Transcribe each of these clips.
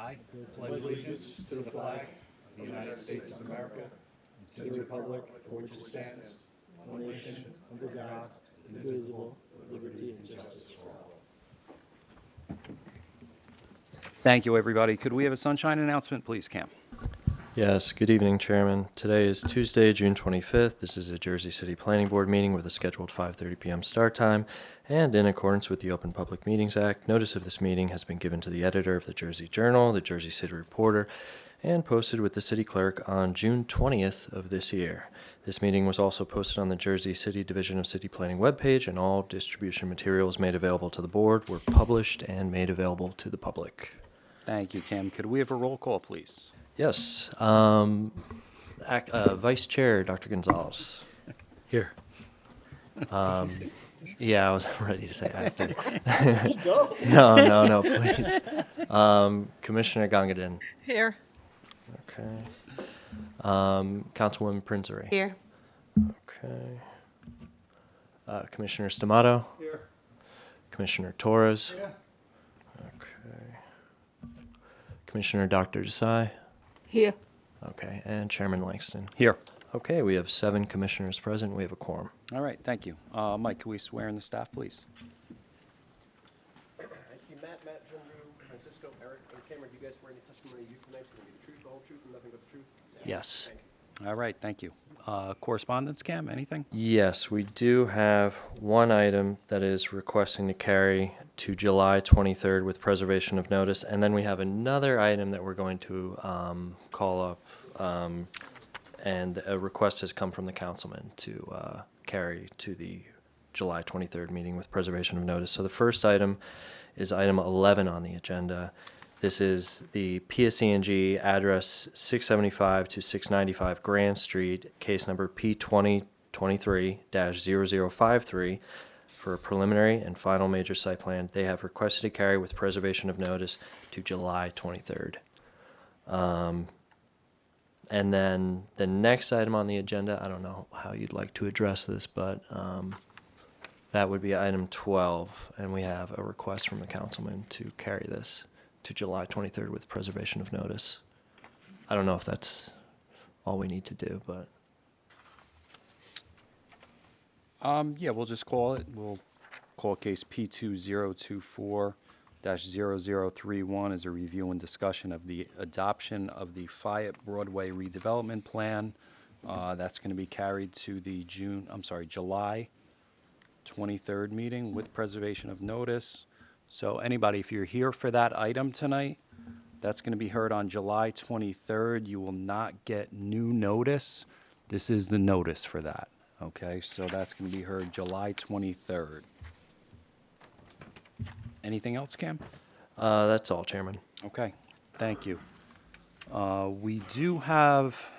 I pledge allegiance to the flag of the United States of America and to the republic for which it stands, one nation, under God, indivisible, with liberty and justice for all. Thank you, everybody. Could we have a sunshine announcement, please, Cam? Yes, good evening, Chairman. Today is Tuesday, June 25th. This is a Jersey City Planning Board meeting with a scheduled 5:30 p.m. start time, and in accordance with the Open Public Meetings Act, notice of this meeting has been given to the editor of the Jersey Journal, the Jersey City Reporter, and posted with the city clerk on June 20th of this year. This meeting was also posted on the Jersey City Division of City Planning webpage, and all distribution materials made available to the board were published and made available to the public. Thank you, Cam. Could we have a roll call, please? Yes. Vice Chair, Dr. Gonzalez. Here. Yeah, I was ready to say acting. Go. No, please. Commissioner Gongadin. Here. Okay. Councilwoman Prinzary. Here. Okay. Commissioner Stamato. Here. Commissioner Torres. Yeah. Okay. Commissioner Dr. Desai. Here. Okay, and Chairman Langston. Here. Okay, we have 7 commissioners present. We have a quorum. All right, thank you. Mike, can we swear in the staff, please? I see Matt, Jim Rue, Francisco, Eric, and Cameron. Do you guys swear any testimony you tonight is going to be the truth, the whole truth, and nothing but the truth? Yes. Thank you. All right, thank you. Correspondence, Cam, anything? Yes, we do have one item that is requesting to carry to July 23rd with preservation of notice, and then we have another item that we're going to call up, and a request has come from the councilman to carry to the July 23rd meeting with preservation of notice. So the first item is item 11 on the agenda. This is the PSE&G address 675 to 695 Grand Street, case number P2023-0053 for a preliminary and final major site plan. They have requested to carry with preservation of notice to July 23rd. And then the next item on the agenda, I don't know how you'd like to address this, but that would be item 12, and we have a request from the councilman to carry this to July 23rd with preservation of notice. I don't know if that's all we need to do, but Yeah, we'll just call it. We'll call case P2024-0031 as a review and discussion of the adoption of the Fayette Broadway redevelopment plan. That's going to be carried to the July 23rd meeting with preservation of notice. So anybody, if you're here for that item tonight, that's going to be heard on July 23rd. You will not get new notice. This is the notice for that. Okay, so that's going to be heard July 23rd. Anything else, Cam? that's all, Chairman. Okay, thank you. We do have...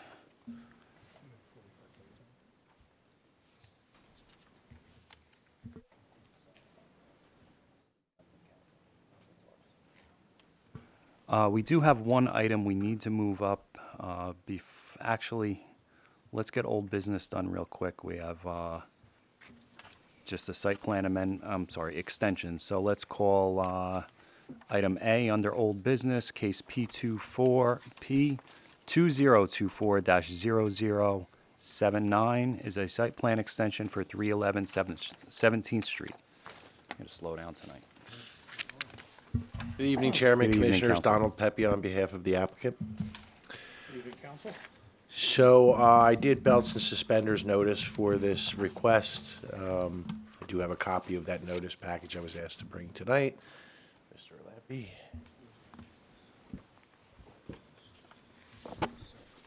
we do have one item we need to move up. Actually, let's get old business done real quick. We have just a site plan extension. So let's call item A under old business, case P2024-0079 is a site plan extension for 311 17th Street. I'm going to slow down tonight. Good evening, Chairman, Good evening, Commissioners. Council. Donald Pepe on behalf of the applicant. Good evening, council. So I did belts and suspenders notice for this request. I do have a copy of that notice package I was asked to bring tonight. Mr. Lappy.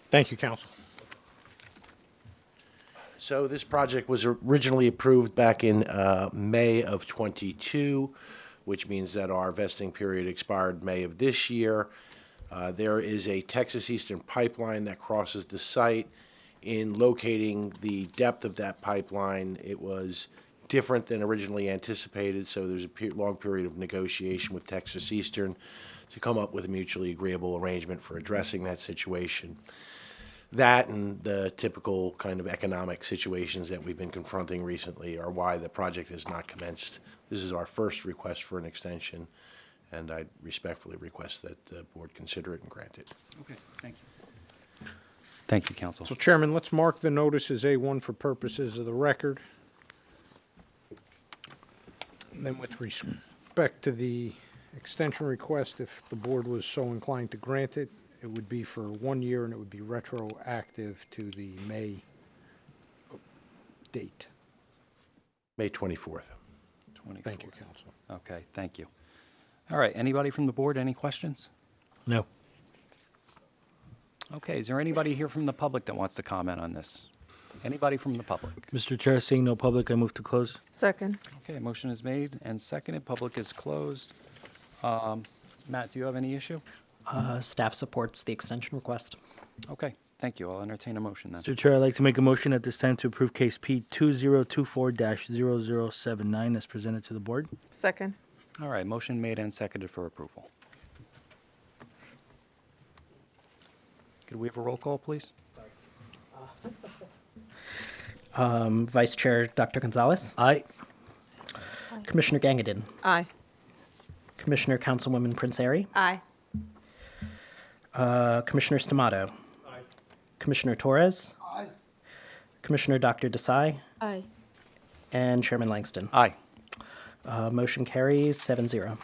Thank you, council. So this project was originally approved back in May of '22, which means that our vesting period expired May of this year. There is a Texas Eastern pipeline that crosses the site. In locating the depth of that pipeline, it was different than originally anticipated, so there's a long period of negotiation with Texas Eastern to come up with a mutually agreeable arrangement for addressing that situation. That and the typical kind of economic situations that we've been confronting recently are why the project has not commenced. This is our first request for an extension, and I respectfully request that the board consider it and grant it. Okay, thank you. Thank you, counsel. So Chairman, let's mark the notice as A1 for purposes of the record. And then with respect to the extension request, if the board was so inclined to grant it, it would be for 1 year and it would be retroactive to the May date. May 24th. 24. Thank you, counsel. Okay, thank you. All right, anybody from the board, any questions? No. Okay, is there anybody here from the public that wants to comment on this? Anybody from the public? Mr. Chair, seeing no public, I move to close. Second. Okay, motion is made and seconded. Public is closed. Matt, do you have any issue? Staff supports the extension request. Okay, thank you. I'll entertain a motion then. Mr. Chair, I'd like to make a motion at this time to approve case P 2024-0079 as presented to the board. Second. All right, motion made and seconded for approval. Could we have a roll call, please? Vice Chair Dr. Gonzalez, Aye. Commissioner Gangadin, Aye. Commissioner Councilwoman Prince Airy, Aye. Commissioner Stamato, Commissioner Torres, Commissioner Dr. Desai, Aye. and Chairman Langston. Aye. Motion carries 7-0.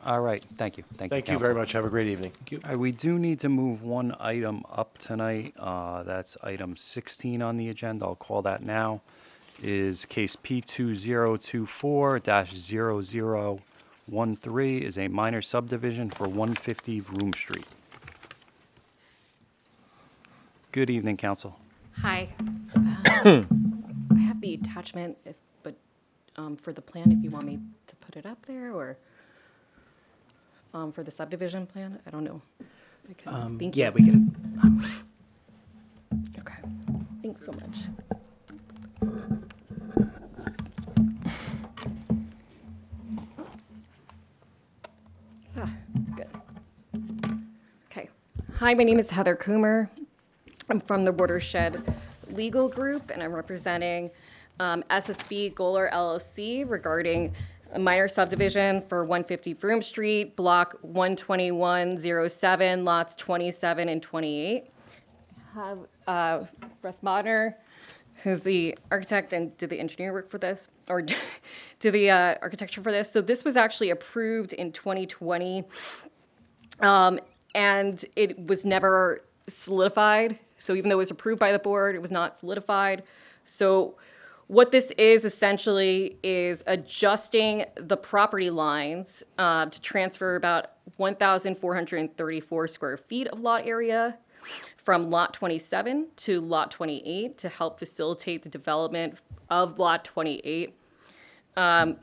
All right, thank you. Thank you counsel. very much. Have a great evening. All right, we do need to move one item up tonight. That's item 16 on the agenda. I'll call that now. Is case P2024-0013 is a minor subdivision for 150 Vroom Street. Good evening, council. Hi. I have the attachment, but for the plan, if you want me to put it up there, or for the subdivision plan, I don't know. I can, thank Yeah, you. we can. Okay, thanks so much. Good. Okay. Hi, my name is Heather Coomer. I'm from the Watershed Legal Group, and I'm representing SSB Goler LLC regarding a minor subdivision for 150 Vroom Street, Block 12107, lots 27 and 28. Have Russ Modner, who's the architect and did the engineer work for this, or did the architecture for this. So this was actually approved in 2020, and it was never solidified. So even though it was approved by the board, it was not solidified. So what this is essentially is adjusting the property lines to transfer about 1,434 square feet of lot area from lot 27 to lot 28 to help facilitate the development of lot 28. It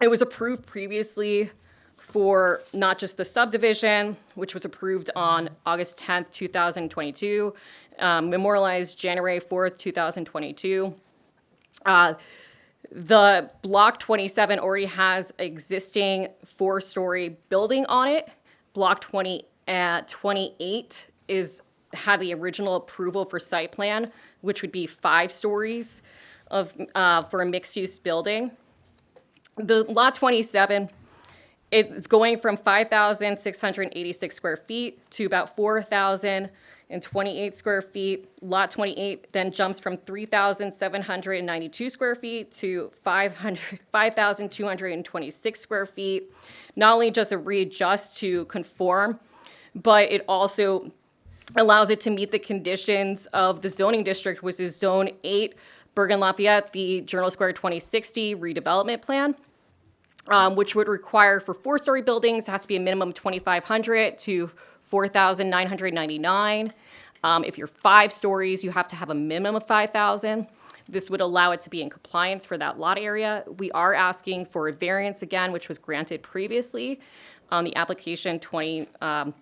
was approved previously for not just the subdivision, which was approved on August 10th, 2022, memorialized January 4th, 2022. The Block 27 already has existing 4-story building on it. Block 28 had the original approval for site plan, which would be 5 stories for a mixed-use building. The Lot 27, it's going from 5,686 square feet to about 4,028 square feet. Lot 28 then jumps from 3,792 square feet to 5,226 square feet. Not only does it readjust to conform, but it also allows it to meet the conditions of the zoning district, which is Zone 8, Bergen Lafayette, the Journal Square 2060 redevelopment plan. Which would require for 4-story buildings, it has to be a minimum of 2,500 to 4,999. If you're 5 stories, you have to have a minimum of 5,000. This would allow it to be in compliance for that lot area. We are asking for a variance again, which was granted previously on the application the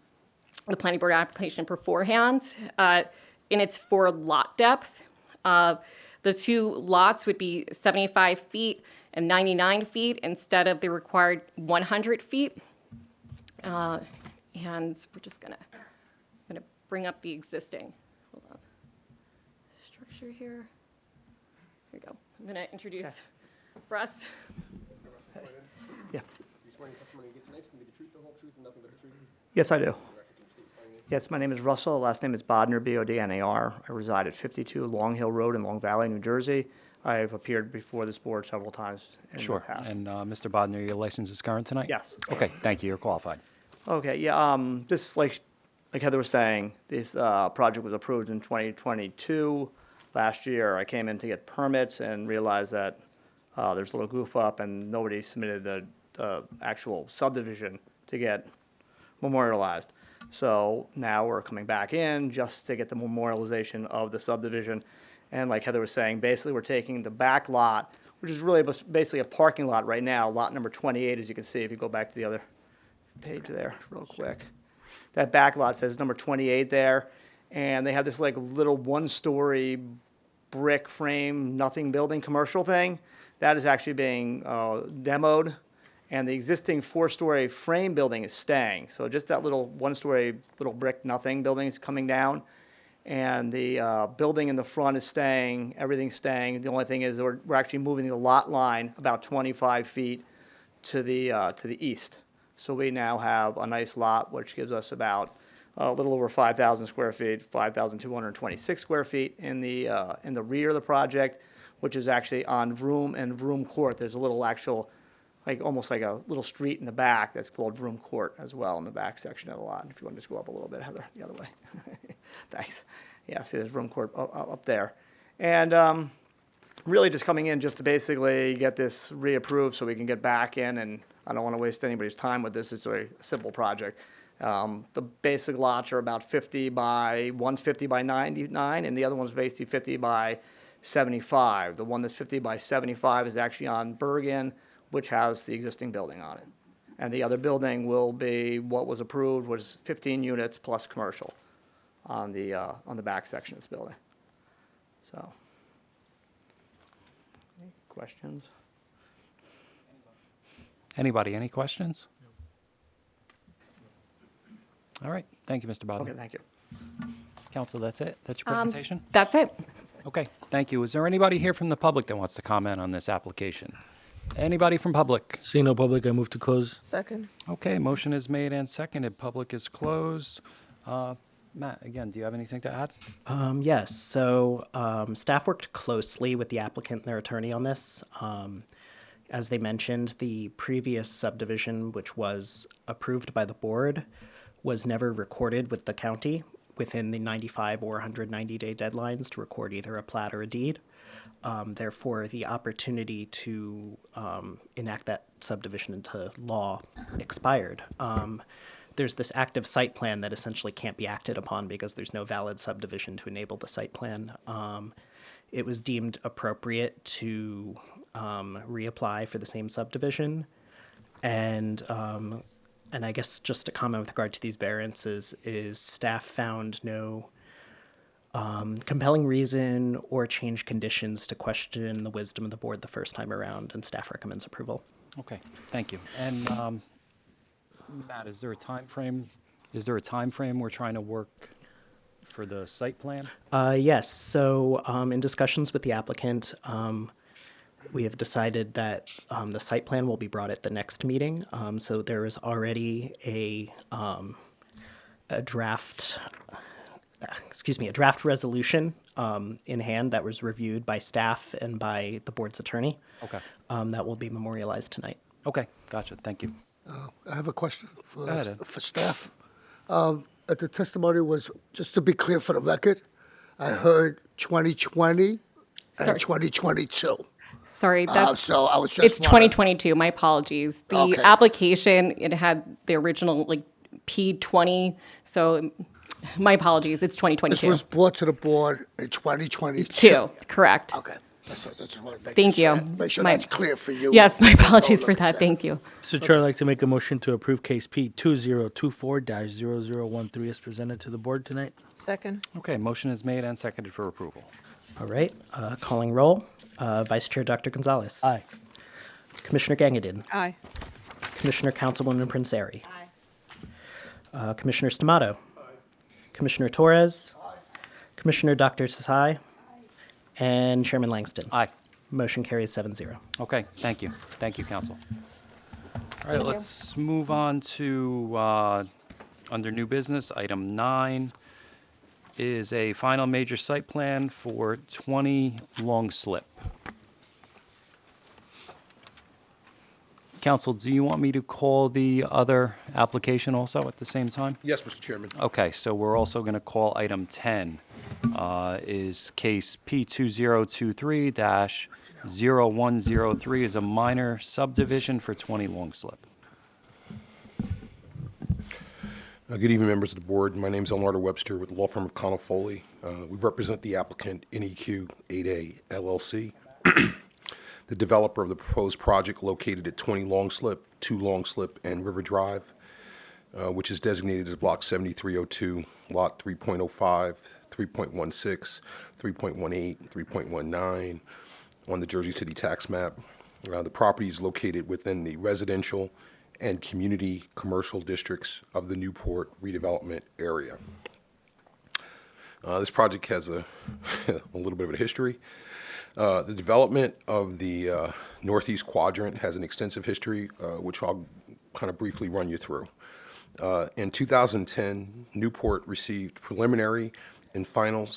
planning board application beforehand. And it's for lot depth. The 2 lots would be 75 feet and 99 feet instead of the required 100 feet. And we're just I'm gonna bring up the existing, hold on, structure here. Here we go. I'm gonna introduce Russ. Yeah. Yes, I do. Yes, my name is Russell. Last name is Bodnar, B-O-D-N-A-R. I reside at 52 Long Hill Road in Long Valley, New Jersey. I have appeared before this board several times in the Sure. past. And Mr. Bodnar, your license is current tonight? Yes. Okay, thank you. You're qualified. Okay, yeah, this, like Heather was saying, this project was approved in 2022. Last year, I came in to get permits and realized that there's a little goof up and nobody submitted the actual subdivision to get memorialized. So now we're coming back in just to get the memorialization of the subdivision. And like Heather was saying, basically we're taking the back lot, which is really basically a parking lot right now, lot number 28, as you can see, if you go back to the other page there real quick. That back lot says number 28 there. And they have this like little one-story brick frame, nothing building commercial thing. That is actually being demoed. And the existing four-story frame building is staying. So just that little one-story, little brick nothing building is coming down. And the building in the front is staying, everything's staying. The only thing is we're actually moving the lot line about 25 feet to the east. So we now have a nice lot, which gives us about a little over 5,000 square feet, 5,226 square feet in the rear of the project, which is actually on Vroom and Vroom Court. There's a little actual, like almost like a little street in the back that's called Vroom Court as well in the back section of the lot. If you want to just go up a little bit, Heather, the other way. Thanks. Yeah, see there's Vroom Court up there. And really just coming in just to basically get this reapproved so we can get back in, and I don't want to waste anybody's time with this. It's a very simple project. The basic lots are about one's 50 by 99, and the other one's basically 50 by 75. The one that's 50 by 75 is actually on Bergen, which has the existing building on it. And the other building will be what was approved, was 15 units plus commercial on the back section of this building. So, any questions? Anybody, any questions? All right, thank you, Mr. Bodnar. Okay, thank you. Counsel, that's it? That's your presentation? That's it. Okay, thank you. Is there anybody here from the public that wants to comment on this application? Anybody from public? Seeing no public, I move to close. Second. Okay, motion is made and seconded. Public is closed. Matt, again, do you have anything to add? Yes, so staff worked closely with the applicant and their attorney on this. As they mentioned, the previous subdivision, which was approved by the board, was never recorded with the county within the 95 or 190-day deadlines to record either a plat or a deed. Therefore, the opportunity to enact that subdivision into law expired. There's this active site plan that essentially can't be acted upon because there's no valid subdivision to enable the site plan. It was deemed appropriate to reapply for the same subdivision. And I guess just to comment with regard to these variances is staff found no compelling reason or change conditions to question the wisdom of the board the first time around, and staff recommends approval. Okay, thank you. And Matt, is there a time frame? Is there a time frame we're trying to work for the site plan? Yes, so in discussions with the applicant, we have decided that the site plan will be brought at the next meeting. So there is already a draft resolution in hand that was reviewed by staff and by the board's attorney. Okay. That will be memorialized tonight. Okay, gotcha, thank you. I have a question Go ahead, Ed. for staff. The testimony was, just to be clear for the record, I heard 2020 Sorry. and 2022. Sorry, that's, So I was just it's wondering- 2022. My apologies. The Okay. application, it had the original like P20. So my apologies. It's This 2022. was brought to the board in 2022. Two, correct. Okay. That's just want to make Thank sure, you. Make sure My- that's clear for you. Yes, my apologies Oh, for look at that. Thank you. Mr. Chair, I'd like to make a motion to approve case P 2024-0013 as presented to the board tonight. Second. Okay, motion is made and seconded for approval. All right, calling roll. Vice Chair Dr. Gonzalez. Aye. Commissioner Gangadin. Aye. Commissioner Councilwoman Prince-Airy. Commissioner Stamato. Commissioner Torres. Commissioner Dr. Desai. And Chairman Langston. Aye. Motion carries 7-0. Okay, thank you. Thank you, counsel. All right, let's move on to, under new business, item 9 is a final major site plan for 20 Long Slip. Council, do you want me to call the other application also at the same time? Yes, Mr. Chairman. Okay, so we're also going to call item 10, is case P2023-0103, is a minor subdivision for 20 Long Slip. Good evening, members of the board. My name is Elnardo Webster with the law firm of Connell Foley. We represent the applicant NEQ 8A LLC, the developer of the proposed project located at 20 Long Slip, 2 Long Slip, and River Drive, which is designated as Block 7302, Lot 3.05, 3.16, 3.18, 3.19 on the Jersey City tax map. The property is located within the residential and community commercial districts of the Newport redevelopment area. This project has a little bit of a history. The development of the northeast quadrant has an extensive history, which I'll kind of briefly run you through. In 2010, Newport received preliminary and final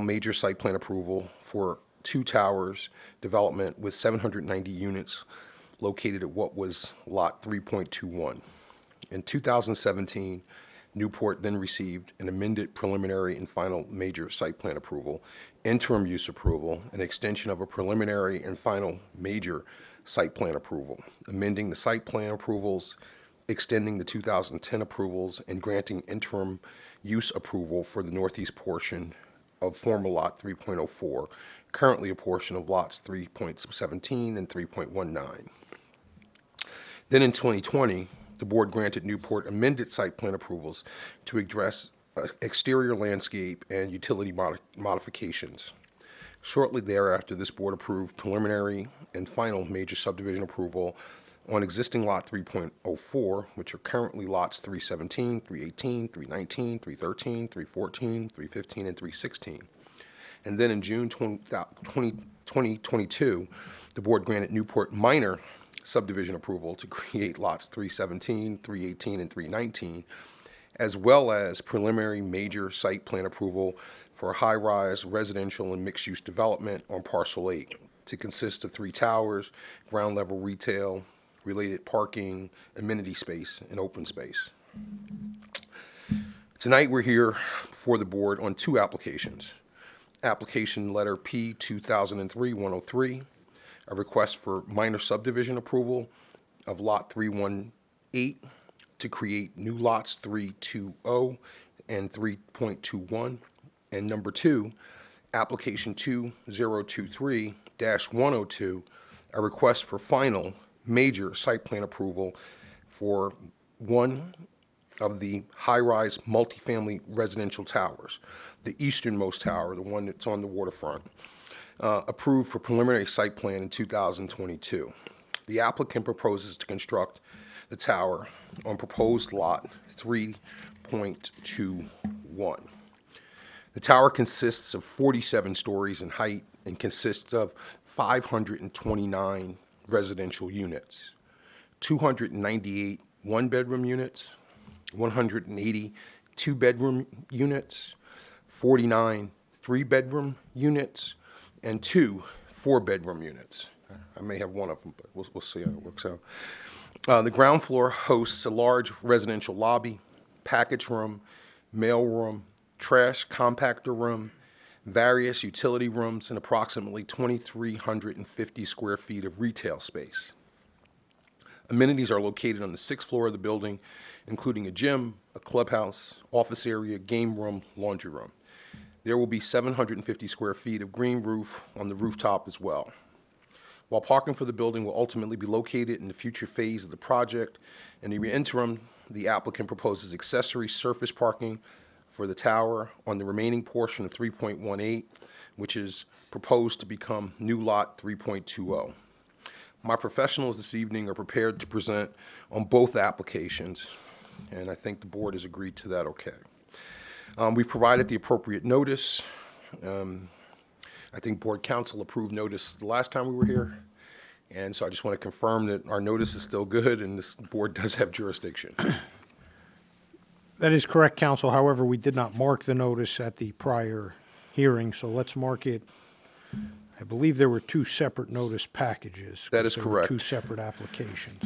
major site plan approval for 2 towers development with 790 units located at what was Lot 3.21. In 2017, Newport then received an amended preliminary and final major site plan approval, interim use approval, an extension of a preliminary and final major site plan approval, amending the site plan approvals, extending the 2010 approvals, and granting interim use approval for the northeast portion of former Lot 3.04, currently a portion of lots 3.17 and 3.19. Then in 2020, the board granted Newport amended site plan approvals to address exterior landscape and utility modifications. Shortly thereafter, this board approved preliminary and final major subdivision approval on existing Lot 3.04, which are currently lots 317, 318, 319, 313, 314, 315, and 316. And then in June 2022, the board granted Newport minor subdivision approval to create lots 317, 318, and 319, as well as preliminary major site plan approval for a high-rise residential and mixed-use development on Parcel 8 to consist of 3 towers, ground-level retail, related parking, amenity space, and open space. Tonight we're here before the board on 2 applications. Application letter P 2003-103, a request for minor subdivision approval of Lot 318 to create new lots 320 and 3.21. And number 2, application 2023-102, a request for final major site plan approval for one of the high-rise multifamily residential towers, the easternmost tower, the one that's on the waterfront, approved for preliminary site plan in 2022. The applicant proposes to construct the tower on proposed lot 3.21. The tower consists of 47 stories in height and consists of 529 residential units, 298 one-bedroom units, 180 two-bedroom units, 49 three-bedroom units, and 2 four-bedroom units. I may have one of them, but we'll see how it works out. The ground floor hosts a large residential lobby, package room, mail room, trash compactor room, various utility rooms, and approximately 2,350 square feet of retail space. Amenities are located on the 6th floor of the building, including a gym, a clubhouse, office area, game room, laundry room. There will be 750 square feet of green roof on the rooftop as well. While parking for the building will ultimately be located in the future phase of the project, in the interim, the applicant proposes accessory surface parking for the tower on the remaining portion of 3.18, which is proposed to become new lot 3.20. My professionals this evening are prepared to present on both applications, and I think the board has agreed to that okay. We provided the appropriate notice. I think board council approved notice the last time we were here, And so I just want to confirm that our notice is still good and this board does have jurisdiction. That is correct, counsel. However, we did not mark the notice at the prior hearing, so let's mark it. I believe there were two separate notice packages. That is 'cause there were correct. Two separate applications.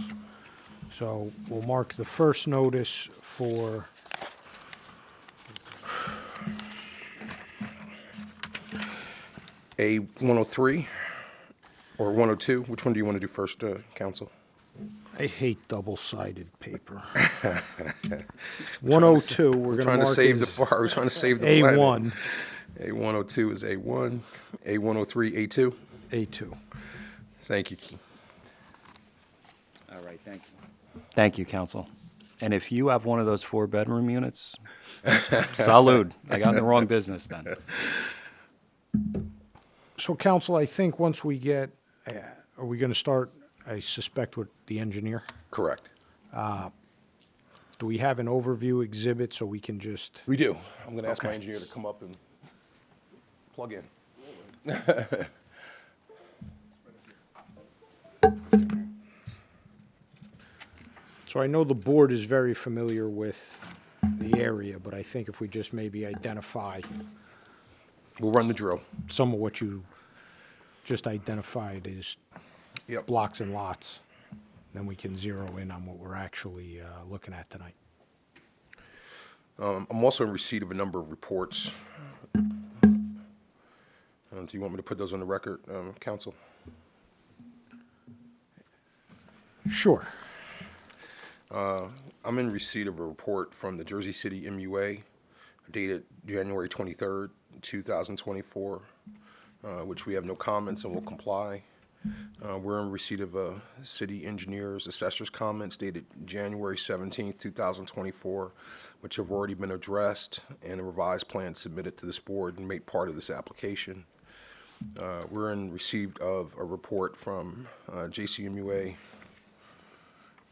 So we'll mark the first notice for A 103 or 102, which one do you want to do first, counsel? I hate double-sided paper. 102, we're going to Trying to mark save the as far, we're trying to save the planet. A1, A102 is A1, A103, A2. A2. Thank you. All right, thank you. Thank you, counsel. And if you have one of those four-bedroom units, salute. I got in the wrong business then. So, counsel, I think once we get, are we going to start, I suspect, with the engineer? Correct. Do we have an overview exhibit so we can just, We do. I'm going to ask my engineer to come up and plug in. so I know the board is very familiar with the area, but I think if we just maybe identify We'll run the drill. some of what you just identified as Yep. blocks and lots, then we can zero in on what we're actually looking at tonight. I'm also in receipt of a number of reports. Do you want me to put those on the record, counsel? Sure. I'm in receipt of a report from the Jersey City MUA dated January 23rd, 2024, which we have no comments and will comply. We're in receipt of a city engineer's assessor's comments dated January 17th, 2024, which have already been addressed and a revised plan submitted to this board and made part of this application. We're in receipt of a report from JCMUA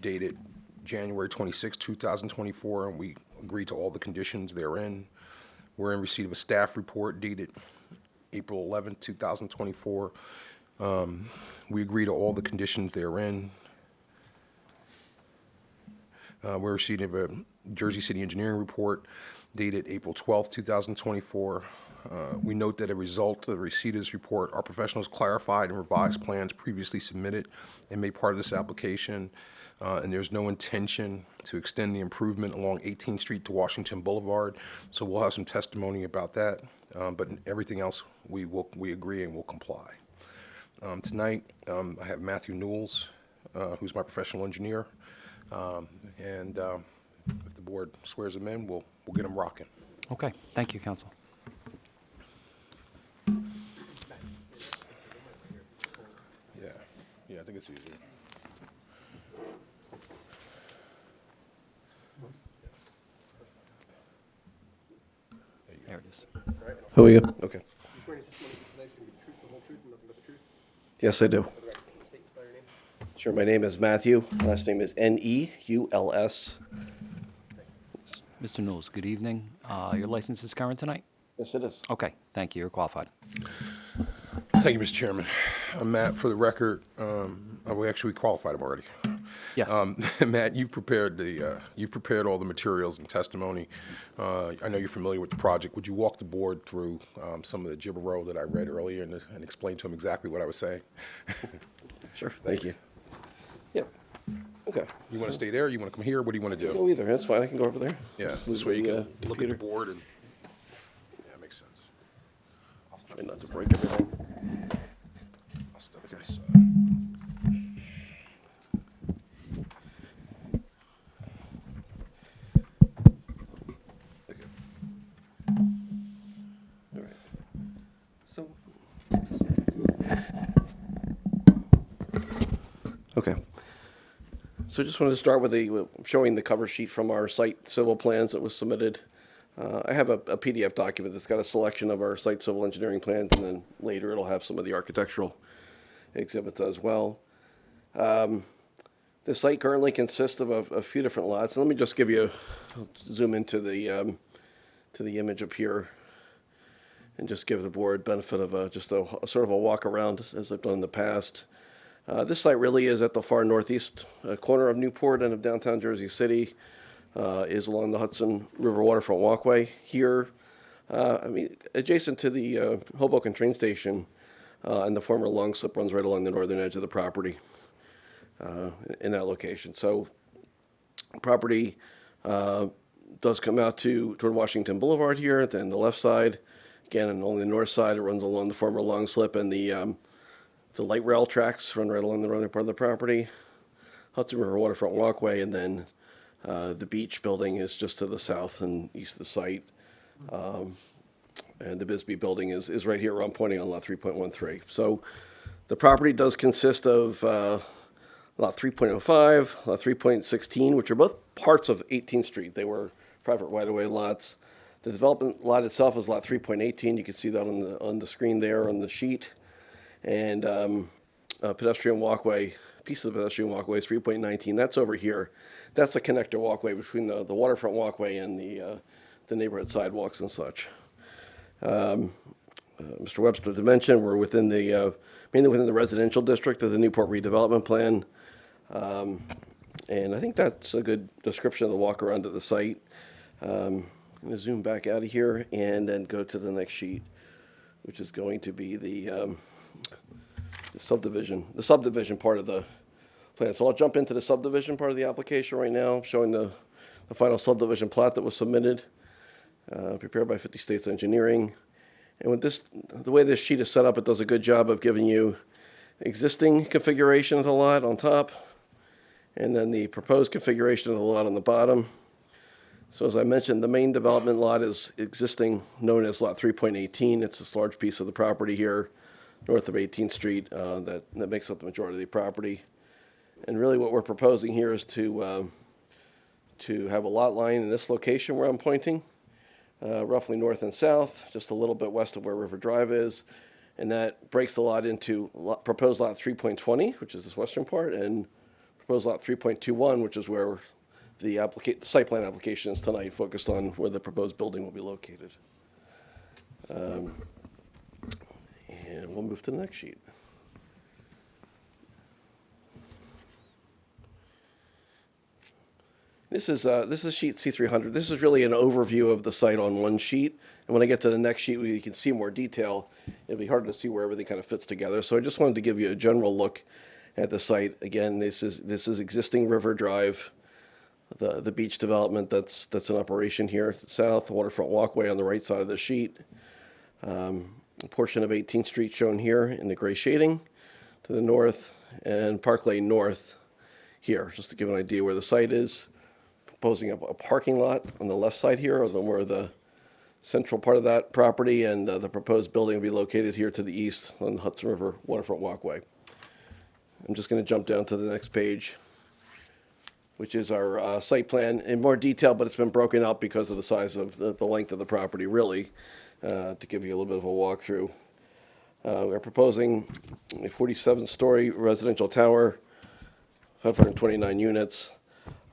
dated January 26, 2024, and we agree to all the conditions therein. We're in receipt of a staff report dated April 11, 2024. We agree to all the conditions therein. We're receiving a Jersey City engineering report dated April 12, 2024. We note that as a result of the receipt of this report, our professionals clarified and revised plans previously submitted and made part of this application, and there's no intention to extend the improvement along 18th Street to Washington Boulevard. So we'll have some testimony about that, but in everything else we agree and will comply. Tonight, I have Matthew Newells, who's my professional engineer, and if the board swears him in, we'll get him rocking. Okay, thank you, counsel. Yeah, I think it's easier. There it is. Who are you? Okay. Yes, I do. Sure, my name is Matthew. Last name is Neuls. Mr. Knowles, good evening. Your license is current tonight? Yes, it is. Okay, thank you. You're qualified. Thank you, Mr. Chairman. I'm Matt. For the record, we actually qualified him already. Yes. Matt, you've prepared all the materials and testimony. I know you're familiar with the project. Would you walk the board through some of the gibberelle that I read earlier and explain to him exactly what I was saying? Sure, thank you. Yep. Okay. You want to stay there? You want to come here? What do you want to do? Go either. That's fine. I can go over there. Yeah, Just this move way you the, can look at the computer. board and, yeah, makes sense. Try not to break everything. I'll step to this side. Okay. All right. So. Okay. So just wanted to start with showing the cover sheet from our site civil plans that was submitted. I have a PDF document that's got a selection of our site civil engineering plans, and then later it'll have some of the architectural exhibits as well. The site currently consists of a few different lots. Let me just give you, I'll zoom into the image up here and just give the board benefit of just a sort of a walk around as I've done in the past. This site really is at the far northeast corner of Newport and of downtown Jersey City, is along the Hudson River Waterfront Walkway here. Adjacent to the Hoboken train station, and the former long slip runs right along the northern edge of the property in that location. So property does come out toward Washington Boulevard here, then the left side. Again, and on the north side, it runs along the former long slip, and the light rail tracks run right along the northern part of the property. Hudson River Waterfront Walkway, and then the beach building is just to the south and east of the site. And the Bisbee building is right here where I'm pointing on lot 3.13. So the property does consist of lot 3.05, lot 3.16, which are both parts of 18th Street. They were private right-of-way lots. The development lot itself is lot 3.18. You can see that on the screen there on the sheet. And a pedestrian walkway, piece of the pedestrian walkway is 3.19. That's over here. That's a connector walkway between the waterfront walkway and the neighborhood sidewalks and such. Mr. Webster did mention we're within mainly within the residential district of the Newport redevelopment plan. And I think that's a good description of the walk around to the site. I'm going to zoom back out of here and then go to the next sheet, which is going to be the subdivision part of the plan. So I'll jump into the subdivision part of the application right now, showing the final subdivision plot that was submitted, prepared by 50 States Engineering. And with the way this sheet is set up, it does a good job of giving you existing configuration of the lot on top, and then the proposed configuration of the lot on the bottom. So as I mentioned, the main development lot is existing, known as lot 3.18. It's this large piece of the property here, north of 18th Street, that makes up the majority of the property. And really what we're proposing here is to have a lot line in this location where I'm pointing, roughly north and south, just a little bit west of where River Drive is. And that breaks the lot into proposed lot 3.20, which is this western part, and proposed lot 3.21, which is where the site plan application is tonight, focused on where the proposed building will be located. And we'll move to the next sheet. This is sheet C300. This is really an overview of the site on one sheet. And when I get to the next sheet where you can see more detail, it'll be hard to see where everything kind of fits together. So I just wanted to give you a general look at the site. Again, this is existing River Drive, the beach development that's in operation here to the south, the waterfront walkway on the right side of the sheet. A portion of 18th Street shown here in the gray shading to the north, and Park Lane North here, just to give an idea where the site is. Proposing a parking lot on the left side here, or where the central part of that property, and the proposed building will be located here to the east on the Hudson River Waterfront Walkway. I'm just going to jump down to the next page, which is our site plan in more detail, but it's been broken up because of the size of the length of the property, really, to give you a little bit of a walkthrough. We're proposing a 47-story residential tower, 529 units.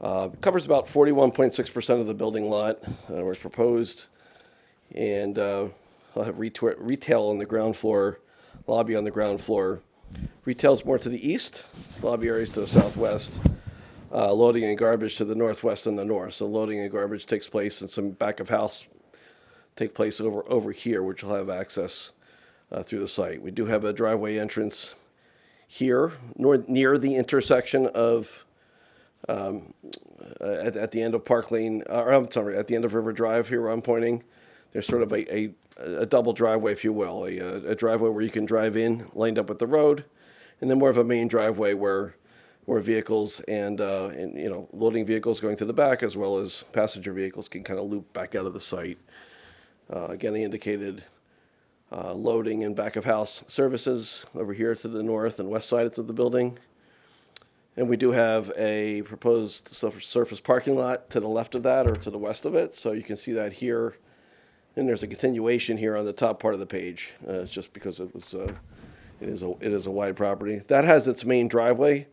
Covers about 41.6% of the building lot, where it's proposed. And I'll have retail on the ground floor, lobby on the ground floor. Retail's more to the east, lobby areas to the southwest, loading and garbage to the northwest and the north. So loading and garbage takes place, and some back of house take place over here, which will have access through the site. We do have a driveway entrance here, near the intersection of at the end of Park Lane, at the end of River Drive here where I'm pointing. There's sort of a double driveway, if you will, a driveway where you can drive in, lined up with the road, and then more of a main driveway where vehicles and loading vehicles going to the back, as well as passenger vehicles, can kind of loop back out of the site. Again, they indicated loading and back of house services over here to the north and west sides of the building. And we do have a proposed surface parking lot to the left of that, or to the west of it. So you can see that here. And there's a continuation here on the top part of the page. It's just because it is a wide property. That has its main driveway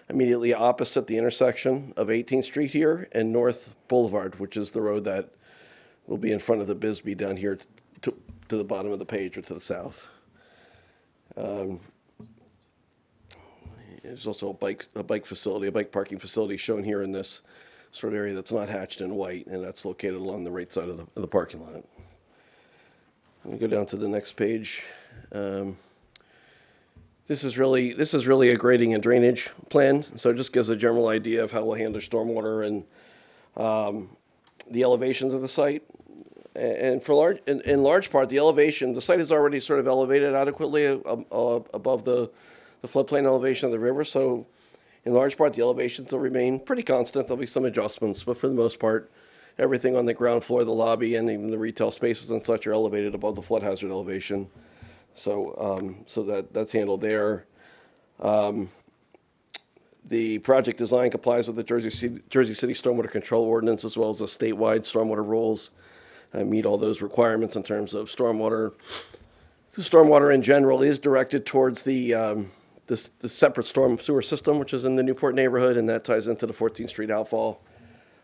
immediately opposite the intersection of 18th Street here and North Boulevard, which is the road that will be in front of the Bisbee down here to the bottom of the page, or to the south. There's also a bike facility, a bike parking facility shown here in this sort of area that's not hatched in white, and that's located along the right side of the parking lot. Let me go down to the next page. This is really a grading and drainage plan, so it just gives a general idea of how we'll handle stormwater and the elevations of the site. And in large part, the elevation, the site is already sort of elevated adequately above the floodplain elevation of the river. So in large part, the elevations will remain pretty constant. There'll be some adjustments, but for the most part, everything on the ground floor, the lobby, and even the retail spaces and such are elevated above the flood hazard elevation. So, that's handled there. The project design complies with the Jersey City Stormwater Control Ordinance as well as the statewide stormwater rules. Meet all those requirements in terms of stormwater. The stormwater in general is directed towards the separate storm sewer system, which is in the Newport neighborhood, and that ties into the 14th Street outfall.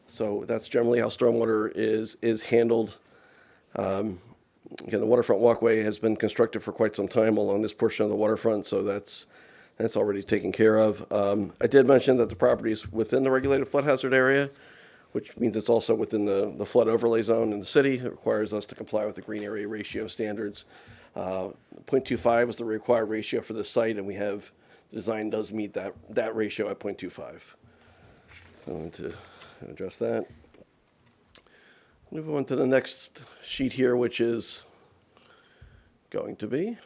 So that's generally how stormwater is handled. Again, the waterfront walkway has been constructed for quite some time along this portion of the waterfront, so that's already taken care of. I did mention that the property is within the regulated flood hazard area, which means it's also within the flood overlay zone in the city. It requires us to comply with the green area ratio standards. 0.25 is the required ratio for the site, and the design does meet that ratio at 0.25. So I want to address that. Move on to the next sheet here, which is going to be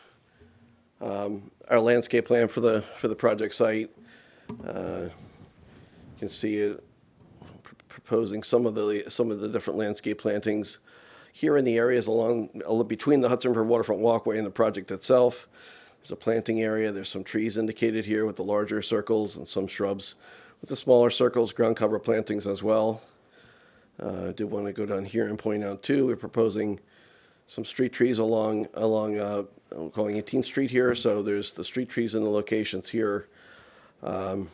our landscape plan for the project site. You can see it proposing some of the different landscape plantings here in the areas between the Hudson River Waterfront Walkway and the project itself. There's a planting area. There's some trees indicated here with the larger circles and some shrubs with the smaller circles, ground cover plantings as well. I did want to go down here and point out too, we're proposing some street trees along I'm calling 18th Street here. So there's the street trees in the locations here along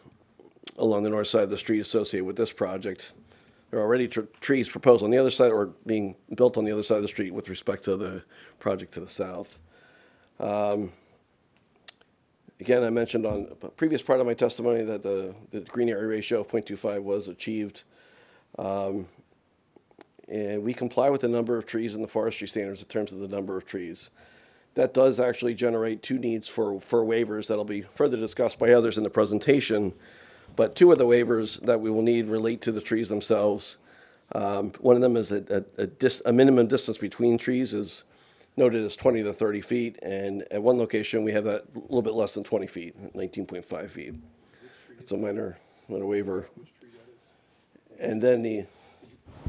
the north side of the street associated with this project. There are already trees proposed on the other side or being built on the other side of the street with respect to the project to the south. Again, I mentioned on a previous part of my testimony that the green area ratio of 0.25 was achieved. And we comply with the number of trees in the forestry standards in terms of the number of trees. That does actually generate two needs for waivers that'll be further discussed by others in the presentation. But two of the waivers that we will need relate to the trees themselves. One of them is a minimum distance between trees is noted as 20 to 30 feet. And at one location, we have that a little bit less than 20 feet, 19.5 feet. It's a minor waiver. And then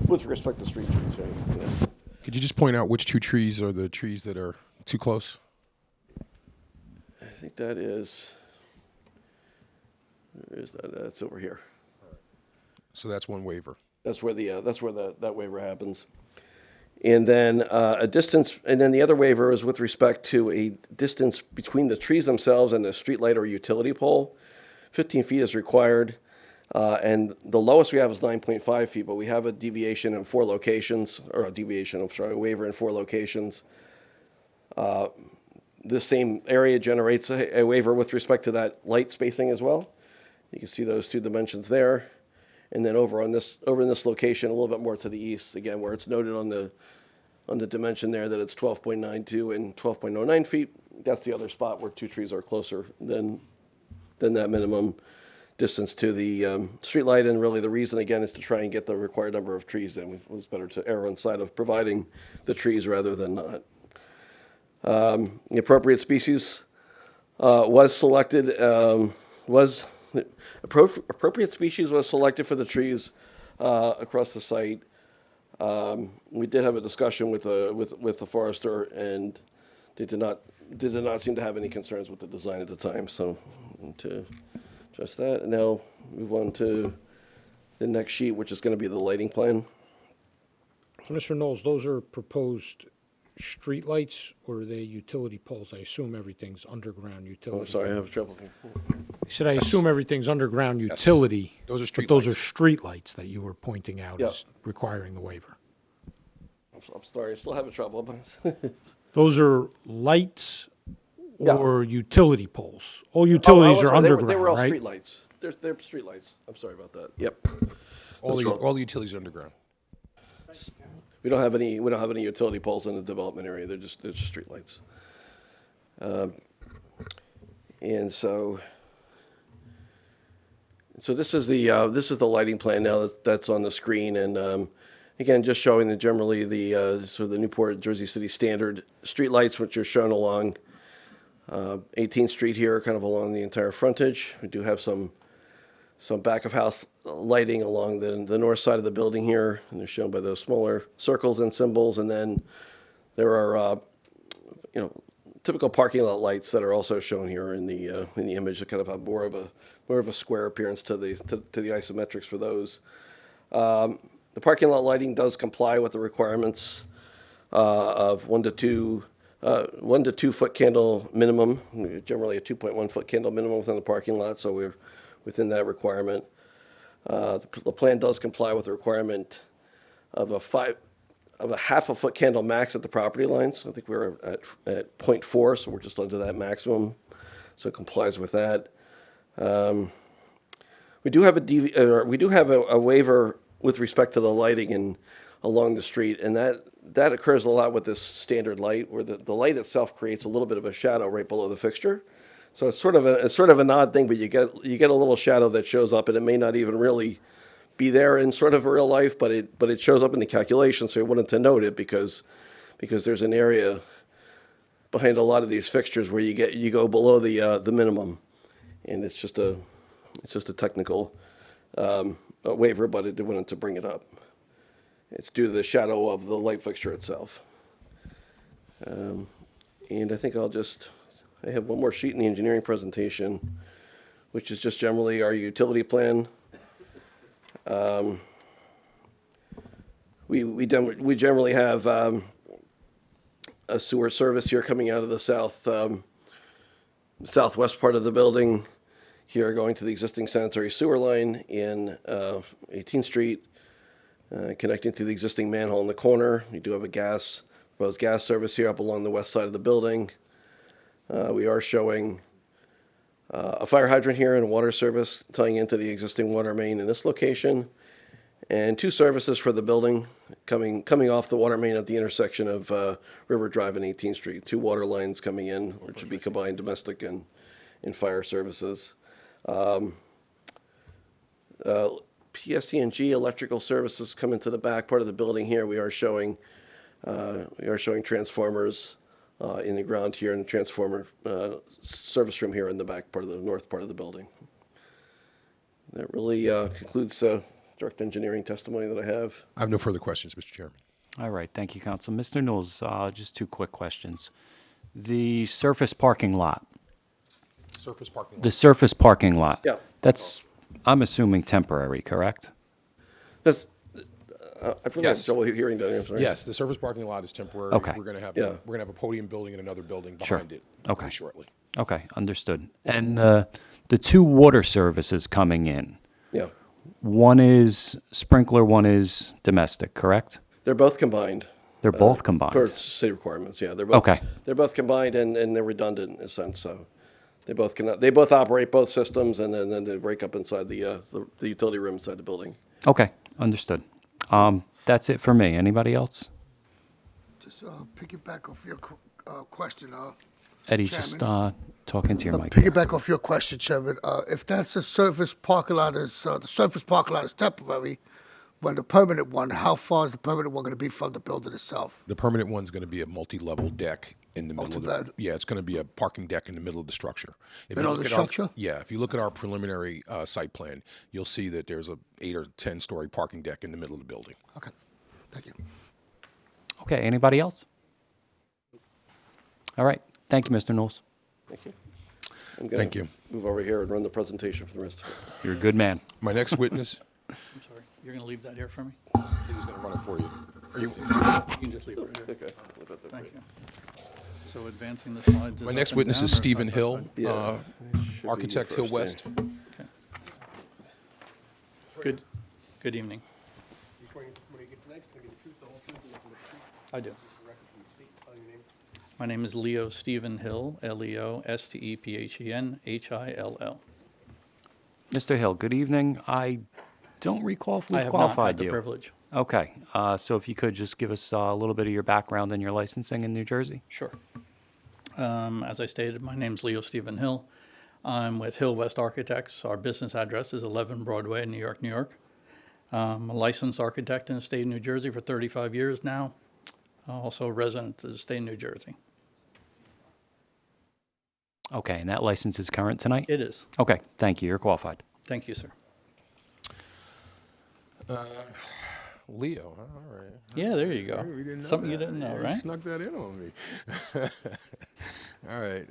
with respect to street trees, right? Yeah. Could you just point out which two trees are the trees that are too close? I think that is, where is that? That's over here. So that's one waiver. That's where that waiver happens. And then the other waiver is with respect to a distance between the trees themselves and the street light or utility pole. 15 feet is required. And the lowest we have is 9.5 feet, but we have a deviation in 4 locations, or a waiver in 4 locations. This same area generates a waiver with respect to that light spacing as well. You can see those 2 dimensions there. And then over in this location, a little bit more to the east, again, where it's noted on the dimension there that it's 12.92 and 12.09 feet. That's the other spot where 2 trees are closer than that minimum distance to the street light. And really the reason, again, is to try and get the required number of trees in. It was better to err on the side of providing the trees rather than not. The appropriate species was selected, appropriate species was selected for the trees across the site. We did have a discussion with the forester, and they did not seem to have any concerns with the design at the time. So to address that, and now move on to the next sheet, which is going to be the lighting plan. So, Mr. Knowles, those are proposed streetlights, or are they utility poles? I assume everything's underground utility. Oh, sorry, I have trouble here. I said I assume everything's underground utility. Those are But those are streetlights. streetlights that you were pointing out Yep. as requiring the waiver. I'm sorry, I still having trouble. But Those are lights Yeah. or utility poles? All utilities are underground, They were all right? streetlights. They're streetlights. I'm sorry about that. Yep. All the utilities are underground. We don't have any utility poles in the development area. They're just streetlights. And so this is the lighting plan now that's on the screen, and again, just showing the generally the sort of the Newport Jersey City standard streetlights, which are shown along 18th Street here, kind of along the entire frontage. We do have some back of house lighting along the north side of the building here, and they're shown by those smaller circles and symbols. And then there are typical parking lot lights that are also shown here in the image that kind of have more of a square appearance to the isometrics for those. The parking lot lighting does comply with the requirements of 1 to 2 foot candle minimum, generally a 2.1 foot candle minimum within the parking lot, so we're within that requirement. The plan does comply with the requirement of a half a foot candle max at the property lines. I think we're at 0.4, so we're just under that maximum, so it complies with that. We do have a waiver with respect to the lighting along the street, and that occurs a lot with this standard light, where the light itself creates a little bit of a shadow right below the fixture. So it's sort of an odd thing, but you get a little shadow that shows up, and it may not even really be there in sort of real life, but it shows up in the calculation. So we wanted to note it because there's an area behind a lot of these fixtures where you go below the minimum, and it's just a technical waiver, but it wanted to bring it up. It's due to the shadow of the light fixture itself. And I think I have one more sheet in the engineering presentation, which is just generally our utility plan. We generally have a sewer service here coming out of the southwest part of the building, here going to the existing sanitary sewer line in 18th Street, connecting to the existing manhole in the corner. We do have a proposed gas service here up along the west side of the building. We are showing a fire hydrant here and a water service tying into the existing water main in this location, and 2 services for the building coming off the water main at the intersection of River Drive and 18th Street. 2 water lines coming in, which would be combined domestic and fire services. PSE&G electrical services come into the back part of the building here. We are showing transformers in the ground here, and the transformer service room here in the back part of the north part of the building. That really concludes direct engineering testimony that I have. I have no further questions, Mr. Chairman. All right, thank you, Counsel. Mr. Knowles, just 2 quick questions. The surface parking lot. Surface parking lot. The surface parking lot. Yeah. That's, I'm assuming, temporary, correct? That's I forgot Yes. trouble hearing that. I'm sorry. Yes, the surface parking lot is temporary. Okay. We're going to have Yeah. a podium building and another building Sure. behind it Okay. very shortly. Okay, understood. And the 2 water services coming in, Yeah. one is sprinkler, one is domestic, correct? They're both combined. They're both Per combined. city requirements, yeah. They're both, Okay. They're both combined and they're redundant in a sense. So they both operate both systems, and then they break up inside the utility room inside the building. Okay, understood. That's it for me. Anybody else? Just piggyback off your question, Eddie, just talking to your mic. piggyback off your question, Chairman. If that's the surface parking lot the surface parking lot is temporary, when the permanent one, how far is the permanent one going to be from the building itself? The permanent one's going to be a multi-level deck in the middle of the, Multi-level. yeah, it's going to be a parking deck in the middle of the structure. If you Middle of look the at our- structure? Yeah, if you look at our preliminary site plan, you'll see that there's a 8 or 10-story parking deck in the middle of the building. Okay, thank you. Okay, anybody else? All right, thank you, Mr. Knowles. Thank you. I'm gonna Thank you. move over here and run the presentation for the rest of it. You're a good man. My next witness, I'm sorry, you're going to leave that here for me? he's going to run it for you. Are you? You can just leave it right here. Okay. Thank you. So advancing the slides. My is next up and witness down is or Stephen side by Hill, side? Yeah. Should be architect Hill first West. thing. Okay. Good evening. I do. My name is Leo Stephen Hill, Leostephen Hill. Mr. Hill, good evening. I don't recall if I we've have not qualified had the you. privilege. Okay, so if you could just give us a little bit of your background and your licensing in New Jersey? Sure. As I stated, my name's Leo Stephen Hill. I'm with Hill West Architects. Our business address is 11 Broadway, New York, New York. I'm a licensed architect in the state of New Jersey for 35 years now. Also a resident of the state of New Jersey. Okay, and that license is current tonight? It is. Okay, thank you. You're qualified. Thank you, sir. Leo, all right. Yeah, there you go. We didn't know Something you that. didn't know, You right? Snuck that in on me. All right,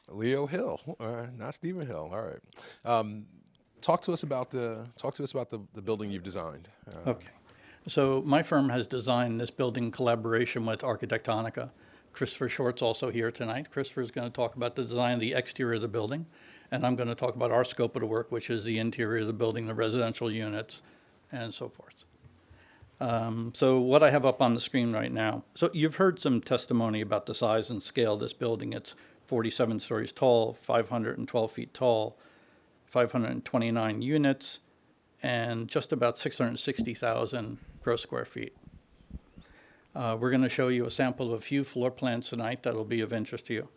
Leo Hill, not Stephen Hill. All right. Talk to us about the building you've designed. Okay. So my firm has designed this building in collaboration with Architectonica. Christopher Short's also here tonight. Christopher is going to talk about the design of the exterior of the building, and I'm going to talk about our scope of the work, which is the interior of the building, the residential units, and so forth. So what I have up on the screen right now, so you've heard some testimony about the size and scale of this building. It's 47 stories tall, 512 feet tall, 529 units, and just about 660,000 gross square feet. We're going to show you a sample of a few floor plans tonight that will be of interest to you.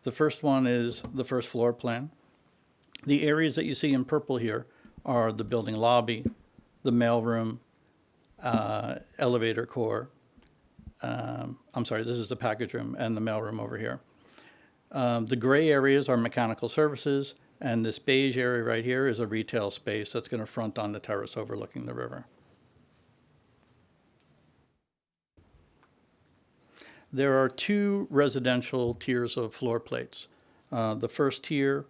The first one is the first floor plan. The areas that you see in purple here are the building lobby, the mailroom, elevator core. I'm sorry, this is the package room and the mailroom over here. The gray areas are mechanical services, and this beige area right here is a retail space that's going to front on the terrace overlooking the river. There are two residential tiers of floor plates. The first tier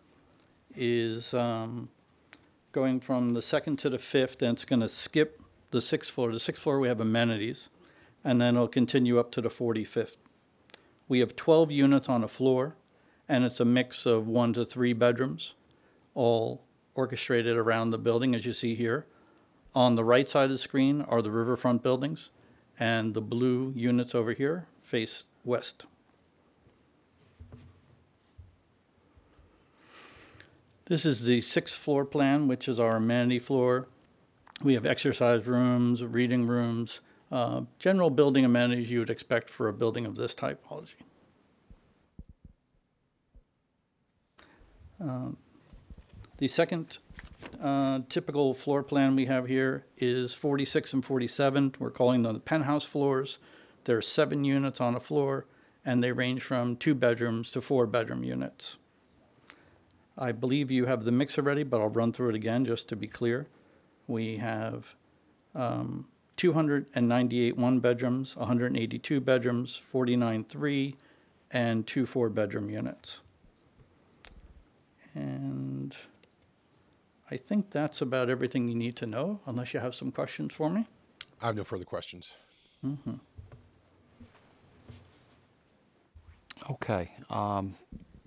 is going from the second to the fifth, and it's going to skip the sixth floor. The sixth floor we have amenities, and then it'll continue up to the 45th. We have 12 units on a floor, and it's a mix of 1 to 3 bedrooms, all orchestrated around the building, as you see here. On the right side of the screen are the riverfront buildings, and the blue units over here face west. This is the 6th floor plan, which is our amenity floor. We have exercise rooms, reading rooms, general building amenities you would expect for a building of this typology. The second typical floor plan we have here is 46 and 47. We're calling them the penthouse floors. There are 7 units on a floor, and they range from 2 bedrooms to 4 bedroom units. I believe you have the mix already, but I'll run through it again just to be clear. We have 298 one bedrooms, 182 bedrooms, 49 3, and 2 4 bedroom units. And I think that's about everything you need to know, unless you have some questions for me. I have no further questions. Okay.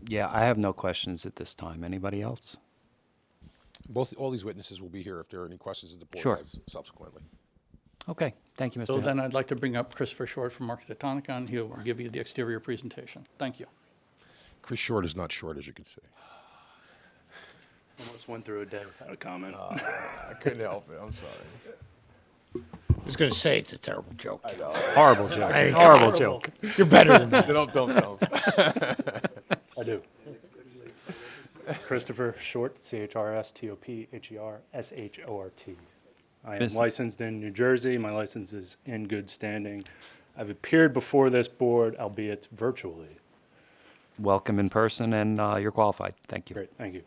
Yeah, I have no questions at this time. Anybody else? All these witnesses will be here if there are any questions that the board Sure. has subsequently. Okay, thank you, Mr. So Hill. then I'd like to bring up Christopher Short from Architectonica, and he'll give you the exterior presentation. Thank you. Chris Short is not short, as you can see. Almost went through a day without a comment. I couldn't help it. I'm sorry. I was going to say it's a terrible joke. I know. Horrible joke. Hey, Horrible come on. joke. You're better than that. Don't. I do. Christopher Short, CHRSTOPHERSHORT. I am Miss- licensed in New Jersey. My license is in good standing. I've appeared before this board, albeit virtually. Welcome in person, and you're qualified. Thank you. Great, thank you.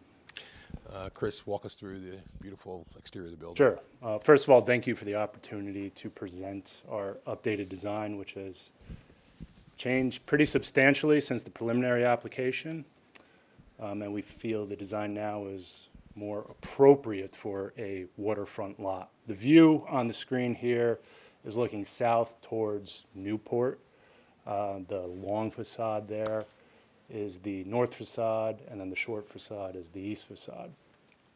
Chris, walk us through the beautiful exterior of the building. Sure. First of all, thank you for the opportunity to present our updated design, which has changed pretty substantially since the preliminary application. And we feel the design now is more appropriate for a waterfront lot. The view on the screen here is looking south towards Newport. The long facade there is the north facade, and then the short facade is the east facade.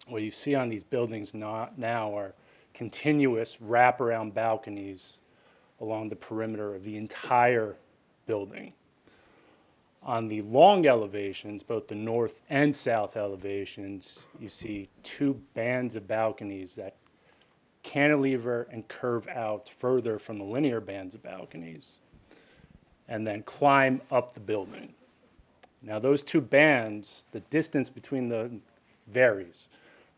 What you see on these buildings now are continuous wraparound balconies along the perimeter of the entire building. On the long elevations, both the north and south elevations, you see two bands of balconies that cantilever and curve out further from the linear bands of balconies and then climb up the building. Now those two bands, the distance between them varies,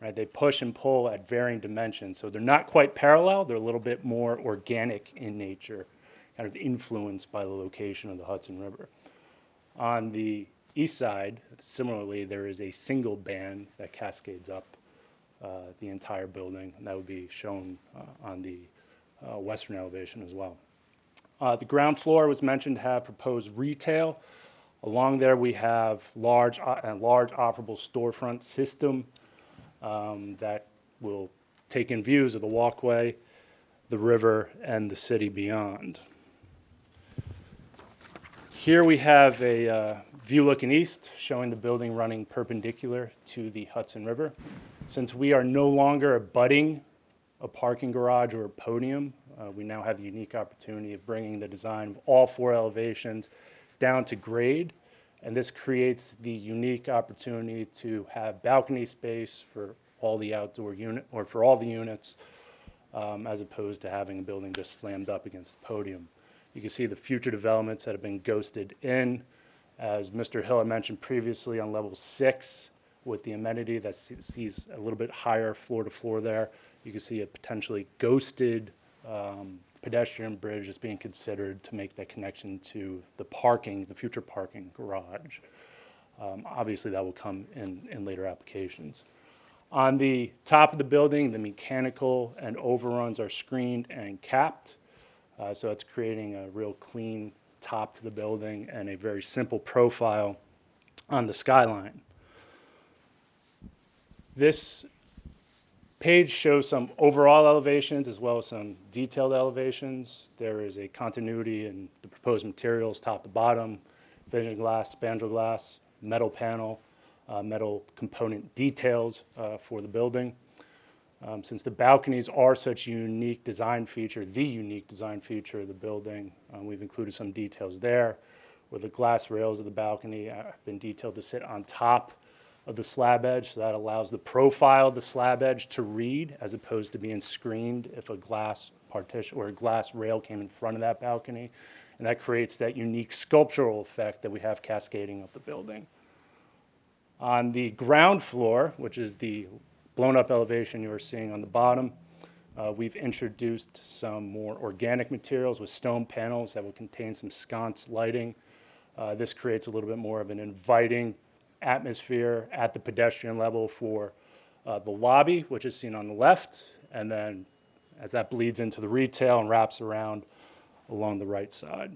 right? They push and pull at varying dimensions. So they're not quite parallel, they're a little bit more organic in nature, kind of influenced by the location of the Hudson River. On the east side, similarly, there is a single band that cascades up the entire building, and that would be shown on the western elevation as well. The ground floor was mentioned to have proposed retail. Along there, we have a large operable storefront system that will take in views of the walkway, the river, and the city beyond. Here we have a view looking east, showing the building running perpendicular to the Hudson River. Since we are no longer abutting a parking garage or a podium, we now have the unique opportunity of bringing the design of all four elevations down to grade, and this creates the unique opportunity to have balcony space for all the outdoor unit, or for all the units, as opposed to having a building just slammed up against the podium. You can see the future developments that have been ghosted in. As Mr. Hill had mentioned previously, on level 6, with the amenity that sees a little bit higher floor to floor there, you can see a potentially ghosted pedestrian bridge is being considered to make that connection to the parking, the future parking garage. Obviously, that will come in later applications. On the top of the building, the mechanical and overruns are screened and capped. So it's creating a real clean top to the building and a very simple profile on the skyline. This page shows some overall elevations as well as some detailed elevations. There is a continuity in the proposed materials, top to bottom, vision glass, spandrel glass, metal panel, metal component details for the building. Since the balconies are such a unique design feature, the unique design feature of the building, we've included some details there, where the glass rails of the balcony have been detailed to sit on top of the slab edge, so that allows the profile of the slab edge to read as opposed to being screened if a glass partition or a glass rail came in front of that balcony. And that creates that unique sculptural effect that we have cascading up the building. On the ground floor, which is the blown up elevation you are seeing on the bottom, we've introduced some more organic materials with stone panels that will contain some sconce lighting. This creates a little bit more of an inviting atmosphere at the pedestrian level for the lobby, which is seen on the left, and then as that bleeds into the retail and wraps around along the right side.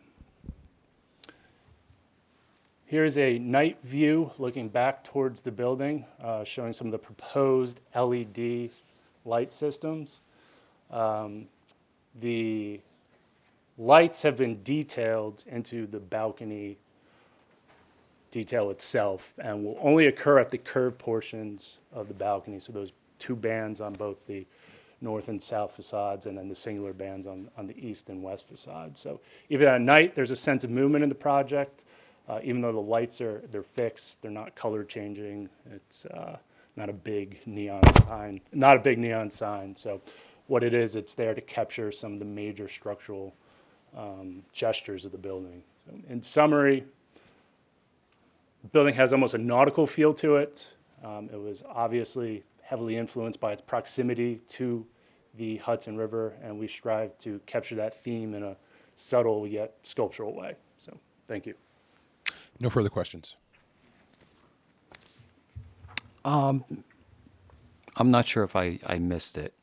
Here's a night view looking back towards the building, showing some of the proposed LED light systems. The lights have been detailed into the balcony detail itself and will only occur at the curved portions of the balcony. So those two bands on both the north and south facades, and then the singular bands on the east and west facades. So even at night, there's a sense of movement in the project. Even though the lights they're fixed, they're not color changing. It's not a big neon sign. So what it is, it's there to capture some of the major structural gestures of the building. So in summary, the building has almost a nautical feel to it. It was obviously heavily influenced by its proximity to the Hudson River, and we strive to capture that theme in a subtle yet sculptural way. So thank you. No further questions. I'm not sure if I missed it.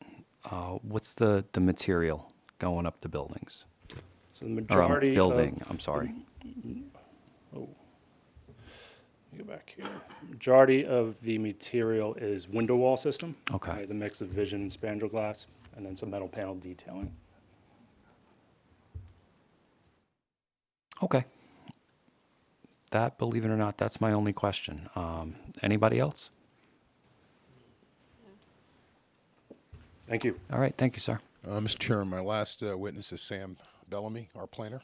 What's the material going up the buildings? So the majority building, I'm sorry. Let me go back here. Majority of the material is window wall system. Okay. Right, the mix of vision and spandrel glass, and then some metal panel detailing. Okay. That, believe it or not, that's my only question. Anybody else? Thank you. All right, thank you, sir. Mr. Chairman, my last witness is Sam Bellamy, our planner.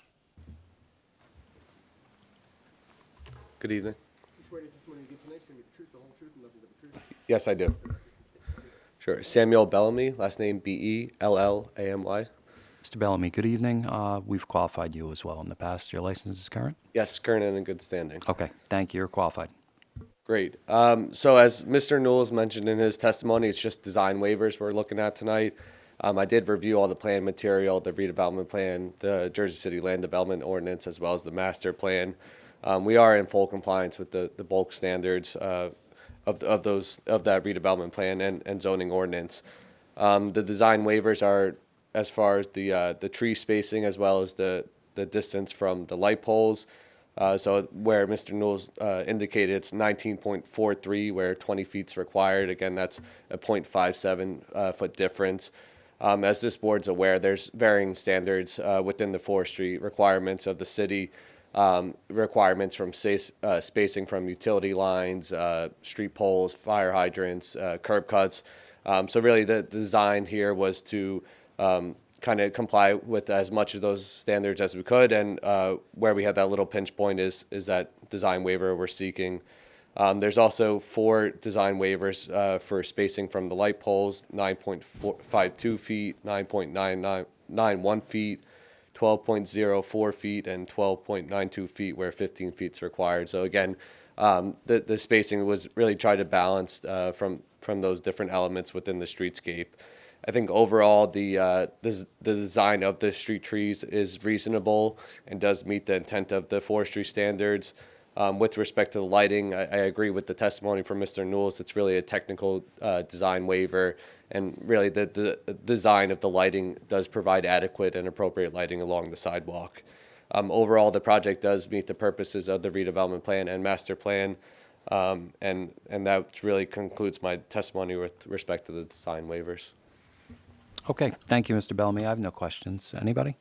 Good evening. Yes, I do. Sure. Samuel Bellamy, last name Bellamy. Mr. Bellamy, good evening. We've qualified you as well in the past. Your license is current? Yes, current and in good standing. Okay, thank you. You're qualified. Great. So as Mr. Newell's mentioned in his testimony, it's just design waivers we're looking at tonight. I did review all the plan material, the redevelopment plan, the Jersey City Land Development Ordinance, as well as the master plan. We are in full compliance with the bulk standards of that redevelopment plan and zoning ordinance. The design waivers are as far as the tree spacing as well as the distance from the light poles. So where Mr. Newell's indicated it's 19.43 where 20 feet's required. Again, that's a 0.57 foot difference. As this board's aware, there's varying standards within the forestry requirements of the city, requirements from spacing from utility lines, street poles, fire hydrants, curb cuts. So really the design here was to kind of comply with as much of those standards as we could, and where we had that little pinch point is that design waiver we're seeking. There's also 4 design waivers for spacing from the light poles: 9.52 feet, 9.91 feet, 12.04 feet, and 12.92 feet, where 15 feet is required. So again, the spacing was really tried to balance from those different elements within the streetscape. I think overall the design of the street trees is reasonable and does meet the intent of the forestry standards. With respect to the lighting, I agree with the testimony from Mr. Newell's. It's really a technical design waiver, and really the design of the lighting does provide adequate and appropriate lighting along the sidewalk. Overall, the project does meet the purposes of the redevelopment plan and master plan, and that really concludes my testimony with respect to the design waivers. Okay, thank you, Mr. Bellamy. I have no questions. Anybody?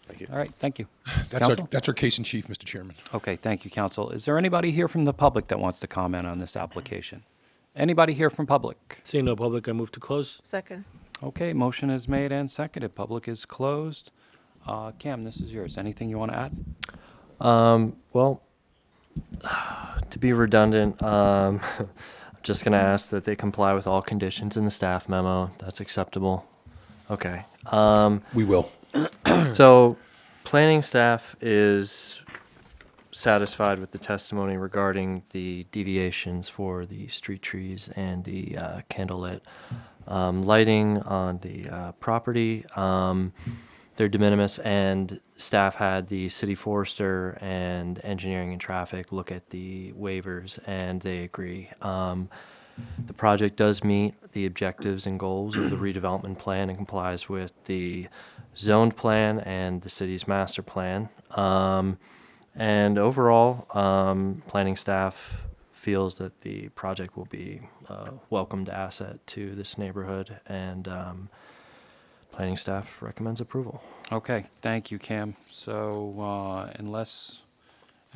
Thank you. All right, thank you. That's our case in chief, Mr. Chairman. Okay, thank you, counsel. Is there anybody here from the public that wants to comment on this application? Anybody here from public? Seeing no public, I move to close. Second. Okay, motion is made and seconded. Public is closed. Cam, this is yours. Anything you want to add? Well, to be redundant, I'm just going to ask that they comply with all conditions in the staff memo. That's acceptable. Okay. We will. So, planning staff is satisfied with the testimony regarding the deviations for the street trees and the candlelit lighting on the property. They're de minimis, and staff had the city forester and engineering and traffic look at the waivers, and they agree. The project does meet the objectives and goals of the redevelopment plan and complies with the zoned plan and the city's master plan. And overall, planning staff feels that the project will be a welcomed asset to this neighborhood, and planning staff recommends approval. Okay, thank you, Cam. So unless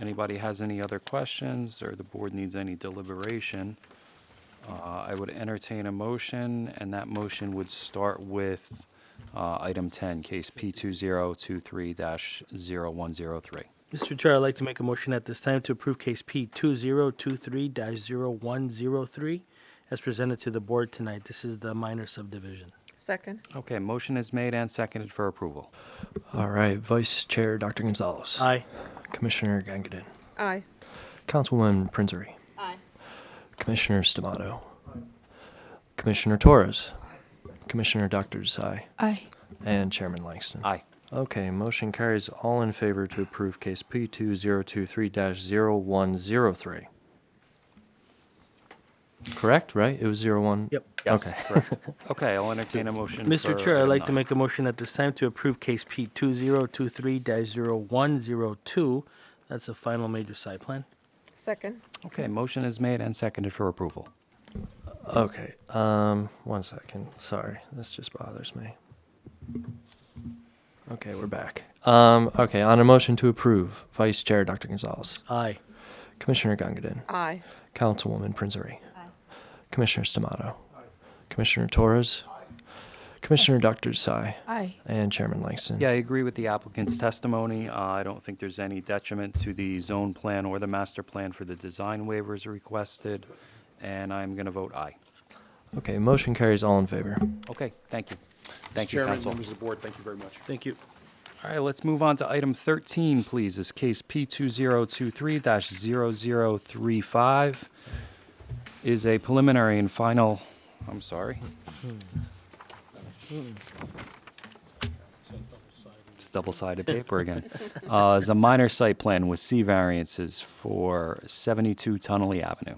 anybody has any other questions or the board needs any deliberation, I would entertain a motion, and that motion would start with item 10, case P2023-0103. Mr. Chair, I'd like to make a motion at this time to approve case P2023-0103 as presented to the board tonight. This is the minor subdivision. Second. Okay, motion is made and seconded for approval. All right, Vice Chair Dr. Gonzalez. Aye. Commissioner Gangadin. Aye. Councilwoman Prinzery. Aye. Commissioner Stamato. Commissioner Torres. Commissioner Dr. Desai. Aye. And Chairman Langston. Aye. Okay, motion carries all in favor to approve case P2023-0103. Correct, right? It was 01? Yep. Yes, Okay. correct. Okay, I'll entertain a motion. Mr. for Chair, I'd item like to 9. make a motion at this time to approve case P2023-0102. That's a final major site plan. Second. Okay, motion is made and seconded for approval. Okay, 1 second. Sorry, this just bothers me. Okay, we're back. Okay, on a motion to approve, Vice Chair Dr. Gonzalez. Aye. Commissioner Gangadin. Aye. Councilwoman Prinzery. Commissioner Stamato. Commissioner Torres. Commissioner Dr. Desai. Aye. And Chairman Langston. Yeah, I agree with the applicant's testimony. I don't think there's any detriment to the zone plan or the master plan for the design waivers requested, and I'm going to vote aye. Okay, motion carries. All in favor. Okay, thank you. Mr. Thank you, Chairman, counsel. members of the board, thank you very much. Thank you. All right, let's move on to item 13, please. This case P2023-0035 is a preliminary and final, I'm sorry. It's double-sided paper again. It's a minor site plan with C variances for 72 Tunnelly Avenue.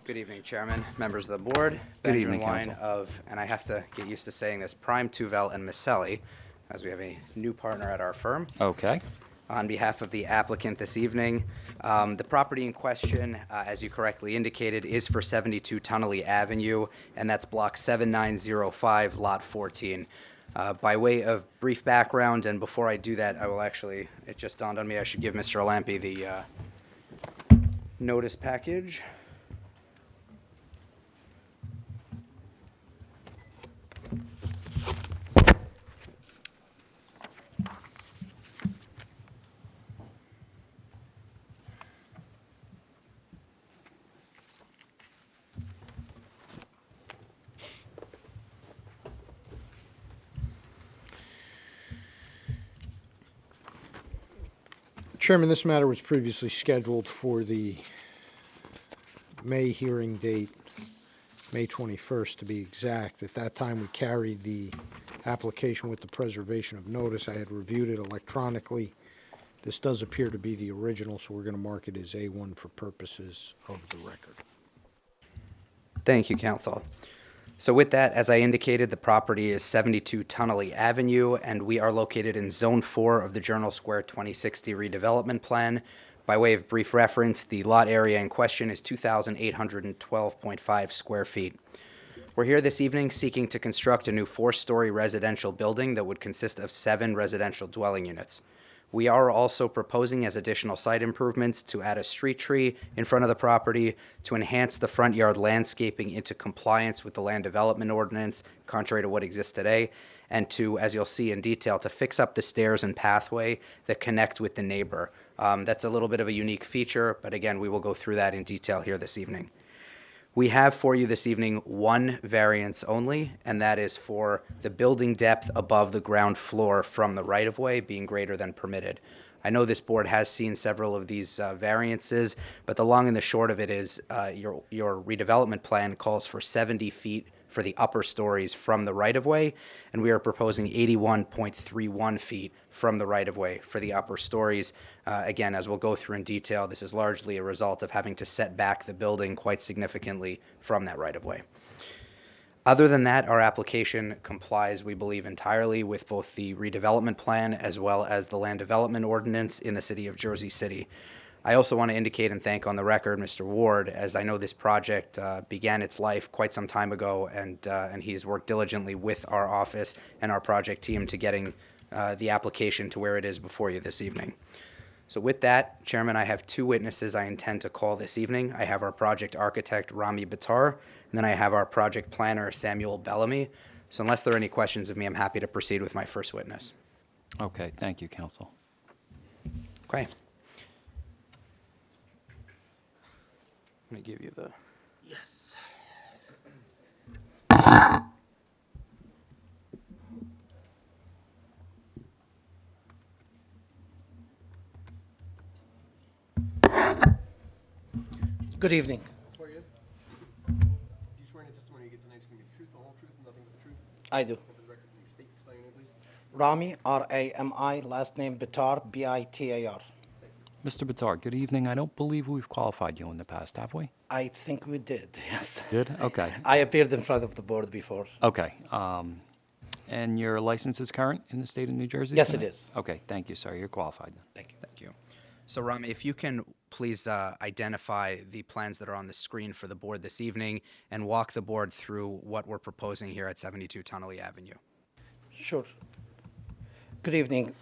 Good evening, Chairman, members of the board. Good Benjamin evening, Wine counsel. of, and I have to get used to saying this, Prime Tuvel and Maselli, as we have a new partner at our firm. Okay. On behalf of the applicant this evening, the property in question, as you correctly indicated, is for 72 Tunnelly Avenue, and that's block 7905, lot 14. By way of brief background, and before I do that, I will actually, it just dawned on me, I should give Mr. Lampe the notice package. Chairman, this matter was previously scheduled for the May hearing date, May 21st to be exact. At that time, we carried the application with the preservation of notice. I had reviewed it electronically. This does appear to be the original, so we're going to mark it as A1 for purposes of the record. Thank you, counsel. So with that, as I indicated, the property is 72 Tunnelly Avenue, and we are located in Zone 4 of the Journal Square 2060 redevelopment plan. By way of brief reference, the lot area in question is 2,812.5 square feet. We're here this evening seeking to construct a new 4-story residential building that would consist of 7 residential dwelling units. We are also proposing as additional site improvements to add a street tree in front of the property to enhance the front yard landscaping into compliance with the land development ordinance, contrary to what exists today, and to, as you'll see in detail, to fix up the stairs and pathway that connect with the neighbor. That's a little bit of a unique feature, but again, we will go through that in detail here this evening. We have for you this evening one variance only, and that is for the building depth above the ground floor from the right-of-way being greater than permitted. I know this board has seen several of these variances, but the long and the short of it is your redevelopment plan calls for 70 feet for the upper stories from the right-of-way, and we are proposing 81.31 feet from the right-of-way for the upper stories. Again, as we'll go through in detail, this is largely a result of having to set back the building quite significantly from that right-of-way. Other than that, our application complies, we believe, entirely with both the redevelopment plan as well as the land development ordinance in the city of Jersey City. I also want to indicate and thank on the record Mr. Ward, as I know this project began its life quite some time ago, and he's worked diligently with our office and our project team to getting the application to where it is before you this evening. So with that, Chairman, I have 2 witnesses I intend to call this evening. I have our project architect, Rami Batar, and then I have our project planner, Samuel Bellamy. So unless there are any questions of me, I'm happy to proceed with my first witness. Okay, thank you, counsel. Okay. Let me give you the... Yes. Good evening. I do. Rami, R-A-M-I, last name Bitar, B-I-T-A-R. Mr. Batar, good evening. I don't believe we've qualified you in the past, have we? I think we did, yes. Did? Okay. I appeared in front of the board before. Okay. And your license is current in the state of New Jersey? Yes, it tonight? is. Okay, thank you, sir. You're qualified then. Thank you. Thank you. So, Rami, if you can please identify the plans that are on the screen for the board this evening and walk the board through what we're proposing here at 72 Tunnelly Avenue. Sure. Good evening.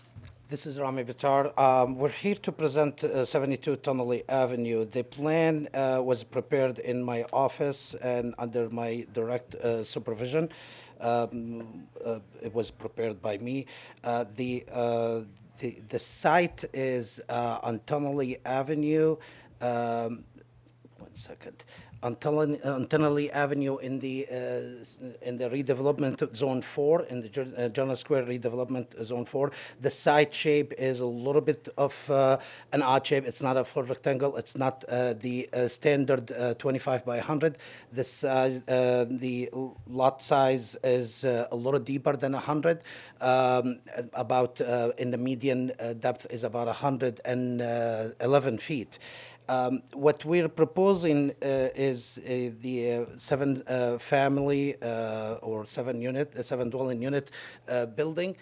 This is Rami Bitar. We're here to present 72 Tunnelly Avenue. The plan was prepared in my office and under my direct supervision. It was prepared by me. The site is on Tunnelly Avenue. One second. On Tunnelly Avenue in the redevelopment zone 4, in the General Square redevelopment zone 4. The site shape is a little bit of an odd shape. It's not a full rectangle. It's not the standard 25 by 100. The lot size is a little deeper than 100. About in the median depth is about 111 feet. What we're proposing is the seven family or seven dwelling unit building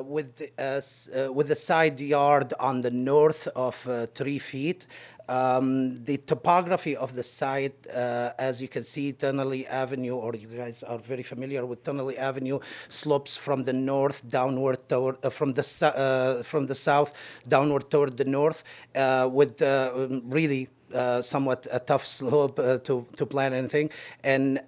with the side yard on the north of 3 feet. The topography of the site, as you can see, Tunnelly Avenue, or you guys are very familiar with Tunnelly Avenue, slopes from the north downward toward, from the south downward toward the north, with really somewhat a tough slope to plan anything. And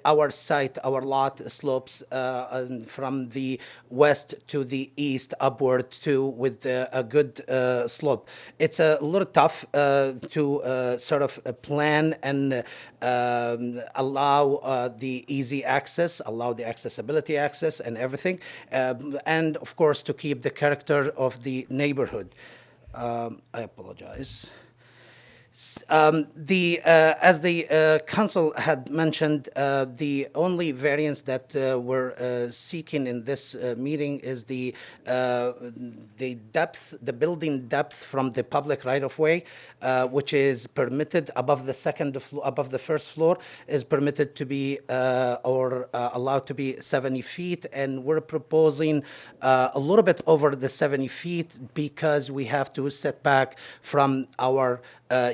our site, our lot slopes from the west to the east upward with a good slope. It's a little tough to sort of plan and allow the easy access, allow the accessibility access and everything, and of course to keep the character of the neighborhood. I apologize. As the council had mentioned, the only variance that we're seeking in this meeting is the depth, the building depth from the public right-of-way, which is permitted above the first floor, is permitted to be or allowed to be 70 feet, and we're proposing a little bit over the 70 feet because we have to set back from our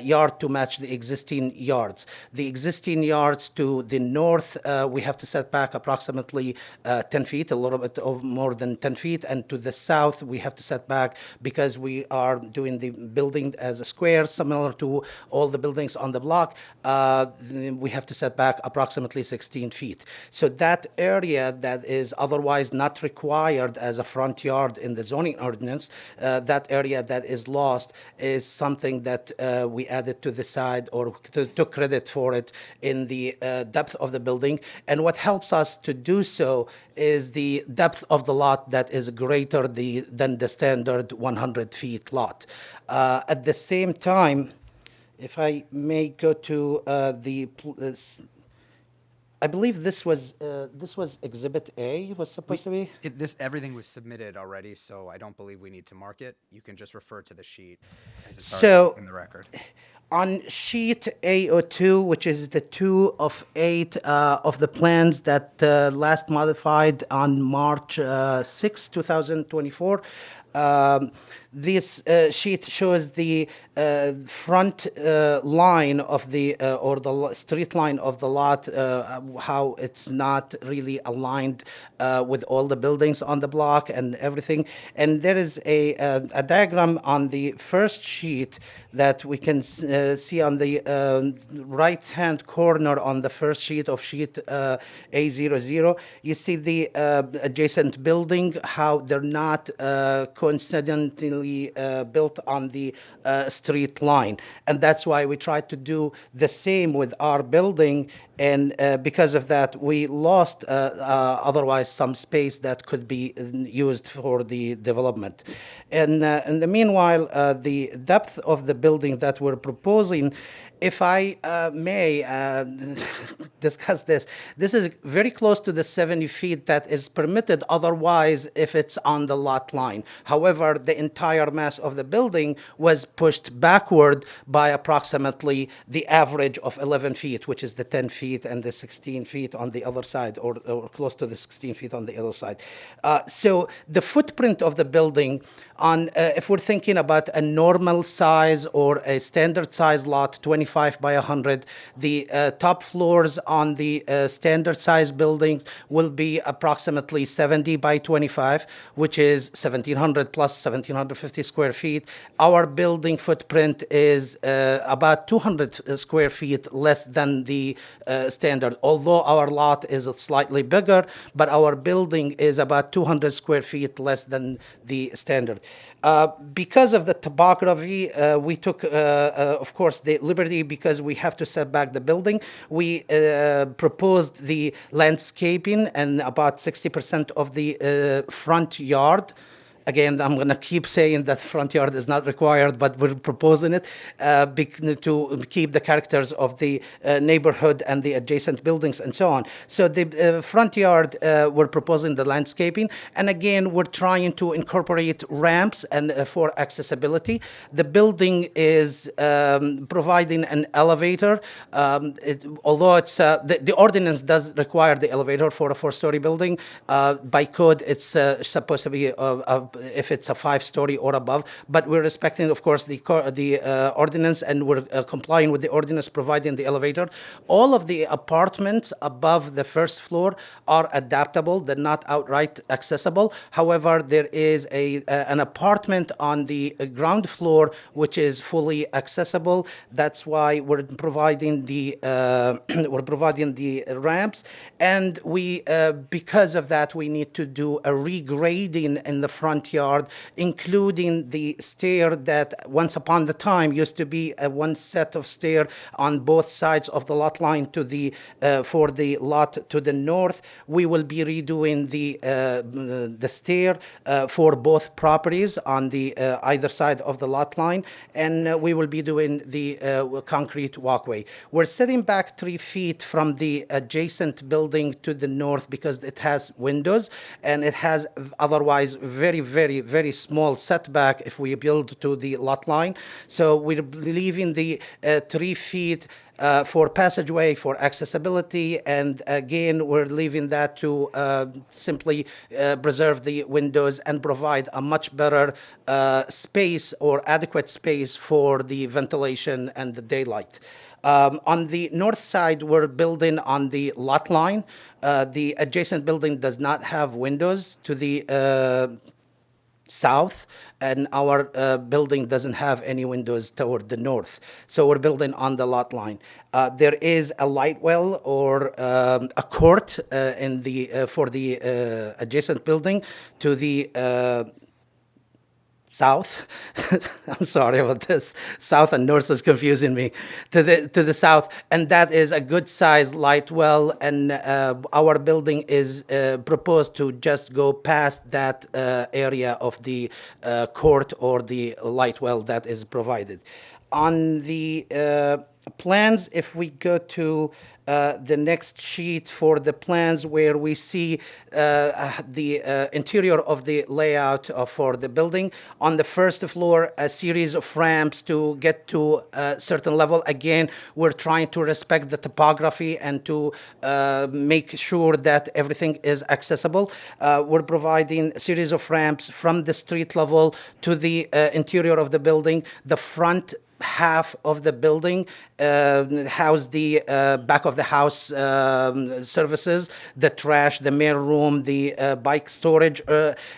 yard to match the existing yards. The existing yards to the north, we have to set back approximately 10 feet, a little bit more than 10 feet, and to the south, we have to set back because we are doing the building as a square, similar to all the buildings on the block. We have to set back approximately 16 feet. So that area that is otherwise not required as a front yard in the zoning ordinance, that area that is lost is something that we added to the side or took credit for it in the depth of the building. And what helps us to do so is the depth of the lot that is greater than the standard 100 feet lot. At the same time, if I may go to I believe this was Exhibit A, was supposed to be? Everything was submitted already, so I don't believe we need to mark it. You can just refer to the sheet as it's So, in the record. On sheet A02, which is the 2 of 8 of the plans that last modified on March 6, 2024, this sheet shows the front line of the or the street line of the lot, how it's not really aligned with all the buildings on the block and everything. And there is a diagram on the first sheet that we can see on the right-hand corner on the first sheet of sheet A00. You see the adjacent building, how they're not coincidentally built on the street line. And that's why we tried to do the same with our building. And because of that, we lost otherwise some space that could be used for the development. And in the meanwhile, the depth of the building that we're proposing, if I may discuss this, this is very close to the 70 feet that is permitted otherwise if it's on the lot line. However, the entire mass of the building was pushed backward by approximately the average of 11 feet, which is the 10 feet and the 16 feet on the other side, or close to the 16 feet on the other side. So the footprint of the building If we're thinking about a normal size or a standard size lot, 25 by 100, the top floors on the standard size building will be approximately 70 by 25, which is 1,700 plus 1,750 square feet. Our building footprint is about 200 square feet less than the standard, although our lot is slightly bigger, but our building is about 200 square feet less than the standard. Because of the topography, we took, of course, the liberty because we have to set back the building. We proposed the landscaping and about 60% of the front yard. Again, I'm going to keep saying that front yard is not required, but we're proposing it to keep the characters of the neighborhood and the adjacent buildings and so on. So the front yard, we're proposing the landscaping. And again, we're trying to incorporate ramps and for accessibility. The building is providing an elevator. Although it's the ordinance does require the elevator for a 4-story building. By code, it's supposed to be if it's a 5-story or above, but we're respecting, of course, the ordinance, and we're complying with the ordinance providing the elevator. All of the apartments above the first floor are adaptable; they're not outright accessible. However, there is an apartment on the ground floor which is fully accessible. That's why we're providing the ramps, and we because of that we need to do a regrading in the front yard, including the stair that once upon the time used to be one set of stair on both sides of the lot line to the for the lot to the north. We will be redoing the stair for both properties on the either side of the lot line, and we will be doing the concrete walkway. We're sitting back 3 feet from the adjacent building to the north because it has windows and it has otherwise very small setback if we build to the lot line. So we're leaving the 3 feet for passageway, for accessibility, and again, we're leaving that to simply preserve the windows and provide a much better space or adequate space for the ventilation and the daylight. On the north side, we're building on the lot line. The adjacent building does not have windows to the south, and our building doesn't have any windows toward the north. So we're building on the lot line. There is a light well or a court in the for the adjacent building to the south. I'm sorry about this. South and north is confusing me. To the south, and that is a good sized light well, and our building is proposed to just go past that area of the court or the light well that is provided. On the plans, if we go to the next sheet for the plans where we see the interior of the layout for the building. On the first floor, a series of ramps to get to a certain level. Again, we're trying to respect the topography and to make sure that everything is accessible. We're providing a series of ramps from the street level to the interior of the building. The front half of the building house the back of the house services, the trash, the mail room, the bike storage,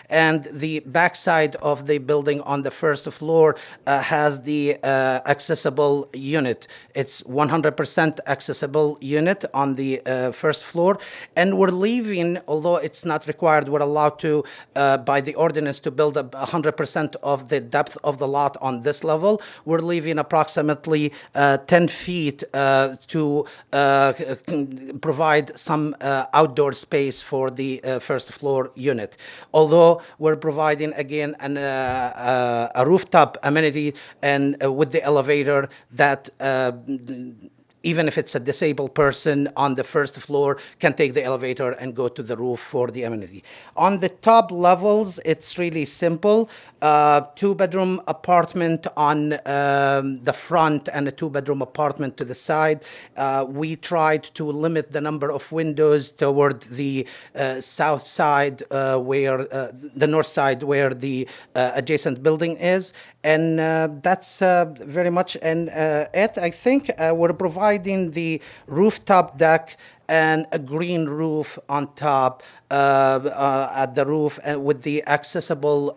and the backside of the building on the first floor has the accessible unit. It's 100% accessible unit on the first floor, and we're leaving, although it's not required, we're allowed to, by the ordinance, to build 100% of the depth of the lot on this level. We're leaving approximately 10 feet to provide some outdoor space for the first floor unit. Although we're providing, again, a rooftop amenity and with the elevator that even if it's a disabled person on the first floor, can take the elevator and go to the roof for the amenity. On the top levels, it's really simple. Two-bedroom apartment on the front and a two-bedroom apartment to the side. We tried to limit the number of windows toward the south side, the north side where the adjacent building is. And that's very much it. I think we're providing the rooftop deck and a green roof on top at the roof, and with the accessible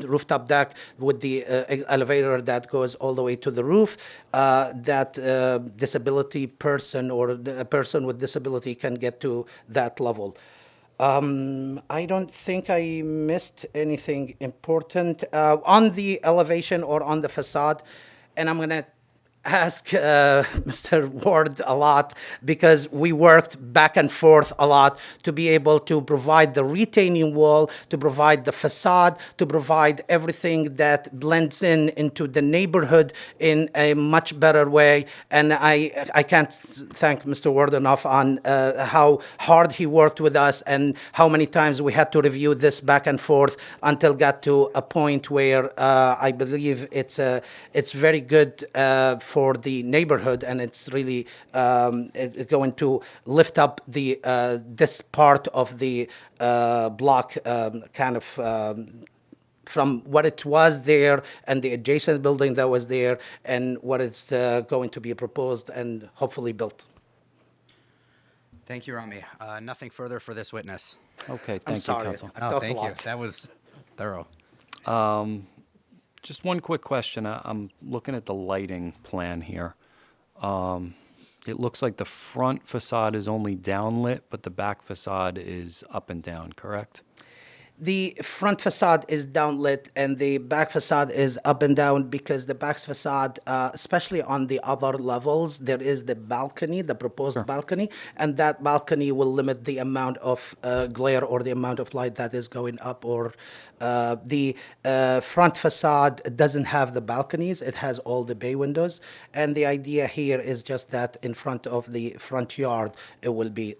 rooftop deck with the elevator that goes all the way to the roof, that disability person or a person with disability can get to that level. I don't think I missed anything important. On the elevation or on the facade, and I'm going to ask Mr. Ward a lot, because we worked back and forth a lot to be able to provide the retaining wall, to provide the facade, to provide everything that blends into the neighborhood in a much better way. And I can't thank Mr. Ward enough on how hard he worked with us and how many times we had to review this back and forth until got to a point where I believe it's very good for the neighborhood, and it's really going to lift up the this part of the block kind of from what it was there and the adjacent building that was there and what it's going to be proposed and hopefully built. Thank you, Rami. Nothing further for this witness. Okay, I'm thank you, sorry. counsel. I talked a Thank you. lot. That was thorough. Just one quick question. I'm looking at the lighting plan here. It looks like the front facade is only downlit, but the back facade is up and down, correct? The front facade is downlit and the back facade is up and down because the back facade, especially on the other levels, there is the balcony, the proposed balcony, and that balcony will limit the amount of glare or the amount of light that is going up. Or the front facade doesn't have the balconies, it has all the bay windows. And the idea here is just that in front of the front yard, it will be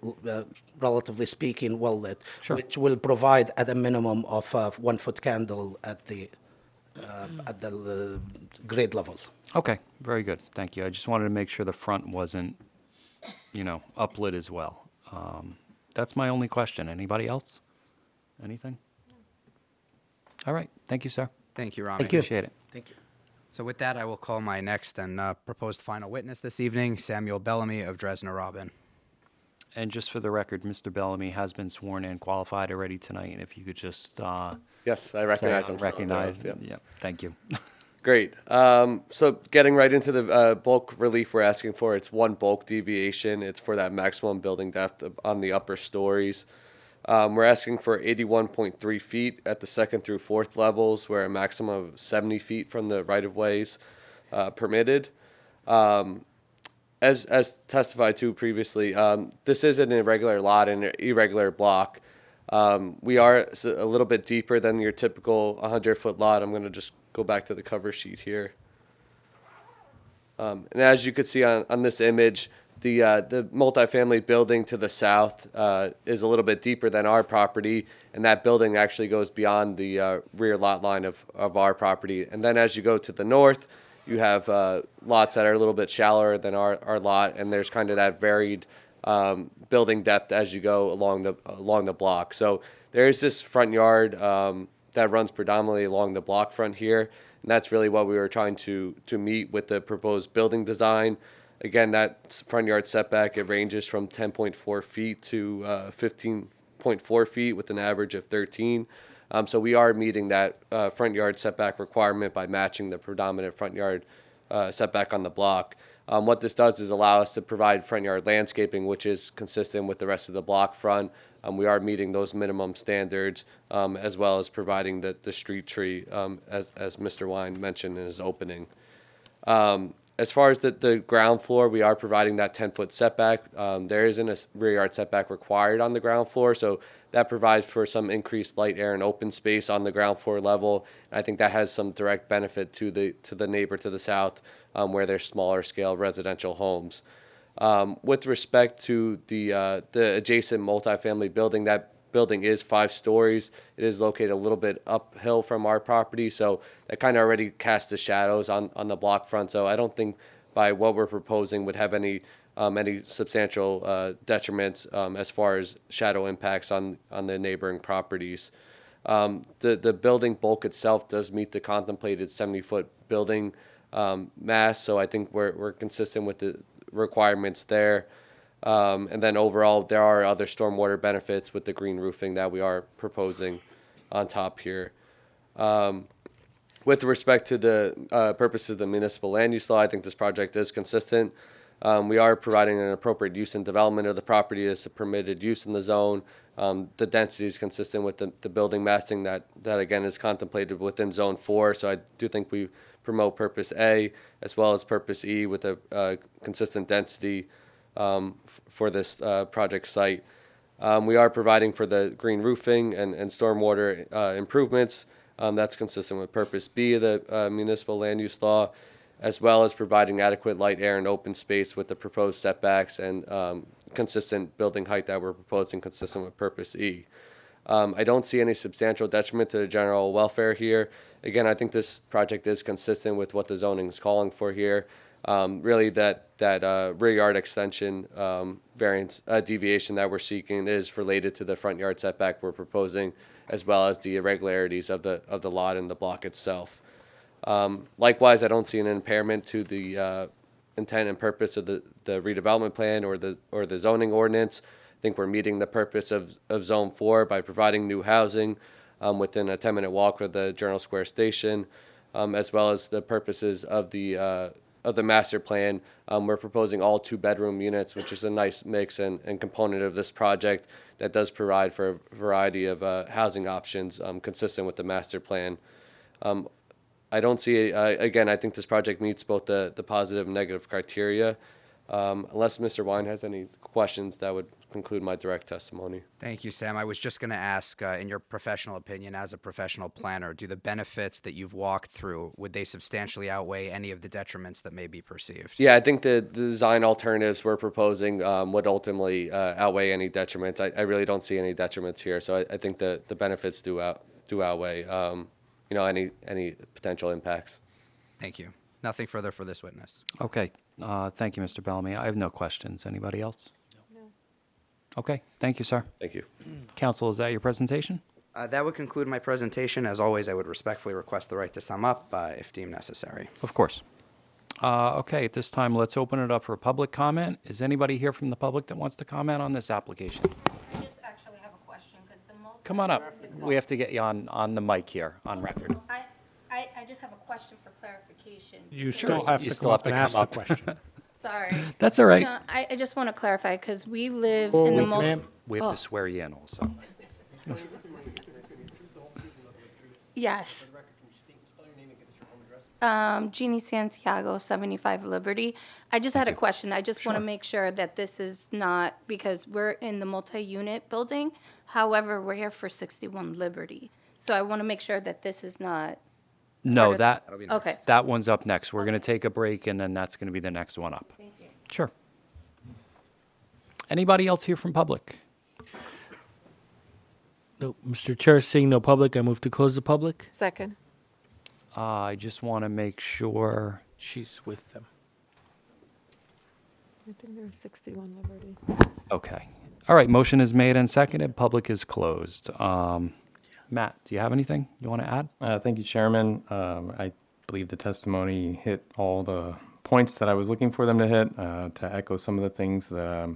relatively speaking, well lit, which will provide at a minimum of 1 foot candle at the grade level. Okay, very good. Thank you. I just wanted to make sure the front wasn't, uplit as well. That's my only question. Anybody else? Anything? All right. Thank you, sir. Thank you, Rami. Appreciate it. Thank you. So with that, I will call my next and proposed final witness this evening, Samuel Bellamy of Dresner Robin. And just for the record, Mr. Bellamy has been sworn in, qualified already tonight, and if you could just Yes, I recognize say, him. recognize, Yep. yeah, thank you. Great. So getting right into the bulk relief we're asking for, it's one bulk deviation. It's for that maximum building depth on the upper stories. We're asking for 81.3 feet at the second through fourth levels, where a maximum of 70 feet from the right-of-ways permitted. As testified to previously, this is an irregular lot and an irregular block. We are a little bit deeper than your typical 100-foot lot. I'm going to just go back to the cover sheet here. And as you can see on this image, the multifamily building to the south is a little bit deeper than our property, and that building actually goes beyond the rear lot line of our property. And then as you go to the north, you have lots that are a little bit shallower than our lot, and there's kind of that varied building depth as you go along the block. So there is this front yard that runs predominantly along the block front here, and that's really what we were trying to meet with the proposed building design. Again, that front yard setback, it ranges from 10.4 feet to 15.4 feet with an average of 13. So we are meeting that front yard setback requirement by matching the predominant front yard setback on the block. What this does is allow us to provide front yard landscaping, which is consistent with the rest of the block front. We are meeting those minimum standards, as well as providing the street tree, as Mr. Wine mentioned in his opening. As far as the ground floor, we are providing that 10-foot setback. There isn't a rear yard setback required on the ground floor, so that provides for some increased light, air, and open space on the ground floor level. And I think that has some direct benefit to the neighbor to the south, where there's smaller scale residential homes. With respect to the adjacent multifamily building, that building is 5 stories. It is located a little bit uphill from our property, so that kind of already casts the shadows on the block front. So I don't think by what we're proposing would have any substantial detriments as far as shadow impacts on the neighboring properties. The building bulk itself does meet the contemplated 70-foot building mass, so I think we're consistent with the requirements there. And then overall, there are other stormwater benefits with the green roofing that we are proposing on top here. With respect to the purpose of the municipal land use law, I think this project is consistent. We are providing an appropriate use and development of the property as a permitted use in the zone. The density is consistent with the building massing that again is contemplated within Zone 4. So I do think we promote Purpose A as well as Purpose E with a consistent density for this project site. We are providing for the green roofing and stormwater improvements. That's consistent with Purpose B of the municipal land use law, as well as providing adequate light, air, and open space with the proposed setbacks and consistent building height that we're proposing consistent with Purpose E. I don't see any substantial detriment to the general welfare here. Again, I think this project is consistent with what the zoning is calling for here. Really, that rear yard extension variance deviation that we're seeking is related to the front yard setback we're proposing, as well as the irregularities of the lot and the block itself. Likewise, I don't see an impairment to the intent and purpose of the redevelopment plan or the zoning ordinance. I think we're meeting the purpose of Zone 4 by providing new housing within a 10-minute walk of the Journal Square station, as well as the purposes of the master plan. We're proposing all 2-bedroom units, which is a nice mix and component of this project that does provide for a variety of housing options consistent with the master plan. I don't see, again, I think this project meets both the positive and negative criteria. Unless Mr. Wine has any questions, that would conclude my direct testimony. Thank you, Sam. I was just going to ask, in your professional opinion, as a professional planner, do the benefits that you've walked through, would they substantially outweigh any of the detriments that may be perceived? Yeah, I think the design alternatives we're proposing would ultimately outweigh any detriments. I really don't see any detriments here, so I think the benefits do outweigh any potential impacts. Thank you. Nothing further for this witness. Okay, thank you, Mr. Bellamy. I have no questions. Anybody else? No. Okay, thank you, sir. Thank you. Counsel, is that your presentation? That would conclude my presentation. As always, I would respectfully request the right to sum up if deemed necessary. Of course. Okay, at this time, let's open it up for public comment. Is anybody here from the public that wants to comment on this application? I just actually have a question, because the multi... Come on up. We have to get you on the mic here, on record. I just have a question for clarification. You still have You to still come have up to and come ask the up. question. Sorry. That's all right. No, I just want to clarify, because we live in the multi... ma'am. We have to swear you in also. Yes. Jeannie Santiago, 75 Liberty. I just had a question. I just want to make sure that this is not, because we're in the multi-unit building. However, we're here for 61 Liberty. So I want to make sure that this is not... No, part of- Okay. that one's up next. We're going to take a break, and then that's going to be the next one up. Thank you. Sure. Anybody else here from public? No, Mr. Chair, seeing no public, I move to close the public. Second. I just want to make sure. She's with them. I think there's 61 Liberty. Okay. All right, motion is made and seconded. Public is closed. Matt, do you have anything you want to add? Thank you, Chairman. I believe the testimony hit all the points that I was looking for them to hit. To echo some of the things that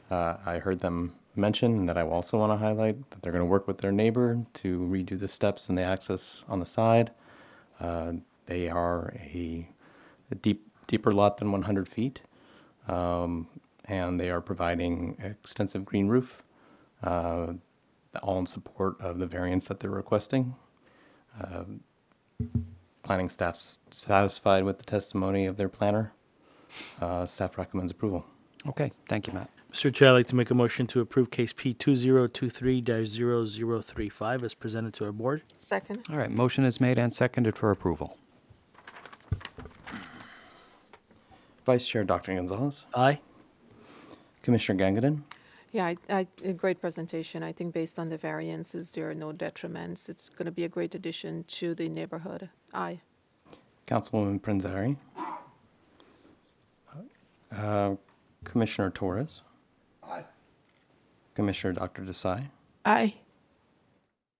I heard them mention and that I also want to highlight, that they're going to work with their neighbor to redo the steps and the access on the side. They are a deeper lot than 100 feet, and they are providing extensive green roof, all in support of the variance that they're requesting. Planning staff's satisfied with the testimony of their planner. Staff recommends approval. Okay, thank you, Matt. Mr. Chair, I'd like to make a motion to approve case P 2023-0035 as presented to our board. Second. All right, motion is made and seconded for approval. Vice Chair Dr. Gonzalez, Aye. Commissioner Gangadin, Yeah, a great presentation. I think based on the variances, there are no detriments. It's going to be a great addition to the neighborhood. Aye. Councilwoman Prinzari, Commissioner Torres. Aye. Commissioner Dr. Desai, Aye.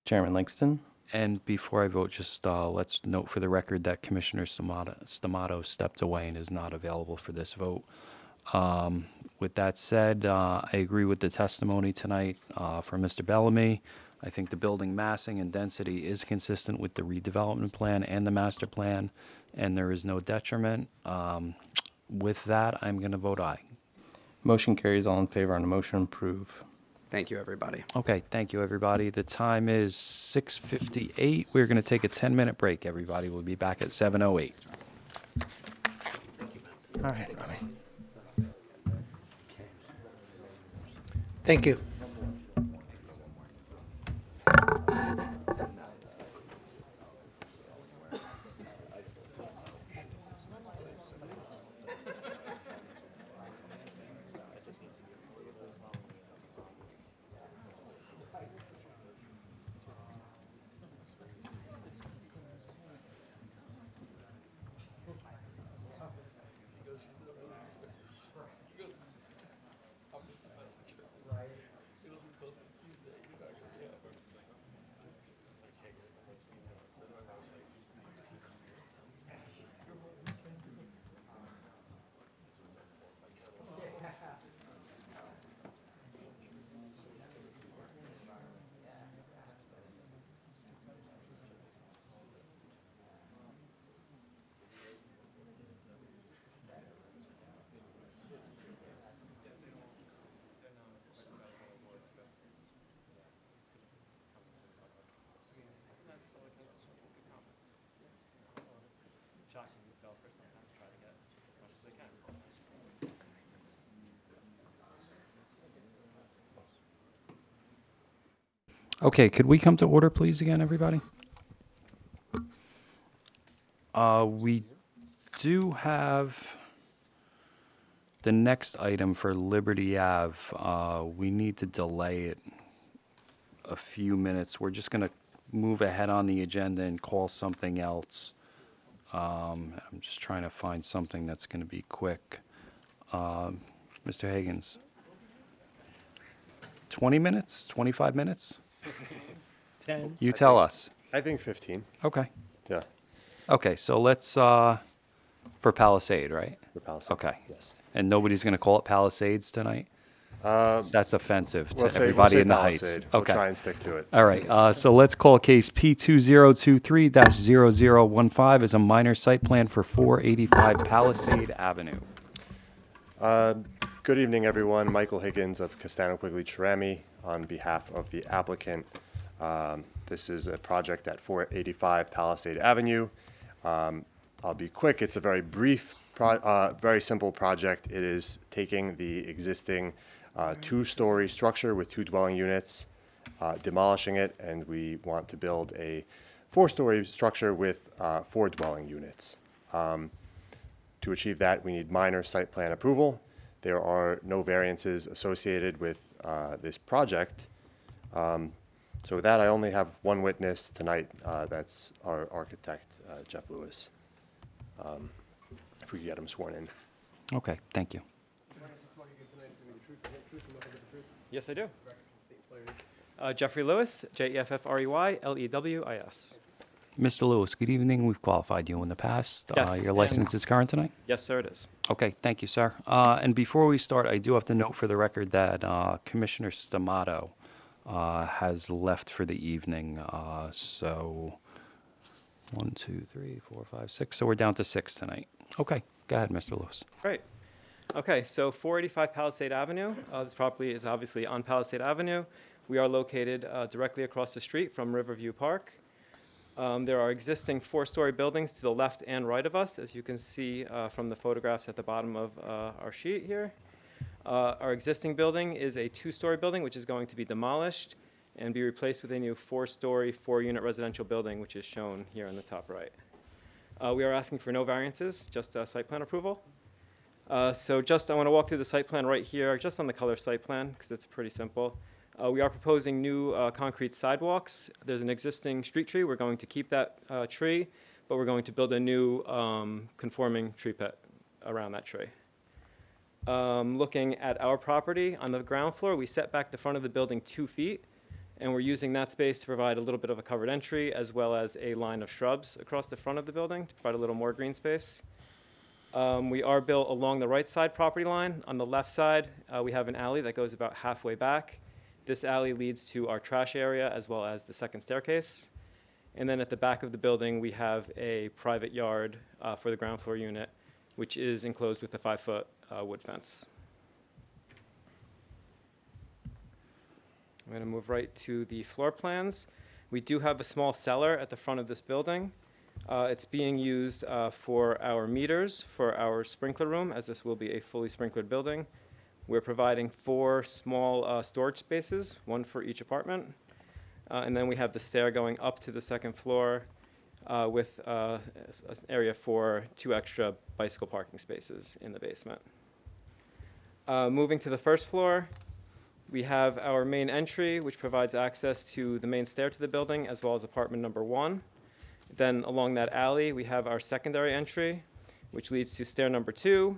Chairman Langston. And before I vote, just let's note for the record that Commissioner Stamato stepped away and is not available for this vote. With that said, I agree with the testimony tonight from Mr. Bellamy. I think the building massing and density is consistent with the redevelopment plan and the master plan, and there is no detriment. With that, I'm going to vote aye. Motion carries. All in favor on the motion, approve. Thank you, everybody. Okay, thank you, everybody. The time is 6:58. We're going to take a 10-minute break, everybody. We'll be back at 7:08. All right, Robbie. Thank you. Okay, could we come to order, please, again, everybody? We do have the next item for Liberty Ave. We need to delay it a few minutes. We're just going to move ahead on the agenda and call something else. I'm just trying to find something that's going to be quick. Mr. Higgins, 20 minutes, 25 minutes? 10. You tell us. I think 15. Okay. Yeah. Okay, so let's, for Palisade, right? For Palisade. Okay. Yes. And nobody's going to call it Palisades tonight? That's offensive to We'll say everybody in the Palisade. Heights. We'll Okay. try and stick to it. All right, so let's call case P2023-0015 as a minor site plan for 485 Palisade Avenue. Good evening, everyone. Michael Higgins of Castano Quigley Cerami on behalf of the applicant. This is a project at 485 Palisade Avenue. I'll be quick. It's a very brief, very simple project. It is taking the existing two-story structure with 2 dwelling units, demolishing it, and we want to build a 4-story structure with 4 dwelling units. To achieve that, we need minor site plan approval. There are no variances associated with this project. So with that, I only have one witness tonight. That's our architect, Jeff Lewis. If we could get him sworn in. Okay, thank you. Yes, I do. Jeffrey Lewis, Jeffrey-Lewis. Mr. Lewis, good evening. We've qualified you in the past. Yes, Your license is current tonight? Yes, sir, it is. Okay, thank you, sir. And before we start, I do have to note for the record that Commissioner Stamato has left for the evening. So 1, 2, 3, 4, 5, 6. So we're down to 6 tonight. Okay, go ahead, Mr. Lewis. Great. Okay, so 485 Palisade Avenue. This property is obviously on Palisade Avenue. We are located directly across the street from Riverview Park. There are existing 4-story buildings to the left and right of us, as you can see from the photographs at the bottom of our sheet here. Our existing building is a 2-story building, which is going to be demolished and be replaced with a new 4-story, 4-unit residential building, which is shown here on the top right. We are asking for no variances, just site plan approval. I want to walk through the site plan right here, just on the color site plan, because it's pretty simple. We are proposing new concrete sidewalks. There's an existing street tree. We're going to keep that tree, but we're going to build a new conforming tree pit around that tree. Looking at our property, on the ground floor, we set back the front of the building 2 feet, and we're using that space to provide a little bit of a covered entry, as well as a line of shrubs across the front of the building to provide a little more green space. We are built along the right side property line. On the left side, we have an alley that goes about halfway back. This alley leads to our trash area, as well as the second staircase. And then at the back of the building, we have a private yard for the ground floor unit, which is enclosed with a 5-foot wood fence. I'm going to move right to the floor plans. We do have a small cellar at the front of this building. It's being used for our meters for our sprinkler room, as this will be a fully sprinklered building. We're providing 4 small storage spaces, 1 for each apartment. And then we have the stair going up to the second floor with an area for 2 extra bicycle parking spaces in the basement. Moving to the first floor, we have our main entry, which provides access to the main stair to the building, as well as apartment number 1. Then along that alley, we have our secondary entry, which leads to stair number 2.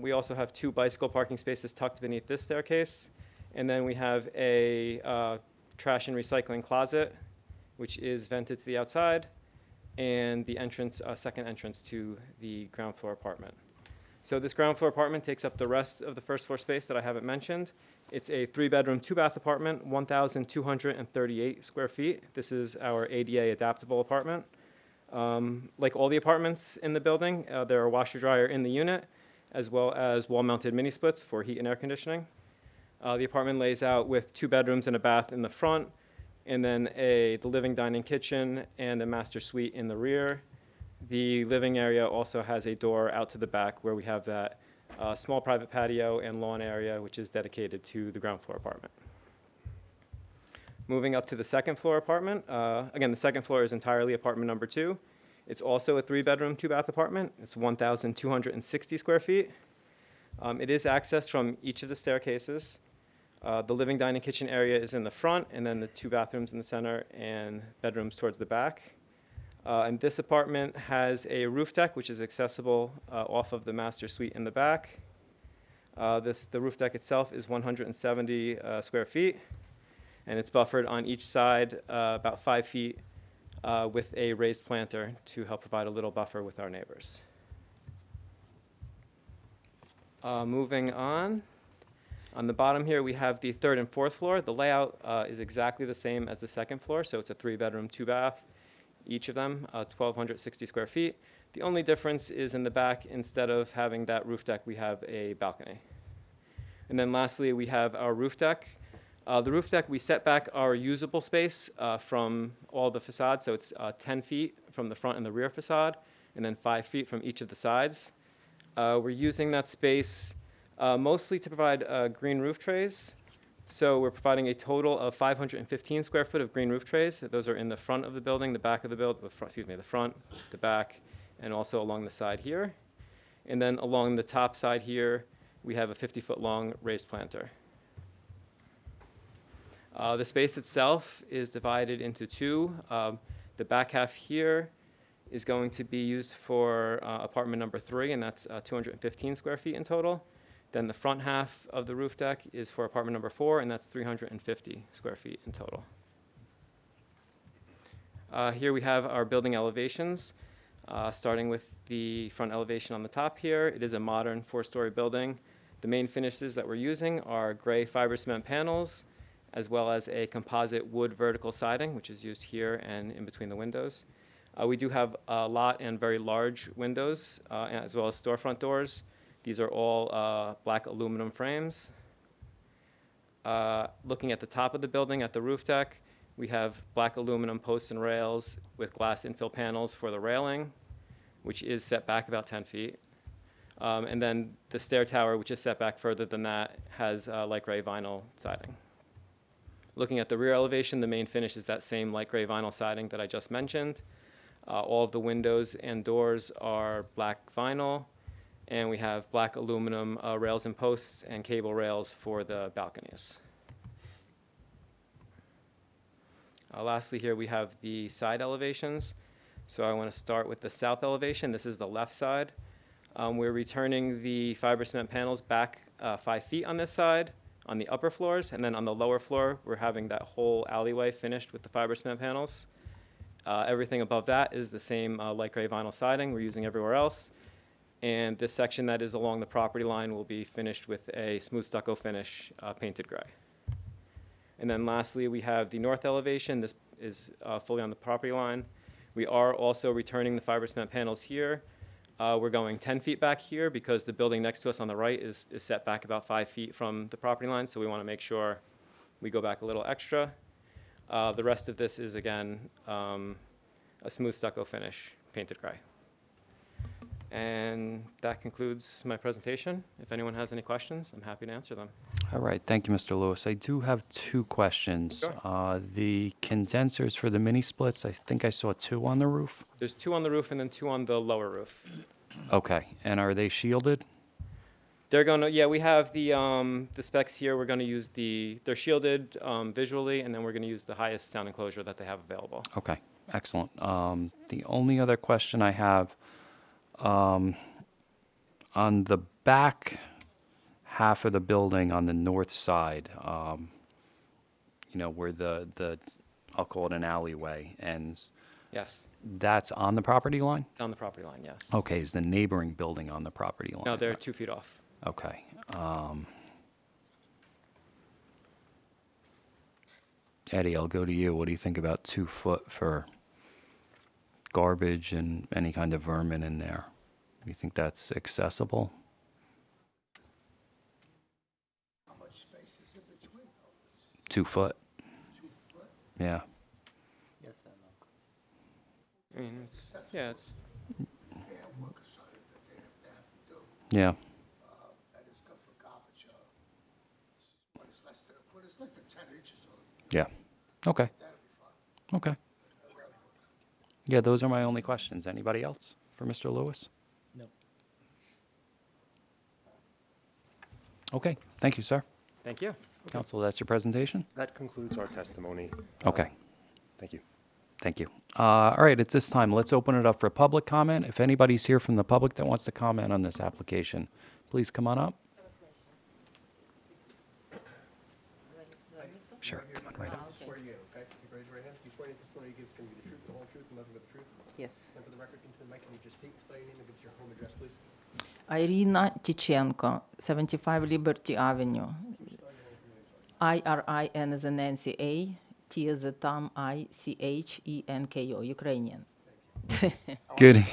We also have 2 bicycle parking spaces tucked beneath this staircase. And then we have a trash and recycling closet, which is vented to the outside, and the entrance, second entrance to the ground floor apartment. So this ground floor apartment takes up the rest of the first floor space that I haven't mentioned. It's a 3-bedroom, 2-bath apartment, 1,238 square feet. This is our ADA adaptable apartment. Like all the apartments in the building, there are washer dryer in the unit, as well as wall-mounted mini splits for heat and air conditioning. The apartment lays out with 2 bedrooms and a bath in the front, and then the living, dining, kitchen, and a master suite in the rear. The living area also has a door out to the back where we have that small private patio and lawn area, which is dedicated to the ground floor apartment. Moving up to the second floor apartment. Again, the second floor is entirely apartment number 2. It's also a 3-bedroom, 2-bath apartment. It's 1,260 square feet. It is accessed from each of the staircases. The living, dining, kitchen area is in the front, and then the 2 bathrooms in the center and bedrooms towards the back. And this apartment has a roof deck, which is accessible off of the master suite in the back. The roof deck itself is 170 square feet, and it's buffered on each side about 5 feet with a raised planter to help provide a little buffer with our neighbors. Moving on. On the bottom here, we have the 3rd and 4th floor. The layout is exactly the same as the second floor, so it's a 3-bedroom, 2-bath. Each of them, 1,260 square feet. The only difference is in the back, instead of having that roof deck, we have a balcony. And then lastly, we have our roof deck. The roof deck, we set back our usable space from all the facades, so it's 10 feet from the front and the rear facade, and then 5 feet from each of the sides. We're using that space mostly to provide green roof trays. So we're providing a total of 515 square foot of green roof trays. Those are in the front of the building, the back of the building, the front, the back, and also along the side here. And then along the top side here, we have a 50-foot long raised planter. The space itself is divided into 2. The back half here is going to be used for apartment number 3, and that's 215 square feet in total. Then the front half of the roof deck is for apartment number 4, and that's 350 square feet in total. Here we have our building elevations, starting with the front elevation on the top here. It is a modern 4-story building. The main finishes that we're using are gray fiber cement panels, as well as a composite wood vertical siding, which is used here and in between the windows. We do have a lot and very large windows, as well as storefront doors. These are all black aluminum frames. Looking at the top of the building at the roof deck, we have black aluminum posts and rails with glass infill panels for the railing, which is set back about 10 feet. And then the stair tower, which is set back further than that, has light gray vinyl siding. Looking at the rear elevation, the main finish is that same light gray vinyl siding that I just mentioned. All of the windows and doors are black vinyl, and we have black aluminum rails and posts and cable rails for the balconies. Lastly, here we have the side elevations. So I want to start with the south elevation. This is the left side. We're returning the fiber cement panels back 5 feet on this side, on the upper floors, and then on the lower floor, we're having that whole alleyway finished with the fiber cement panels. Everything above that is the same light gray vinyl siding we're using everywhere else. And this section that is along the property line will be finished with a smooth stucco finish, painted gray. And then lastly, we have the north elevation. This is fully on the property line. We are also returning the fiber cement panels here. We're going 10 feet back here because the building next to us on the right is set back about 5 feet from the property line, so we want to make sure we go back a little extra. The rest of this is, again, a smooth stucco finish, painted gray. And that concludes my presentation. If anyone has any questions, I'm happy to answer them. All right, thank you, Mr. Lewis. I do have 2 questions. Sure. The condensers for the mini splits, I think I saw 2 on the roof. There's 2 on the roof and then 2 on the lower roof. Okay, and are they shielded? They're going to, yeah, we have the specs here. We're going to use they're shielded visually, and then we're going to use the highest sound enclosure that they have available. Okay, excellent. The only other question I have, on the back half of the building on the north side, you know, where the I'll call it an alleyway ends. Yes. That's on the property line? It's on the property line, yes. Okay, is the neighboring building on the property line? No, they're 2 feet off. Okay. Eddie, I'll go to you. What do you think about 2 foot for garbage and any kind of vermin in there? Do you think that's accessible? How much space is in between those? 2 foot? 2 foot? Yeah. Yes and no. I mean, it's, yeah, it's, They have work assignment that they have to do. Yeah. That is good for garbage. When it's less than 10 inches or Yeah. Okay. that'll be fine. Okay. Yeah, those are my only questions. Anybody else for Mr. Lewis? No. Okay, thank you, sir. thank you. Council, that's your presentation? That concludes our testimony. Okay, Thank you. thank you. All right, at this time, let's open it up for public comment. If anybody's here from the public that wants to comment on this application, please come on up. Sure, come on right up. Swear you in, okay? You raise your right hand. You swear the testimony you give is going to be the truth, the whole truth, and nothing but the truth? Yes. And for the record, into the mic, can you just state, spell your name, and give us your home address, please? Irina Tichenko, 75 Liberty Avenue. IRIN as in Nancy A, T as in Tom, ICHENKO, Ukrainian. Good,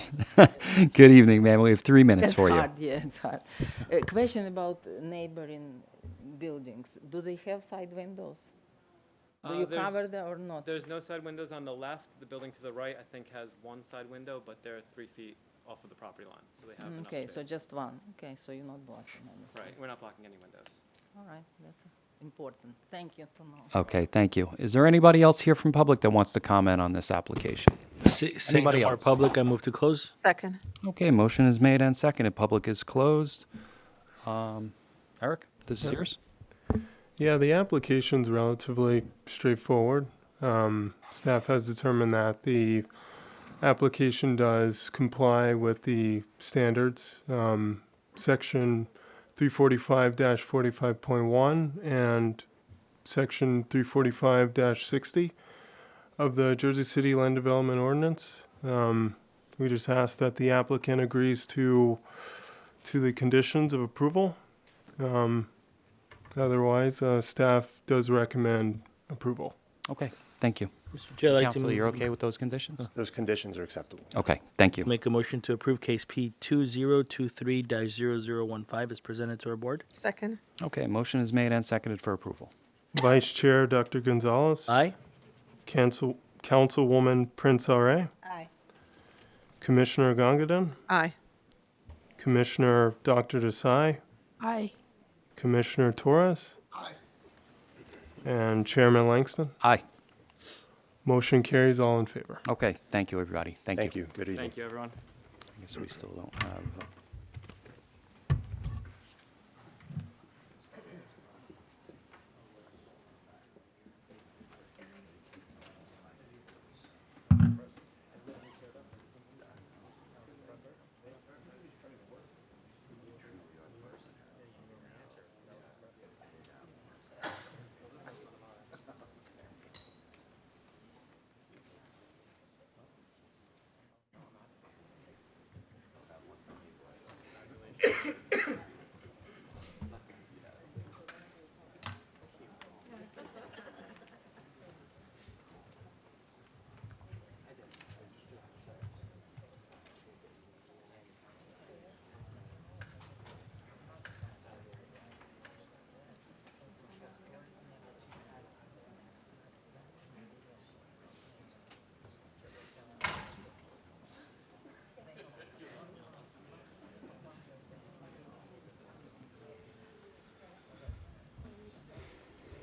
good evening, ma'am. We have 3 minutes It's for you. hard, yeah, it's hard. A question about neighboring buildings. Do they have side windows? Do you There's- cover them or not? There's no side windows on the left. The building to the right, I think, has 1 side window, but they're 3 feet off of the property line, so they have enough Okay, so space. just one. Okay, so you're not blocking anything. Right, we're not blocking any windows. All right, that's important. Thank you to know. Okay, thank you. Is there anybody else here from public that wants to comment on this application? Seeing no Anybody more else? public, I move to close. Second. Okay, motion is made and seconded. Public is closed. Eric, this is yours? Yeah, the application's relatively straightforward. Staff has determined that the application does comply with the standards, section 345-45.1 and section 345-60 of the Jersey City Land Development Ordinance. We just ask that the applicant agrees to the conditions of approval. Otherwise, staff does recommend approval. Okay, thank you. Mr. Chair, I'd like to Council, move- you're okay with those conditions? Those conditions are acceptable. Okay, thank you. Make a motion to approve case P 2023-0015 as presented to our board. Second. Okay, motion is made and seconded for approval. Vice Chair Dr. Gonzalez. Aye. Councilwoman Prince R.A. Aye. Commissioner Gongadin. Aye. Commissioner Dr. Desai, Aye. Commissioner Torres, Aye. and Chairman Langston. Aye. Motion carries, all in favor. Okay, thank you, everybody. Thank you. Thank you. Good evening. Thank you, everyone. I guess we still don't have.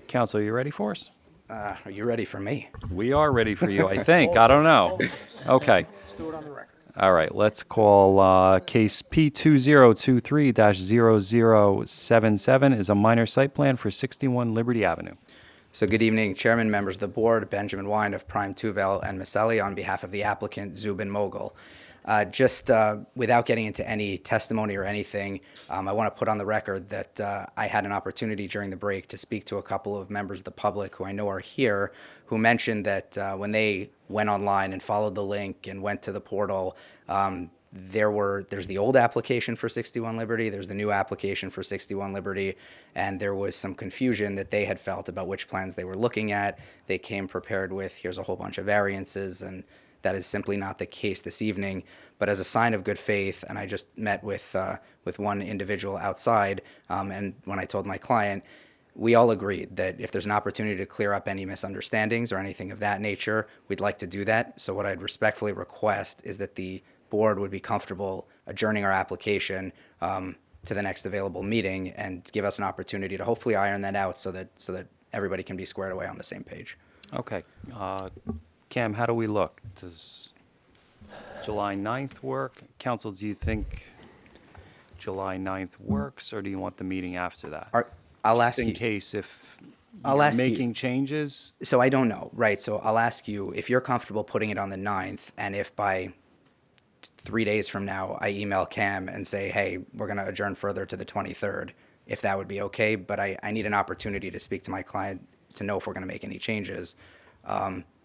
Council, you ready for us? Are you ready for me? We are ready for you, I think. I don't know. Okay. Let's do it on the record. All right, let's call case P2023-0077 is a minor site plan for 61 Liberty Avenue. So good evening, Chairman, members of the board, Benjamin Wine of Prime Tuvel and Maselli on behalf of the applicant Zubin Mogul. Just without getting into any testimony or anything, I want to put on the record that I had an opportunity during the break to speak to a couple of members of the public who I know are here, who mentioned that when they went online and followed the link and went to the portal, there's the old application for 61 Liberty, there's the new application for 61 Liberty, and there was some confusion that they had felt about which plans they were looking at. They came prepared with, here's a whole bunch of variances, and that is simply not the case this evening. But as a sign of good faith, and I just met with one individual outside, and when I told my client, we all agreed that if there's an opportunity to clear up any misunderstandings or anything of that nature, we'd like to do that. So what I'd respectfully request is that the board would be comfortable adjourning our application to the next available meeting and give us an opportunity to hopefully iron that out so that everybody can be squared away on the same page. Okay. Cam, how do we look? Does July 9th work? Council, do you think July 9th works, or do you want the meeting after that? I'll ask Just in you- case if I'll you're ask you- making changes. So I don't know, right? So I'll ask you if you're comfortable putting it on the 9th, and if by 3 days from now I email Cam and say, hey, we're going to adjourn further to the 23rd, if that would be okay. But I need an opportunity to speak to my client to know if we're going to make any changes.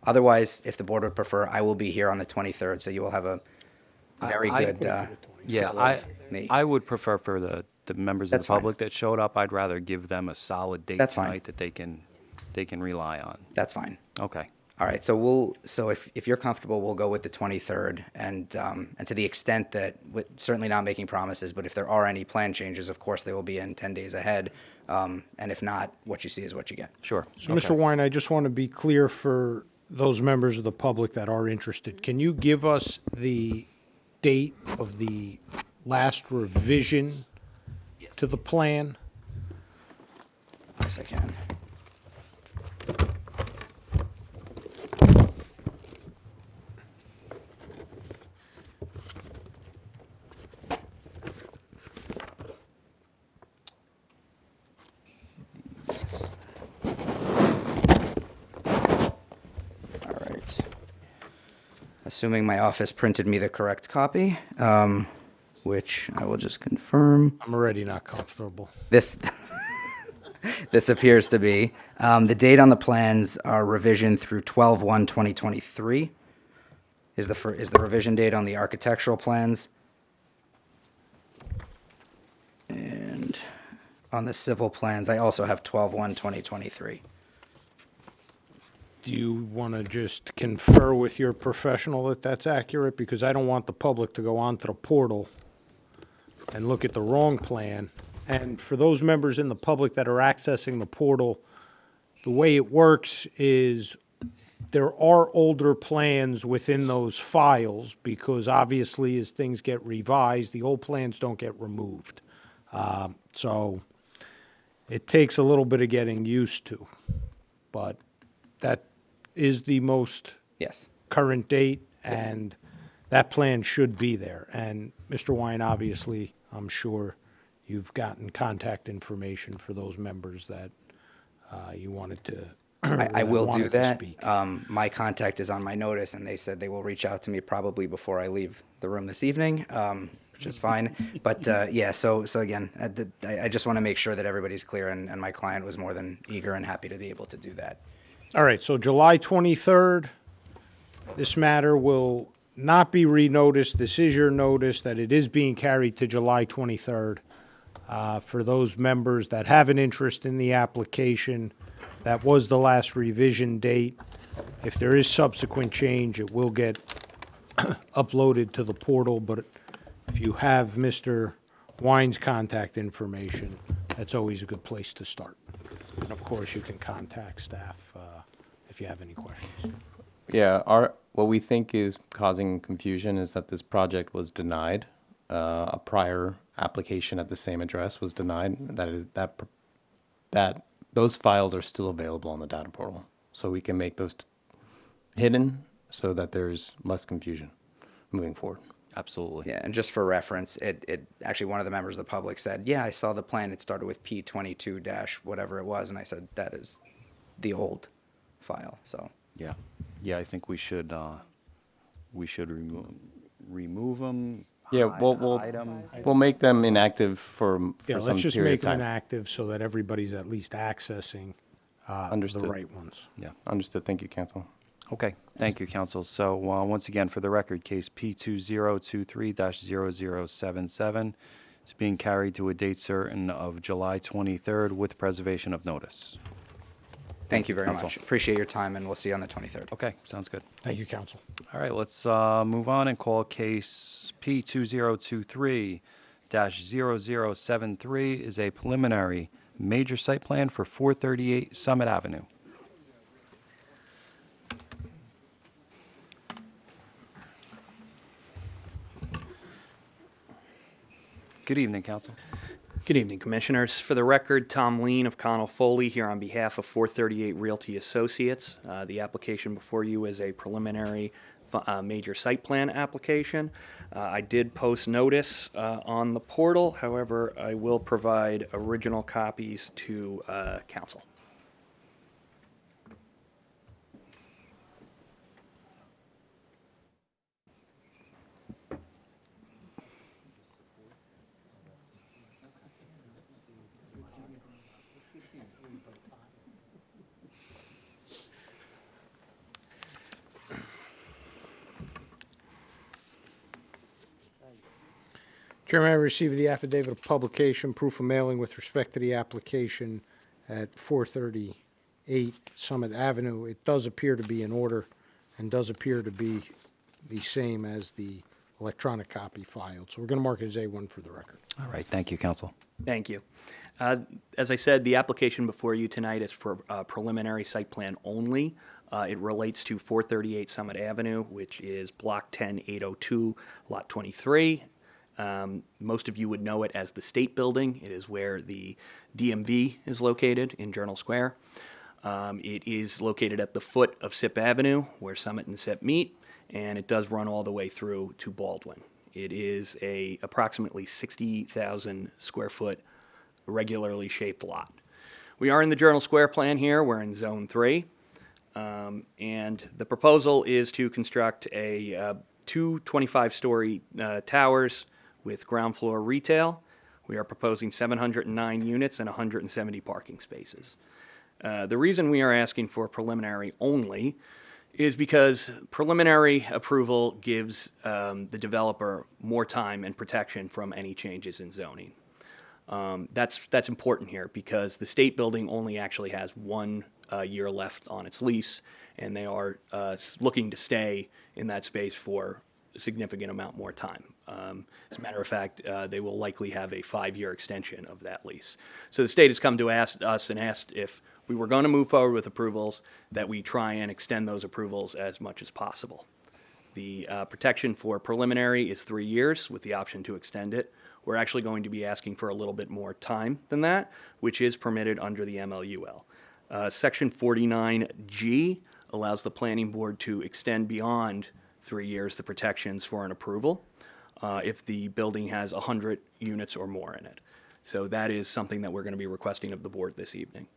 Otherwise, if the board would prefer, I will be here on the 23rd, so you will have a very good Yeah, fill of me. I would prefer for the members of That's the fine. public that showed up, I'd rather give them a solid date That's fine. tonight that they can rely on. That's fine. Okay. All right, so if you're comfortable, we'll go with the 23rd, and to the extent that, certainly not making promises, but if there are any plan changes, of course, they will be in 10 days ahead, and if not, what you see is what you get. Sure. So, Mr. Wine, I just want to be clear for those members of the public that are interested. Can you give us the date of the last revision to the plan? Yes, I can. Assuming my office printed me the correct copy, which I will just confirm. I'm already not comfortable. This appears to be. The date on the plans are revision through 12/1/2023 is the revision date on the architectural plans. And on the civil plans, I also have 12/1/2023. Do you want to just confer with your professional that that's accurate? Because I don't want the public to go onto the portal and look at the wrong plan. And for those members in the public that are accessing the portal, the way it works is There are older plans within those files because obviously as things get revised, the old plans don't get removed. So it takes a little bit of getting used to, but that is the most Yes. current date, and that plan should be there. And Mr. Wine, obviously, I'm sure you've gotten contact information for those members that you wanted to. I will do wanted to that. speak. My contact is on my notice, and they said they will reach out to me probably before I leave the room this evening, which is fine. But yeah, so again, I just want to make sure that everybody's clear, and my client was more than eager and happy to be able to do that. All right, so July 23rd, this matter will not be renoticed. This is your notice that it is being carried to July 23rd. For those members that have an interest in the application, that was the last revision date. If there is subsequent change, it will get uploaded to the portal, but if you have Mr. Wine's contact information, that's always a good place to start. And of course, you can contact staff if you have any questions. Yeah, what we think is causing confusion is that this project was denied. A prior application at the same address was denied. That those files are still available on the data portal, so we can make those hidden so that there's less confusion moving forward. Absolutely. Yeah, and just for reference, it actually one of the members of the public said, yeah, I saw the plan. It started with P22 dash whatever it was, and I said that is the old file. So Yeah, I think we should remove them. Yeah, we'll make them inactive for Yeah, some let's just period make of them time. inactive so that everybody's at least accessing the Understood. right ones. Yeah. Understood. Thank you, counsel. Okay, thank you, counsel. So, once again, for the record, case P2023-0077 is being carried to a date certain of July 23rd with preservation of notice. thank you very Counsel. much. Appreciate your time, and we'll see you on the 23rd. Okay, sounds good. Thank you, counsel. All right, let's move on and call case P2023-0073 is a preliminary major site plan for 438 Summit Avenue. Good evening, counsel. Good evening, Commissioners. For the record, Tom Lean of Connell Foley here on behalf of 438 Realty Associates. The application before you is a preliminary major site plan application. I did post notice on the portal. However, I will provide original copies to Council. Chairman, I received the affidavit of publication, proof of mailing with respect to the application at 438 Summit Avenue. It does appear to be in order and does appear to be the same as the electronic copy filed. So we're going to mark it as A1 for the record. All right, thank you, counsel. Thank you. As I said, the application before you tonight is for preliminary site plan only. It relates to 438 Summit Avenue, which is Block 10802, Lot 23. Most of you would know it as the State Building. It is where the DMV is located in Journal Square. It is located at the foot of SIP Avenue, where Summit and SIP meet, and it does run all the way through to Baldwin. It is a approximately 60,000 square foot regularly shaped lot. We are in the Journal Square plan here. We're in Zone 3. And the proposal is to construct two 25-story towers with ground floor retail. We are proposing 709 units and 170 parking spaces. The reason we are asking for preliminary only is because preliminary approval gives the developer more time and protection from any changes in zoning. That's important here because the State Building only actually has 1 year left on its lease, and they are looking to stay in that space for a significant amount more time. As a matter of fact, they will likely have a 5-year extension of that lease. So the state has come to us and asked if we were going to move forward with approvals, that we try and extend those approvals as much as possible. The protection for preliminary is 3 years with the option to extend it. We're actually going to be asking for a little bit more time than that, which is permitted under the MLUL. Section 49G allows the planning board to extend beyond 3 years the protections for an approval if the building has 100 units or more in it. So that is something that we're going to be requesting of the board this evening.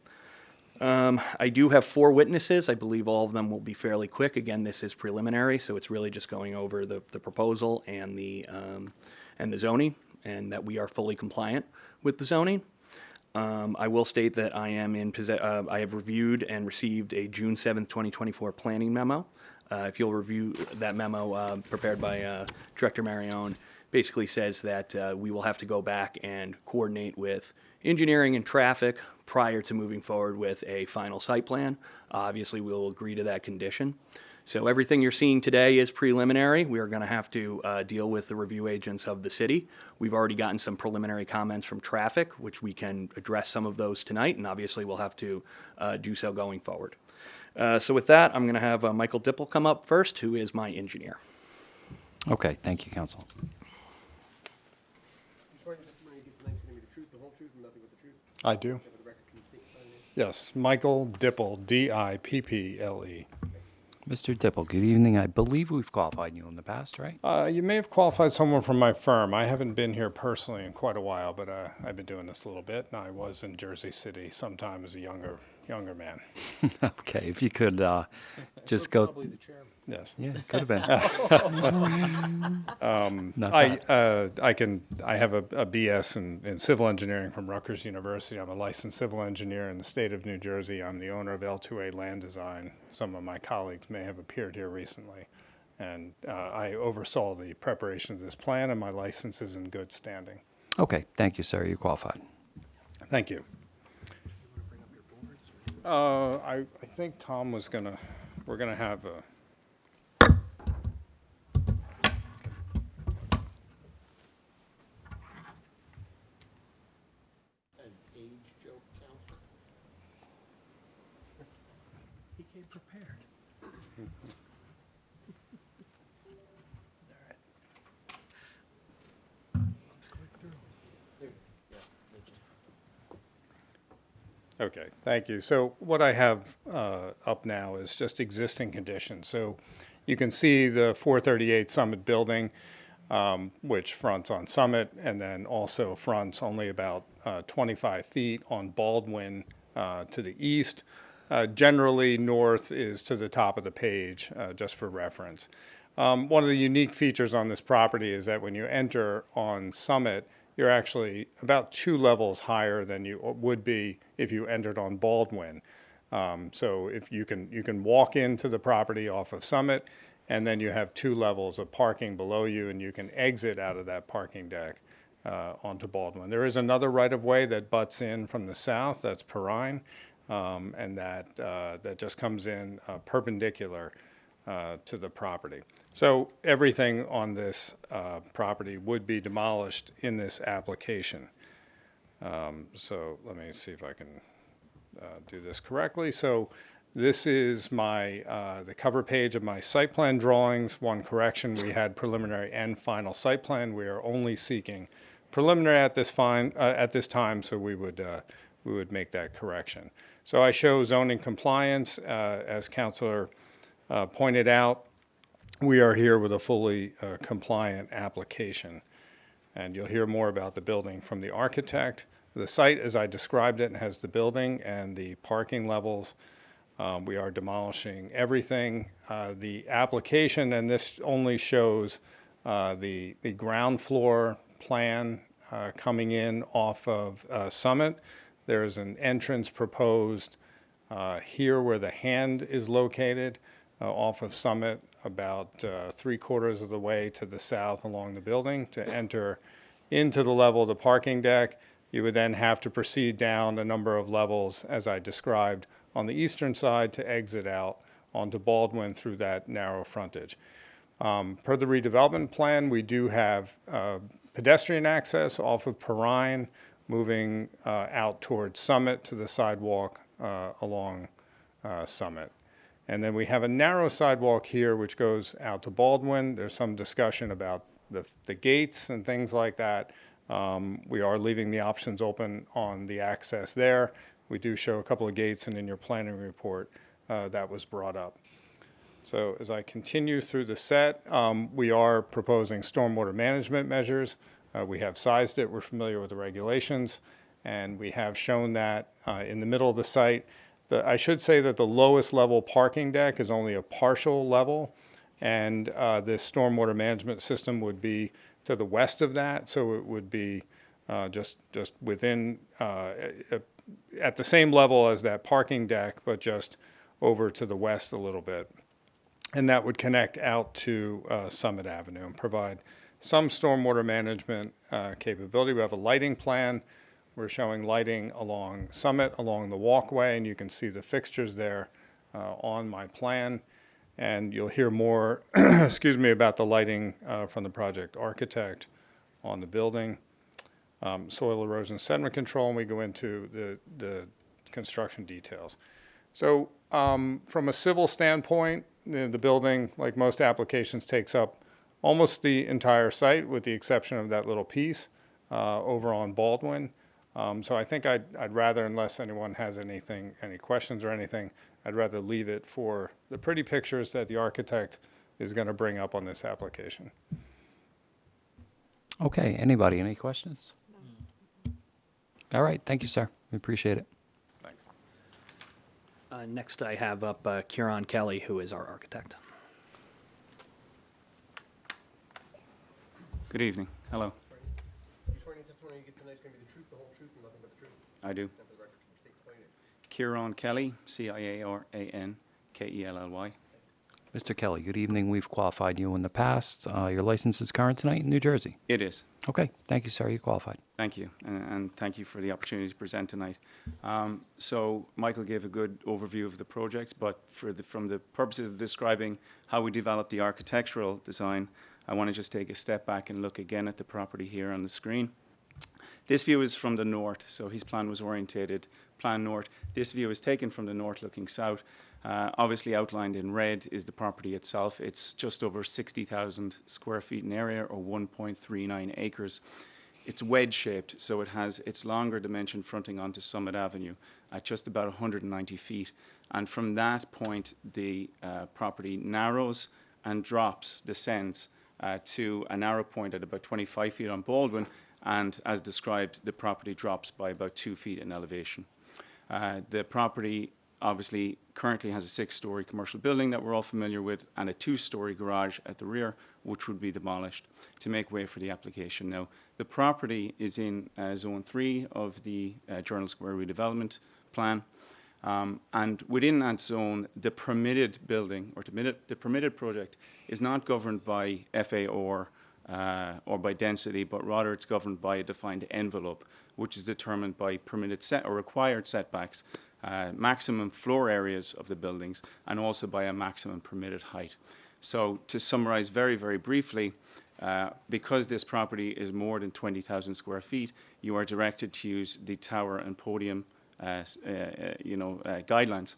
I do have 4 witnesses. I believe all of them will be fairly quick. Again, this is preliminary, so it's really just going over the proposal and the zoning, and that we are fully compliant with the zoning. I will state that I am I have reviewed and received a June 7th, 2024 planning memo. If you'll review that memo prepared by Director Marione, basically says that we will have to go back and coordinate with engineering and traffic prior to moving forward with a final site plan. Obviously, we'll agree to that condition. So everything you're seeing today is preliminary. We are going to have to deal with the review agents of the city. We've already gotten some preliminary comments from traffic, which we can address some of those tonight, and obviously we'll have to do so going forward. So with that, I'm going to have Michael Dipple come up first, who is my engineer. Okay, thank you, Council. I do. Yes, Michael Dipple, D-I-P-P-L-E. Mr. Dipple, good evening. I believe we've qualified you in the past, right? You may have qualified someone from my firm. I haven't been here personally in quite a while, but I've been doing this a little bit, and I was in Jersey City sometime as a younger man. Okay, if you could just go. Probably the chairman. Yes. Yeah, it could have been. Not bad. I have a BS in civil engineering from Rutgers University. I'm a licensed civil engineer in the state of New Jersey. I'm the owner of L2A Land Design. Some of my colleagues may have appeared here recently. And I oversaw the preparation of this plan, and my license is in good standing. Okay, thank you, sir. You're qualified. Thank you. I think Tom was we're gonna have a. He came prepared. Okay, thank you. So what I have up now is just existing conditions. So you can see the 438 Summit building, which fronts on Summit, and then also fronts only about 25 feet on Baldwin to the east. Generally, north is to the top of the page, just for reference. One of the unique features on this property is that when you enter on Summit, you're actually about 2 levels higher than you would be if you entered on Baldwin. So if you can walk into the property off of Summit, and then you have 2 levels of parking below you, and you can exit out of that parking deck onto Baldwin. There is another right-of-way that butts in from the south, that's Perrine, and that just comes in perpendicular to the property. So everything on this property would be demolished in this application. So let me see if I can do this correctly. So this is my the cover page of my site plan drawings. One correction, we had preliminary and final site plan. We are only seeking preliminary at this time, so we would make that correction. So I show zoning compliance, as Councilor pointed out. We are here with a fully compliant application, and you'll hear more about the building from the architect. The site, as I described it, has the building and the parking levels. We are demolishing everything. The application, and this only shows the ground floor plan coming in off of Summit. There's an entrance proposed here where the hand is located off of Summit, about 3/4 of the way to the south along the building to enter into the level of the parking deck. You would then have to proceed down a number of levels, as I described, on the eastern side to exit out onto Baldwin through that narrow frontage. Per the redevelopment plan, we do have pedestrian access off of Perrine, moving out towards Summit to the sidewalk along Summit. And then we have a narrow sidewalk here which goes out to Baldwin. There's some discussion about the gates and things like that. We are leaving the options open on the access there. We do show a couple of gates, and in your planning report, that was brought up. So as I continue through the set, we are proposing stormwater management measures. We have sized it. We're familiar with the regulations, and we have shown that in the middle of the site. I should say that the lowest level parking deck is only a partial level, and this stormwater management system would be to the west of that, so it would be just within, at the same level as that parking deck, but just over to the west a little bit. And that would connect out to Summit Avenue and provide some stormwater management capability. We have a lighting plan. We're showing lighting along Summit, along the walkway, and you can see the fixtures there on my plan. And you'll hear more, excuse me, about the lighting from the project architect on the building. Soil erosion sediment control, and we go into the construction details. So from a civil standpoint, the building, like most applications, takes up almost the entire site with the exception of that little piece over on Baldwin. So I think I'd rather, unless anyone has any questions or anything, I'd rather leave it for the pretty pictures that the architect is going to bring up on this application. Okay, anybody, any questions? All right, thank you, sir. We appreciate it. Thanks. Next, I have up Kieran Kelly, who is our architect. Good evening. Hello. You swear any testimony you give tonight is going to be the truth, the whole truth, and nothing but the truth? I do. And for the record, can you state the name? Kieran Kelly, Ciaran-Kelly. Mr. Kelly, good evening. We've qualified you in the past. Your license is current tonight in New Jersey. It is. Okay, thank you, sir. You qualified. Thank you, and thank you for the opportunity to present tonight. So Michael gave a good overview of the project, but from the purposes of describing how we developed the architectural design, I want to just take a step back and look again at the property here on the screen. This view is from the north, so his plan was orientated plan north. This view is taken from the north looking south. Obviously outlined in red is the property itself. It's just over 60,000 square feet in area, or 1.39 acres. It's wedge-shaped, so it has its longer dimension fronting onto Summit Avenue at just about 190 feet. And from that point, the property narrows and descends to a narrow point at about 25 feet on Baldwin, and as described, the property drops by about 2 feet in elevation. The property obviously currently has a 6-story commercial building that we're all familiar with, and a 2-story garage at the rear, which would be demolished to make way for the application. Now, the property is in Zone 3 of the Journal Square redevelopment plan. And within that zone, the permitted building, or the permitted project, is not governed by FA or by density, but rather it's governed by a defined envelope, which is determined by permitted or required setbacks, maximum floor areas of the buildings, and also by a maximum permitted height. So to summarize very, very briefly, because this property is more than 20,000 square feet, you are directed to use the tower and podium guidelines.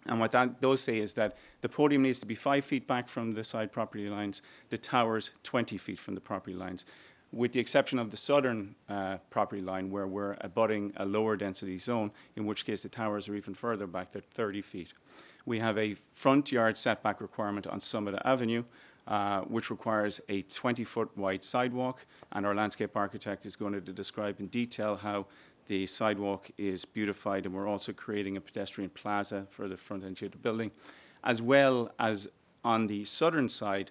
And what those say is that the podium needs to be 5 feet back from the side property lines, the towers 20 feet from the property lines, with the exception of the southern property line where we're abutting a lower density zone, in which case the towers are even further back, they're 30 feet. We have a front yard setback requirement on Summit Avenue, which requires a 20-foot wide sidewalk, and our landscape architect is going to describe in detail how the sidewalk is beautified, and we're also creating a pedestrian plaza for the front end of the building. As well as on the southern side,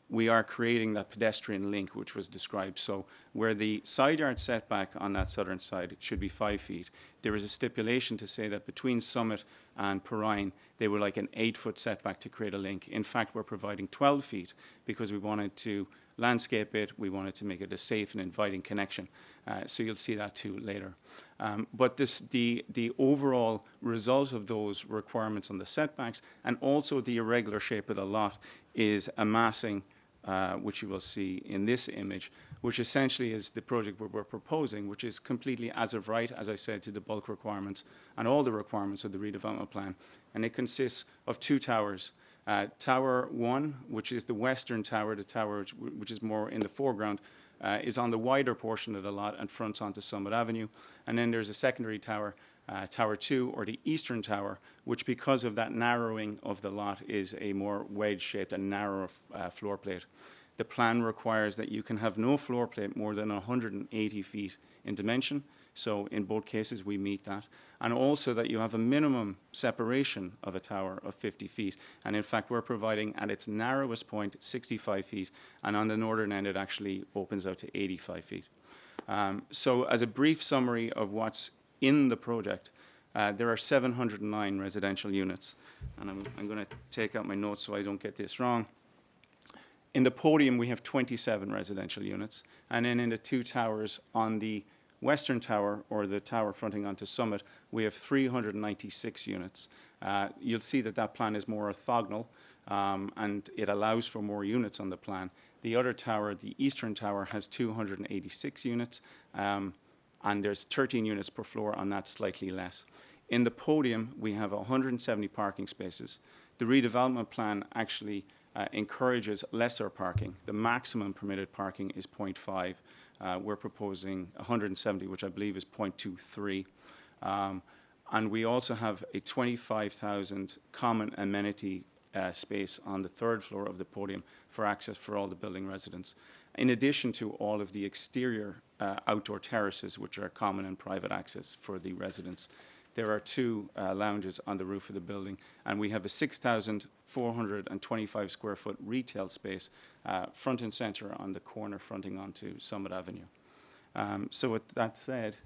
we are creating that pedestrian link which was described. So where the side yard setback on that southern side should be 5 feet, there is a stipulation to say that between Summit and Perrine, they would like an 8-foot setback to create a link. In fact, we're providing 12 feet because we wanted to landscape it, we wanted to make it a safe and inviting connection. So you'll see that too later. But the overall result of those requirements on the setbacks, and also the irregular shape of the lot, is amassing which you will see in this image, which essentially is the project we're proposing, which is completely as of right, as I said, to the bulk requirements and all the requirements of the redevelopment plan. And it consists of 2 towers. Tower 1, which is the western tower, the tower which is more in the foreground, is on the wider portion of the lot and fronts onto Summit Avenue. And then there's a secondary tower, Tower 2, or the eastern tower, which because of that narrowing of the lot is a more wedge-shaped and narrower floor plate. The plan requires that you can have no floor plate more than 180 feet in dimension. So in both cases, we meet that. And also that you have a minimum separation of a tower of 50 feet. And in fact, we're providing at its narrowest point 65 feet. And on the northern end, it actually opens out to 85 feet. So as a brief summary of what's in the project, there are 709 residential units. And I'm going to take out my notes so I don't get this wrong. In the podium, we have 27 residential units. And then in the 2 towers on the western tower, or the tower fronting onto Summit, we have 396 units. You'll see that that plan is more orthogonal, and it allows for more units on the plan. The other tower, the eastern tower, has 286 units, and there's 13 units per floor on that, slightly less. In the podium, we have 170 parking spaces. The redevelopment plan actually encourages lesser parking. The maximum permitted parking is 0.5. We're proposing 170, which I believe is 0.23. And we also have a 25,000 common amenity space on the 3rd floor of the podium for access for all the building residents, in addition to all of the exterior outdoor terraces, which are common and private access for the residents. There are 2 lounges on the roof of the building, and we have a 6,425 square foot retail space front and center on the corner fronting onto Summit Avenue. So with that said,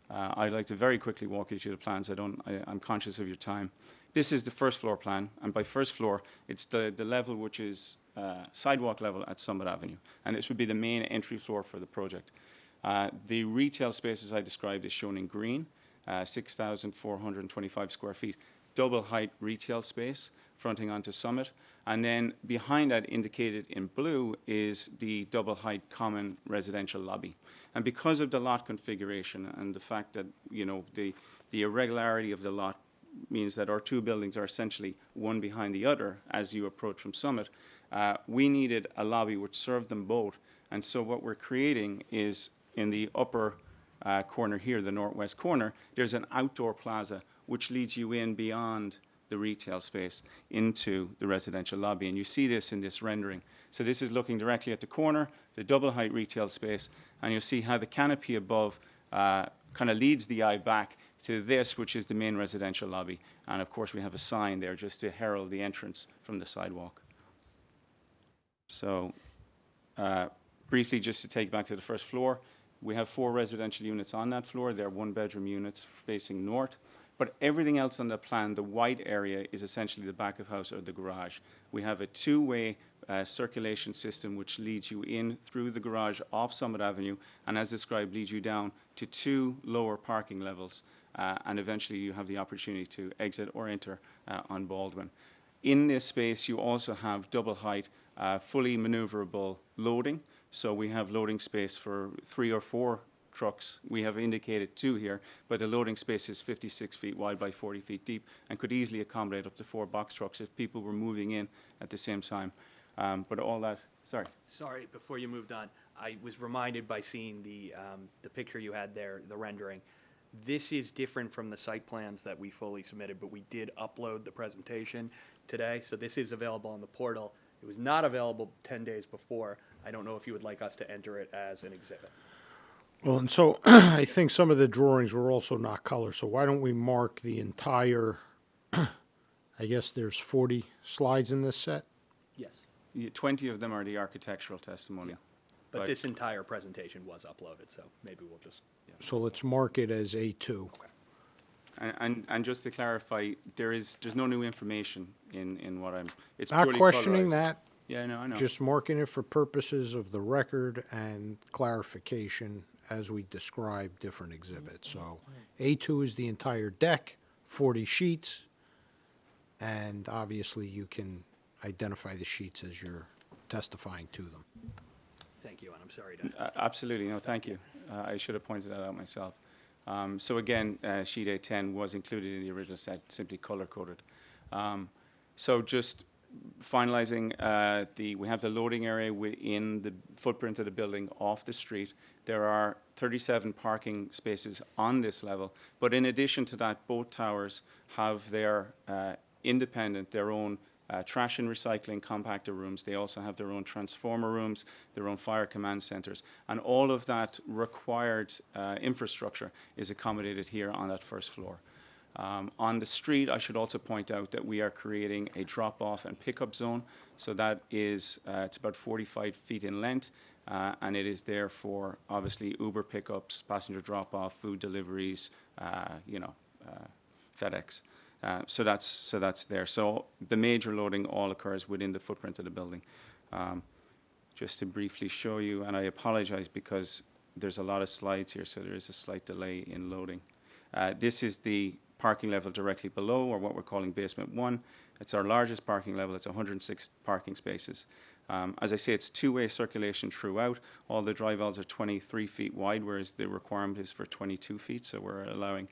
I'd like to very quickly walk you through the plans. I'm conscious of your time. This is the 1st floor plan, and by 1st floor, it's the level which is sidewalk level at Summit Avenue, and this would be the main entry floor for the project. The retail spaces I described is shown in green. 6,425 square feet, double height retail space fronting onto Summit. And then behind that, indicated in blue, is the double height common residential lobby. And because of the lot configuration and the fact that, you know, the irregularity of the lot means that our 2 buildings are essentially one behind the other as you approach from Summit, we needed a lobby which served them both. And so what we're creating is in the upper corner here, the northwest corner, there's an outdoor plaza which leads you in beyond the retail space into the residential lobby. And you see this in this rendering. So this is looking directly at the corner, the double height retail space, and you'll see how the canopy above kind of leads the eye back to this, which is the main residential lobby. And of course, we have a sign there just to herald the entrance from the sidewalk. So briefly, just to take back to the 1st floor, we have 4 residential units on that floor. They're 1-bedroom units facing north. But everything else on the plan, the white area, is essentially the back of house or the garage. We have a 2-way circulation system which leads you in through the garage off Summit Avenue, and as described, leads you down to 2 lower parking levels. And eventually you have the opportunity to exit or enter on Baldwin. In this space, you also have double height, fully maneuverable loading. So we have loading space for 3 or 4 trucks. We have indicated 2 here, but the loading space is 56 feet wide by 40 feet deep and could easily accommodate up to 4 box trucks if people were moving in at the same time. But all that, sorry. Sorry, before you moved on, I was reminded by seeing the picture you had there, the rendering. This is different from the site plans that we fully submitted, but we did upload the presentation today, so this is available on the portal. It was not available 10 days before. I don't know if you would like us to enter it as an exhibit. Well, and so I think some of the drawings were also not color, so why don't we mark the entire, I guess there's 40 slides in this set? Yes. 20 of them are the architectural testimony. But this entire presentation was uploaded, so maybe we'll just... So let's mark it as A2. And just to clarify, there's no new information in what it's Not purely questioning colorized. that. Yeah, no, I know. Just marking it for purposes of the record and clarification as we describe different exhibits. So A2 is the entire deck, 40 sheets, and obviously you can identify the sheets as you're testifying to them. Thank you, and I'm sorry to. Absolutely, no, thank you. I should have pointed that out myself. So again, sheet A10 was included in the original set, simply color-coded. So just finalizing, we have the loading area within the footprint of the building off the street. There are 37 parking spaces on this level, but in addition to that, both towers have their their own trash and recycling compactor rooms. They also have their own transformer rooms, their own fire command centers, and all of that required infrastructure is accommodated here on that first floor. On the street, I should also point out that we are creating a drop-off and pickup zone. So that is, it's about 45 feet in length, and it is there for, obviously, Uber pickups, passenger drop-off, food deliveries, FedEx. So that's there. So the major loading all occurs within the footprint of the building. Just to briefly show you, and I apologize because there's a lot of slides here, so there is a slight delay in loading. This is the parking level directly below, or what we're calling basement 1. It's our largest parking level. It's 106 parking spaces. As I say, it's two-way circulation throughout. All the drive aisles are 23 feet wide, whereas the requirement is for 22 feet, so we're allowing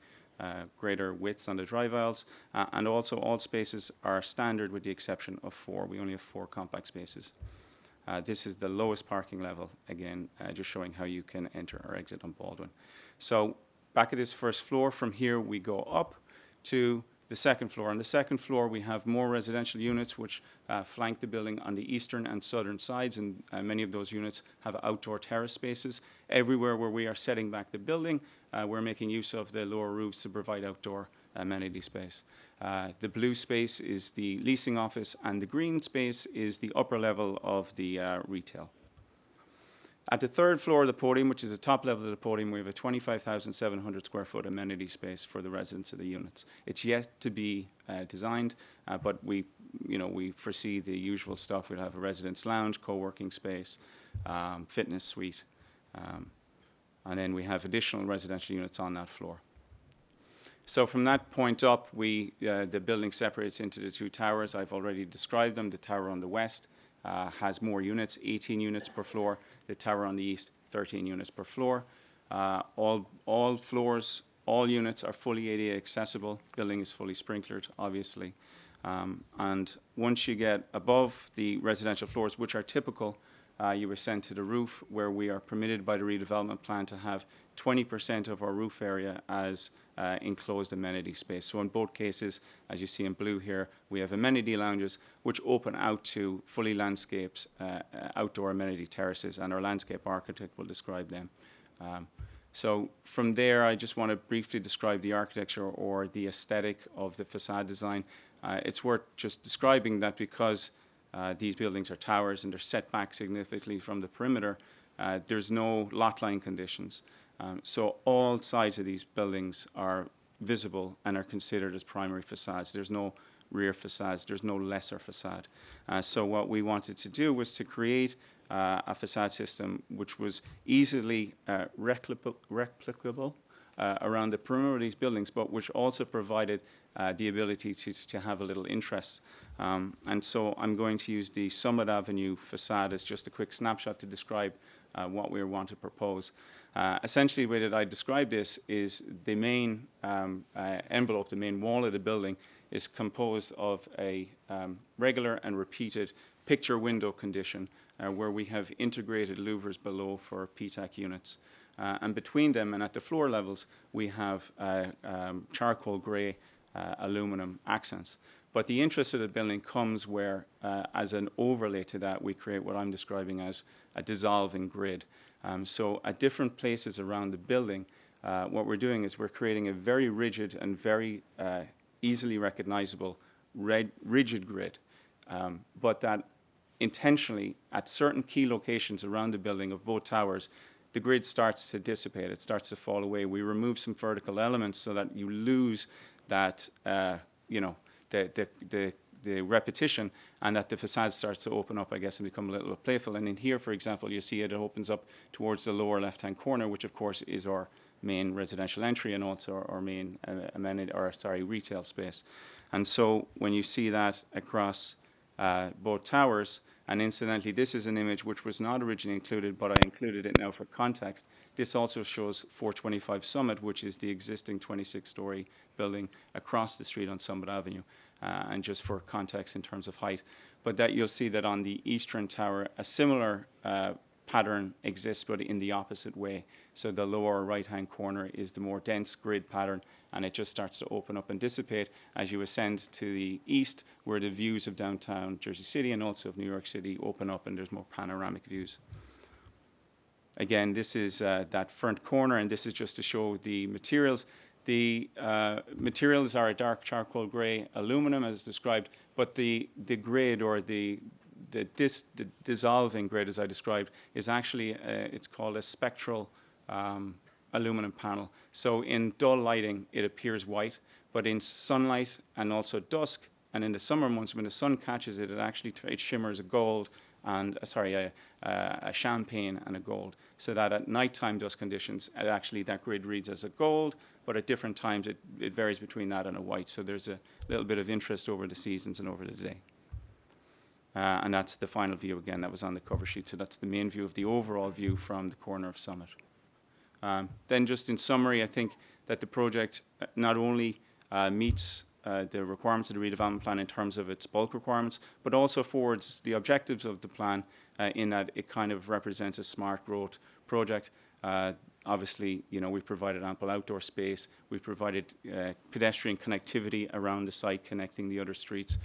greater widths on the drive aisles. And also all spaces are standard with the exception of 4. We only have 4 compact spaces. This is the lowest parking level, again, just showing how you can enter or exit on Baldwin. So back at this first floor, from here we go up to the second floor. On the second floor, we have more residential units which flank the building on the eastern and southern sides, and many of those units have outdoor terrace spaces. Everywhere where we are setting back the building, we're making use of the lower roofs to provide outdoor amenity space. The blue space is the leasing office, and the green space is the upper level of the retail. At the third floor of the podium, which is the top level of the podium, we have a 25,700 square foot amenity space for the residents of the units. It's yet to be designed, but we foresee the usual stuff. We'll have a residence lounge, co-working space, fitness suite, and then we have additional residential units on that floor. So from that point up, the building separates into the 2 towers. I've already described them. The tower on the west has more units, 18 units per floor. The tower on the east, 13 units per floor. All floors, all units are fully ADA accessible. Building is fully sprinklered, obviously. And once you get above the residential floors, which are typical, you are sent to the roof, where we are permitted by the redevelopment plan to have 20% of our roof area as enclosed amenity space. So in both cases, as you see in blue here, we have amenity lounges which open out to fully landscaped outdoor amenity terraces, and our landscape architect will describe them. So from there, I just want to briefly describe the architecture or the aesthetic of the facade design. It's worth just describing that because these buildings are towers and they're set back significantly from the perimeter, there's no lot line conditions. So all sides of these buildings are visible and are considered as primary facades. There's no rear facades. There's no lesser facade. So what we wanted to do was to create a facade system which was easily replicable around the perimeter of these buildings, but which also provided the ability to have a little interest. And so I'm going to use the Summit Avenue facade as just a quick snapshot to describe what we want to propose. Essentially, the way that I describe this is the main envelope, the main wall of the building is composed of a regular and repeated picture window condition where we have integrated louvers below for PTAC units. And between them and at the floor levels, we have charcoal gray aluminum accents. But the interest of the building comes where, as an overlay to that, we create what I'm describing as a dissolving grid. So at different places around the building, what we're doing is we're creating a very rigid and very easily recognizable rigid grid, but that intentionally at certain key locations around the building of both towers, the grid starts to dissipate. It starts to fall away. We remove some vertical elements so that you lose that, the repetition, and that the facade starts to open up, I guess, and become a little bit playful. And in here, for example, you see it opens up towards the lower left-hand corner, which of course is our main residential entry and also our main retail space. And so when you see that across both towers, And incidentally, this is an image which was not originally included, but I included it now for context. This also shows 425 Summit, which is the existing 26-story building across the street on Summit Avenue, and just for context in terms of height. But that you'll see that on the eastern tower, a similar pattern exists, but in the opposite way. So the lower right-hand corner is the more dense grid pattern, and it just starts to open up and dissipate as you ascend to the east, where the views of downtown Jersey City and also of New York City open up, and there's more panoramic views. Again, this is that front corner, and this is just to show the materials. The materials are a dark charcoal gray aluminum, as described, but the grid, or the dissolving grid, as I described, is actually, it's called a spectral aluminum panel. So in dull lighting, it appears white, but in sunlight and also dusk, and in the summer months when the sun catches it, it shimmers a gold and, a champagne and a gold. So that at nighttime dusk conditions, that grid reads as a gold, but at different times it varies between that and a white. So there's a little bit of interest over the seasons and over the day. And that's the final view again that was on the cover sheet. So that's the main view of the overall view from the corner of Summit. Then just in summary, I think that the project not only meets the requirements of the redevelopment plan in terms of its bulk requirements, but also forwards the objectives of the plan in that it kind of represents a smart growth project. Obviously, we've provided ample outdoor space. We've provided pedestrian connectivity around the site, connecting the other streets.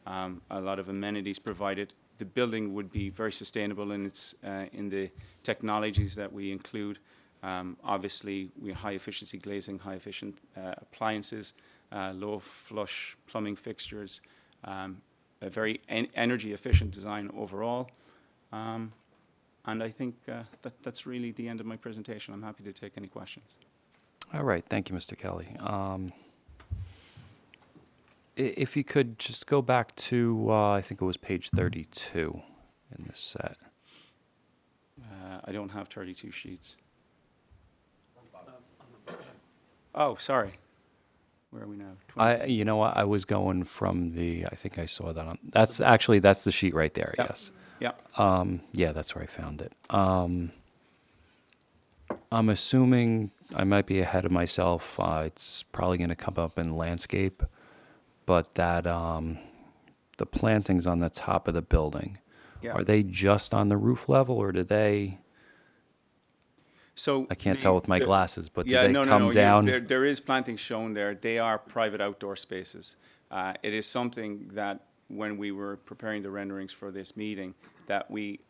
A lot of amenities provided. The building would be very sustainable in its in the technologies that we include. Obviously, we have high efficiency glazing, high efficient appliances, low flush plumbing fixtures, a very energy efficient design overall. And I think that's really the end of my presentation. I'm happy to take any questions. All right, thank you, Mr. Kelly. If you could just go back to, I think it was page 32 in this set. I don't have 32 sheets. Oh, sorry. Where are we now? You know what? I was going from I think I saw that on. That's the sheet right there. Yep. Yes. Yeah. Yeah, that's where I found it. I'm assuming I might be ahead of myself. It's probably going to come up in landscape, but that the plantings on the top of the building, are they just on the roof level, or do they? So I can't tell with my glasses, but do yeah, they no, come no, no. down? There is planting shown there. They are private outdoor spaces. It is something that when we were preparing the renderings for this meeting, that we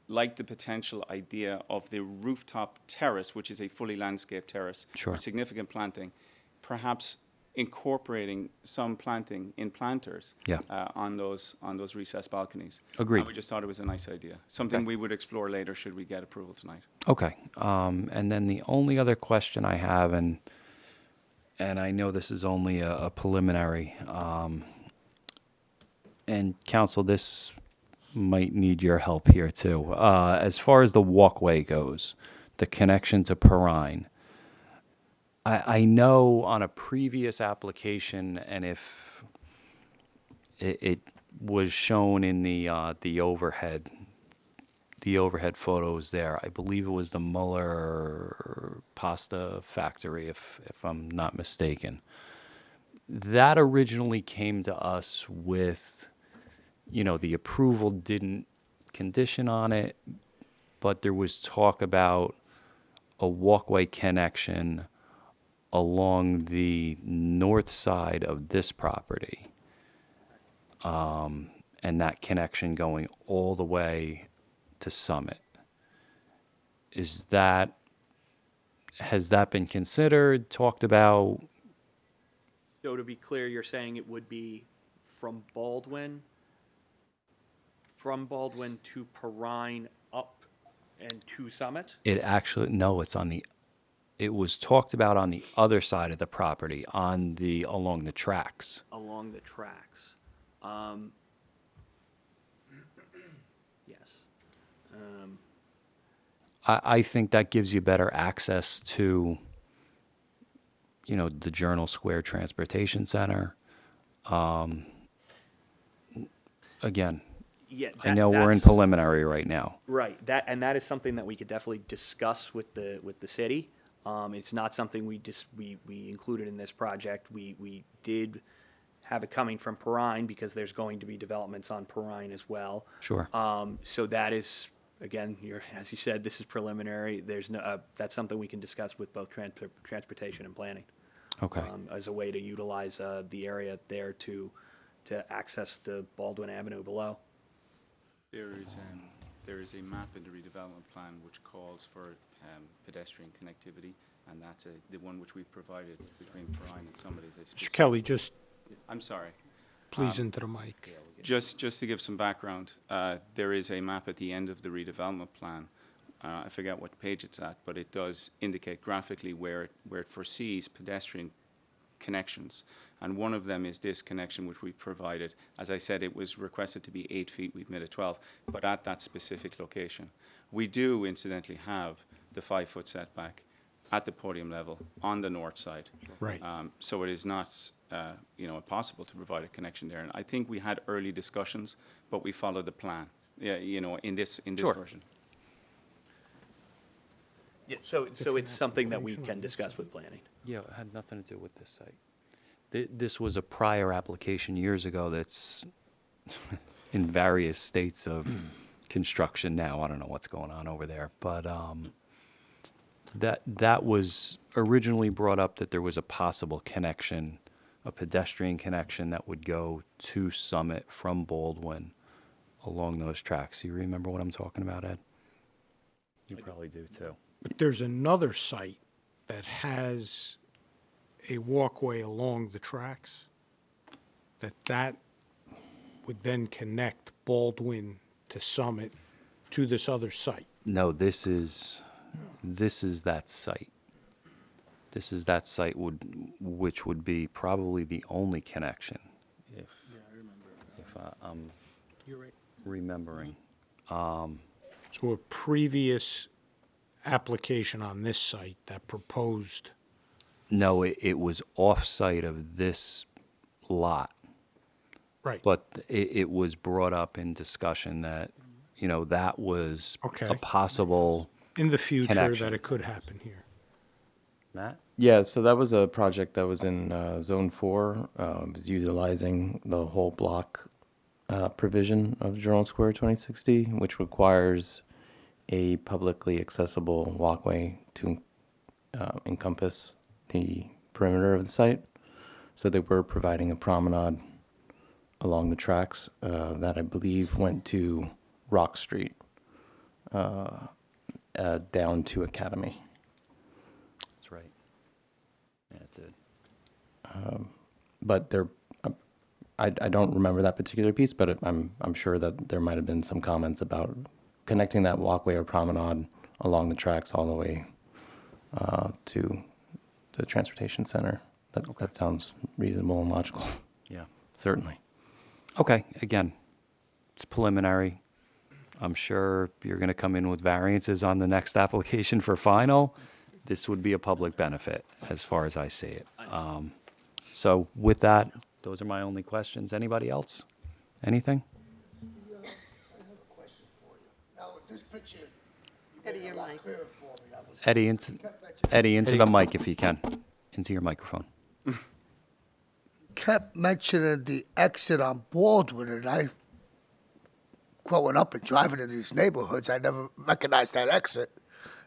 liked the potential idea of the rooftop terrace, which is a fully landscaped terrace, Sure. with significant planting, perhaps incorporating some planting in planters on those recessed balconies. Agreed. And we just thought it was a nice idea. Something Okay. we would explore later should we get approval tonight. Okay. And then the only other question I have, and I know this is only a preliminary, and counsel, this might need your help here too. As far as the walkway goes, the connection to Perrine, I know on a previous application, and if it was shown in the overhead photos there, I believe it was the Muller Pasta Factory, if I'm not mistaken. That originally came to us with, the approval didn't condition on it, but there was talk about a walkway connection along the north side of this property, and that connection going all the way to Summit. Has that been considered, talked about? So to be clear, you're saying it would be from Baldwin to Perrine up and to Summit? It was talked about on the other side of the property, along the tracks. Along the tracks. Yes. I think that gives you better access to, the Journal Square Transportation Center. Again, Yeah, I know we're in that's- preliminary right now. Right, that is something that we could definitely discuss with the city. It's not something we included in this project. We did have it coming from Perrine because there's going to be developments on Perrine as well. Sure. So that is, again, as you said, this is preliminary. There's no, that's something we can discuss with both transportation and planning. Okay. As a way to utilize the area there to access the Baldwin Avenue below. There is a map in the redevelopment plan which calls for pedestrian connectivity, and that's the one which we've provided between Perrine and Summit is a Mr. specific. Kelly, just I'm sorry. please into the mic. Just to give some background, there is a map at the end of the redevelopment plan. I forget what page it's at, but it does indicate graphically where it foresees pedestrian connections. And one of them is this connection which we provided. As I said, it was requested to be 8 feet, we've made it 12, but at that specific location. We do incidentally have the 5-foot setback at the podium level on the north side. Right. So it is not, impossible to provide a connection there. And I think we had early discussions, but we followed the plan, in this Sure. version. Yeah, so it's something that we can discuss with planning. Yeah, it had nothing to do with this site. This was a prior application years ago that's in various states of construction now. I don't know what's going on over there, but that was originally brought up that there was a possible connection, a pedestrian connection that would go to Summit from Baldwin along those tracks. You remember what I'm talking about, Ed? You probably do too. But there's another site that has a walkway along the tracks that would then connect Baldwin to Summit to this other site. No, this is that site. This is that site which would be probably the only connection, if I'm You're right. remembering. So a previous application on this site that proposed, No, it was off-site of this lot. Right. But it was brought up in discussion that, that was Okay. a possible in the future, connection. that it could happen here. Matt? Yeah, so that was a project that was in Zone 4. It was utilizing the whole block provision of Journal Square 2060, which requires a publicly accessible walkway to encompass the perimeter of the site. So they were providing a promenade along the tracks that I believe went to Rock Street down to Academy. That's right. Yeah, it did. But there, I don't remember that particular piece, but I'm sure that there might have been some comments about connecting that walkway or promenade along the tracks all the way to the transportation center. That sounds reasonable and logical. Yeah. Certainly. Okay, again, it's preliminary. I'm sure you're going to come in with variances on the next application for final. This would be a public benefit, as far as I see it. So with that, those are my only questions. Anybody else? Anything? Now, this picture, Eddie, your mic. Eddie, into the mic if you can. Into your microphone. kept mentioning the exit on Baldwin, and growing up and driving in these neighborhoods, I never recognized that exit.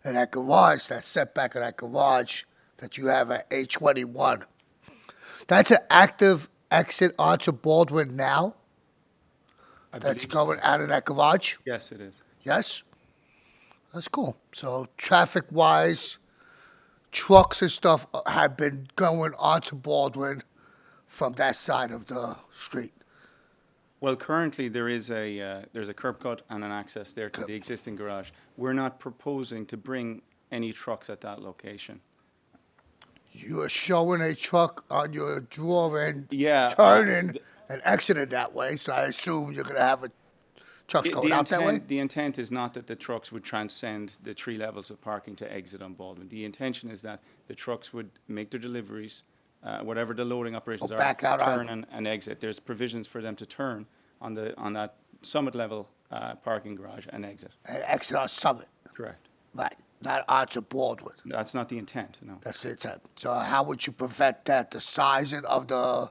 And that garage, that setback of that garage that you have at H21. That's an active exit onto Baldwin now? That's going out of that garage? Yes, it is. Yes? That's cool. So traffic-wise, trucks and stuff have been going onto Baldwin from that side of the street. Well, currently there's a curb cut and an access there to the existing garage. We're not proposing to bring any trucks at that location. You're showing a truck on your drawing, Yeah, turning and exiting that way, so I assume you're going to have trucks going out that way? The intent is not that the trucks would transcend the 3 levels of parking to exit on Baldwin. The intention is that the trucks would make their deliveries, whatever the loading operations are, back out turn and exit. There's provisions for them to turn on that summit level parking garage and exit. And exit on Summit, Correct. right, not onto Baldwin. That's not the intent, no. That's the intent. So how would you prevent that? The sizing of the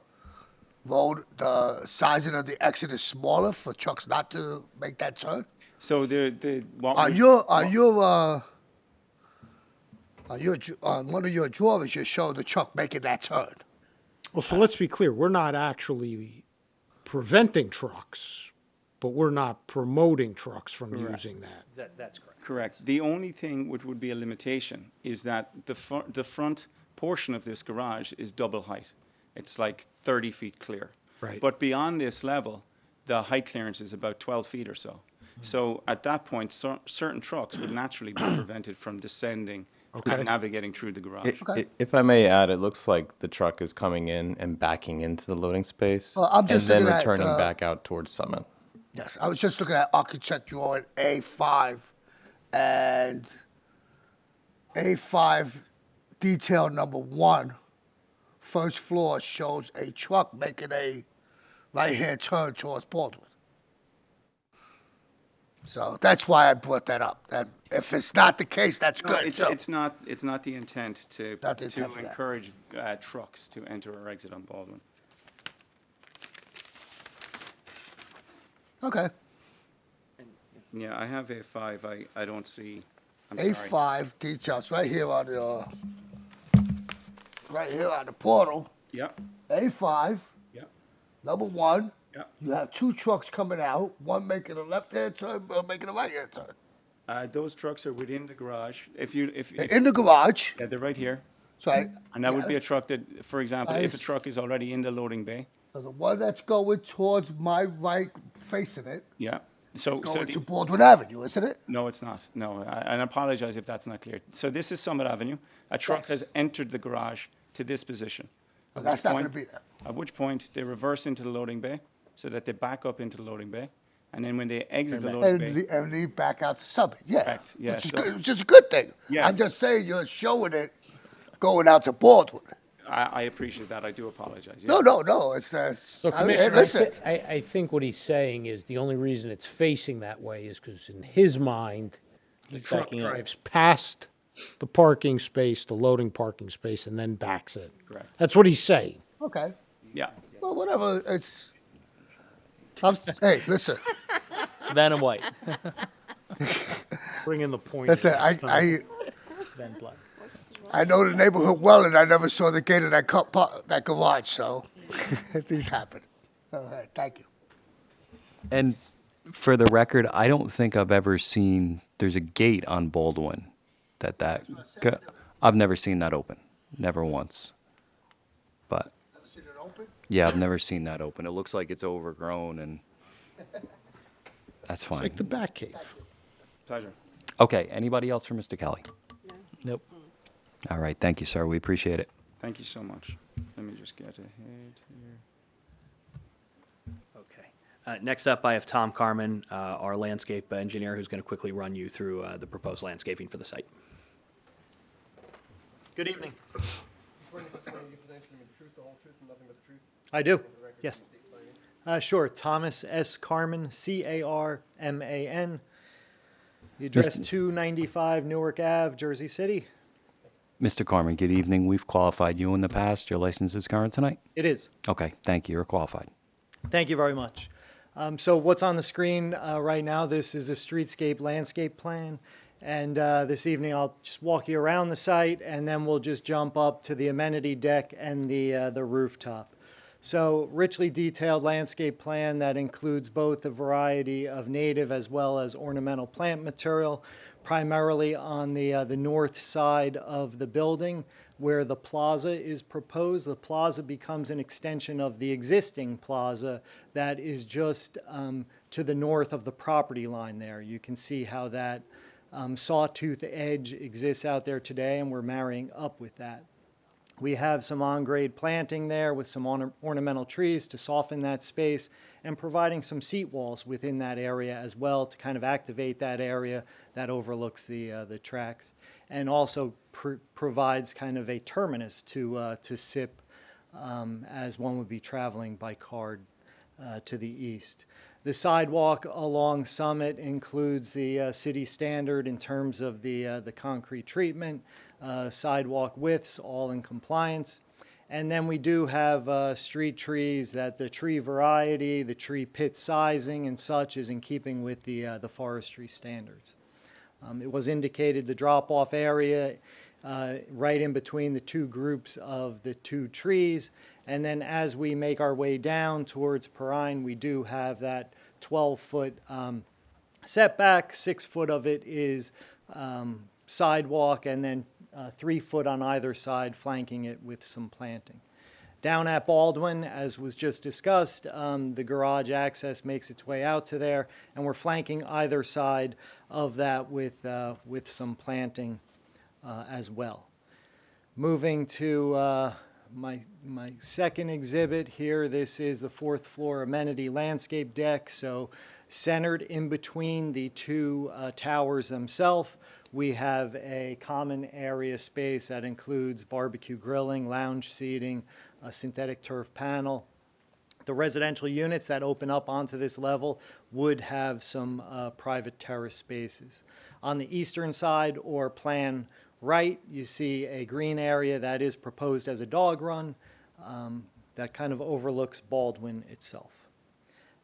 road, the sizing of the exit is smaller for trucks not to make that turn? So On one of your drawings, you show the truck making that turn. Well, so let's be clear, we're not actually preventing trucks, but we're not promoting trucks from Correct. using that. That's correct. Correct. The only thing which would be a limitation is that the front portion of this garage is double height. It's like 30 feet clear. Right. But beyond this level, the height clearance is about 12 feet or so. So at that point, certain trucks would naturally be prevented from descending and navigating through the garage. If I may add, it looks like the truck is coming in and backing into the loading space Well, I'm and just then looking at, returning back out towards Summit. Yes, I was just looking at architect drawing A5, and A5 detail number 1, first floor shows a truck making a right-hand turn towards Baldwin. So that's why I brought that up. That if it's not the case, that's No, good. it's not the intent to Not the intent for that. encourage trucks to enter or exit on Baldwin. Okay. Yeah, I have A5. I don't see. I'm sorry. A5 details right here on the portal. Yep. A5. Yep. Number 1. Yep. You have 2 trucks coming out, one making a left-hand turn, one making a right-hand turn. Those trucks are within the garage. If They're in the garage. Yeah, they're right here. So And that would be a truck that, for example, if a I- truck is already in the loading bay. So the one that's going towards my right, facing it, Yeah. So going the- to Baldwin Avenue, isn't it? No, it's not. No, and I apologize if that's not clear. So this is Summit Avenue. A truck has entered the garage to this position. But At that's which not going to point- be there. At which point, they reverse into the loading bay so that they back up into the loading bay. And then when they exit the loading bay. And leave back out to Summit, yeah. Correct, yeah, Which is, so- good, which is a good thing. Yes. I'm just saying you're showing it going out to Baldwin. I appreciate that. I do apologize. Yeah. No. It's So, I mean, Commissioner, listen. I think what he's saying is the only reason it's facing that way is because in his mind, the He's truck backing in. drives past the parking space, the loading parking space, and then backs in. Correct. That's what he's saying. Okay. Yeah. Well, whatever. Hey, listen. Van and White. Bring in the point. Listen, Van Black. I know the neighborhood well, and I never saw the gate of that garage, so these happen. All right, thank you. And for the record, I don't think I've ever seen, there's a gate on Baldwin I've never seen that open, never once. But, yeah, I've never seen that open. It looks like it's overgrown and that's It's fine. like the Bat Cave. Pleasure. Okay, anybody else for Mr. Kelly? Nope. All right, thank you, sir. We appreciate it. Thank you so much. Let me just get ahead here. Okay. Next up, I have Tom Carmen, our landscape engineer, who's going to quickly run you through the proposed landscaping for the site. Good evening. Swear to testimony you give tonight is gonna be the truth, the whole truth, and nothing but the truth? I do, For the record, yes. state your name. Sure, Thomas S. Carman, C-A-R-M-A-N. The address Mr. 295 Newark Ave, Jersey City. Mr. Carmen, good evening. We've qualified you in the past. Your license is current tonight? It is. Okay, thank you. You're qualified. Thank you very much. So what's on the screen right now, this is a streetscape landscape plan. And this evening, I'll just walk you around the site, and then we'll just jump up to the amenity deck and the rooftop. So richly detailed landscape plan that includes both a variety of native as well as ornamental plant material, primarily on the north side of the building where the plaza is proposed. The plaza becomes an extension of the existing plaza that is just to the north of the property line there. You can see how that sawtooth edge exists out there today, and we're marrying up with that. We have some on-grade planting there with some ornamental trees to soften that space and providing some seat walls within that area as well to kind of activate that area that overlooks the tracks, and also provides kind of a terminus to SIP as one would be traveling by car to the east. The sidewalk along Summit includes the city standard in terms of the concrete treatment, sidewalk widths, all in compliance. And then we do have street trees that the tree variety, the tree pit sizing and such is in keeping with the forestry standards. It was indicated the drop-off area right in between the two groups of the two trees. And then as we make our way down towards Perrine, we do have that 12-foot setback. 6 foot of it is sidewalk, and then 3 foot on either side, flanking it with some planting. Down at Baldwin, as was just discussed, the garage access makes its way out to there, and we're flanking either side of that with some planting as well. Moving to my second exhibit here, this is the 4th floor amenity landscape deck. So centered in between the two towers themselves, we have a common area space that includes barbecue grilling, lounge seating, a synthetic turf panel. The residential units that open up onto this level would have some private terrace spaces. On the eastern side or plan right, you see a green area that is proposed as a dog run that kind of overlooks Baldwin itself.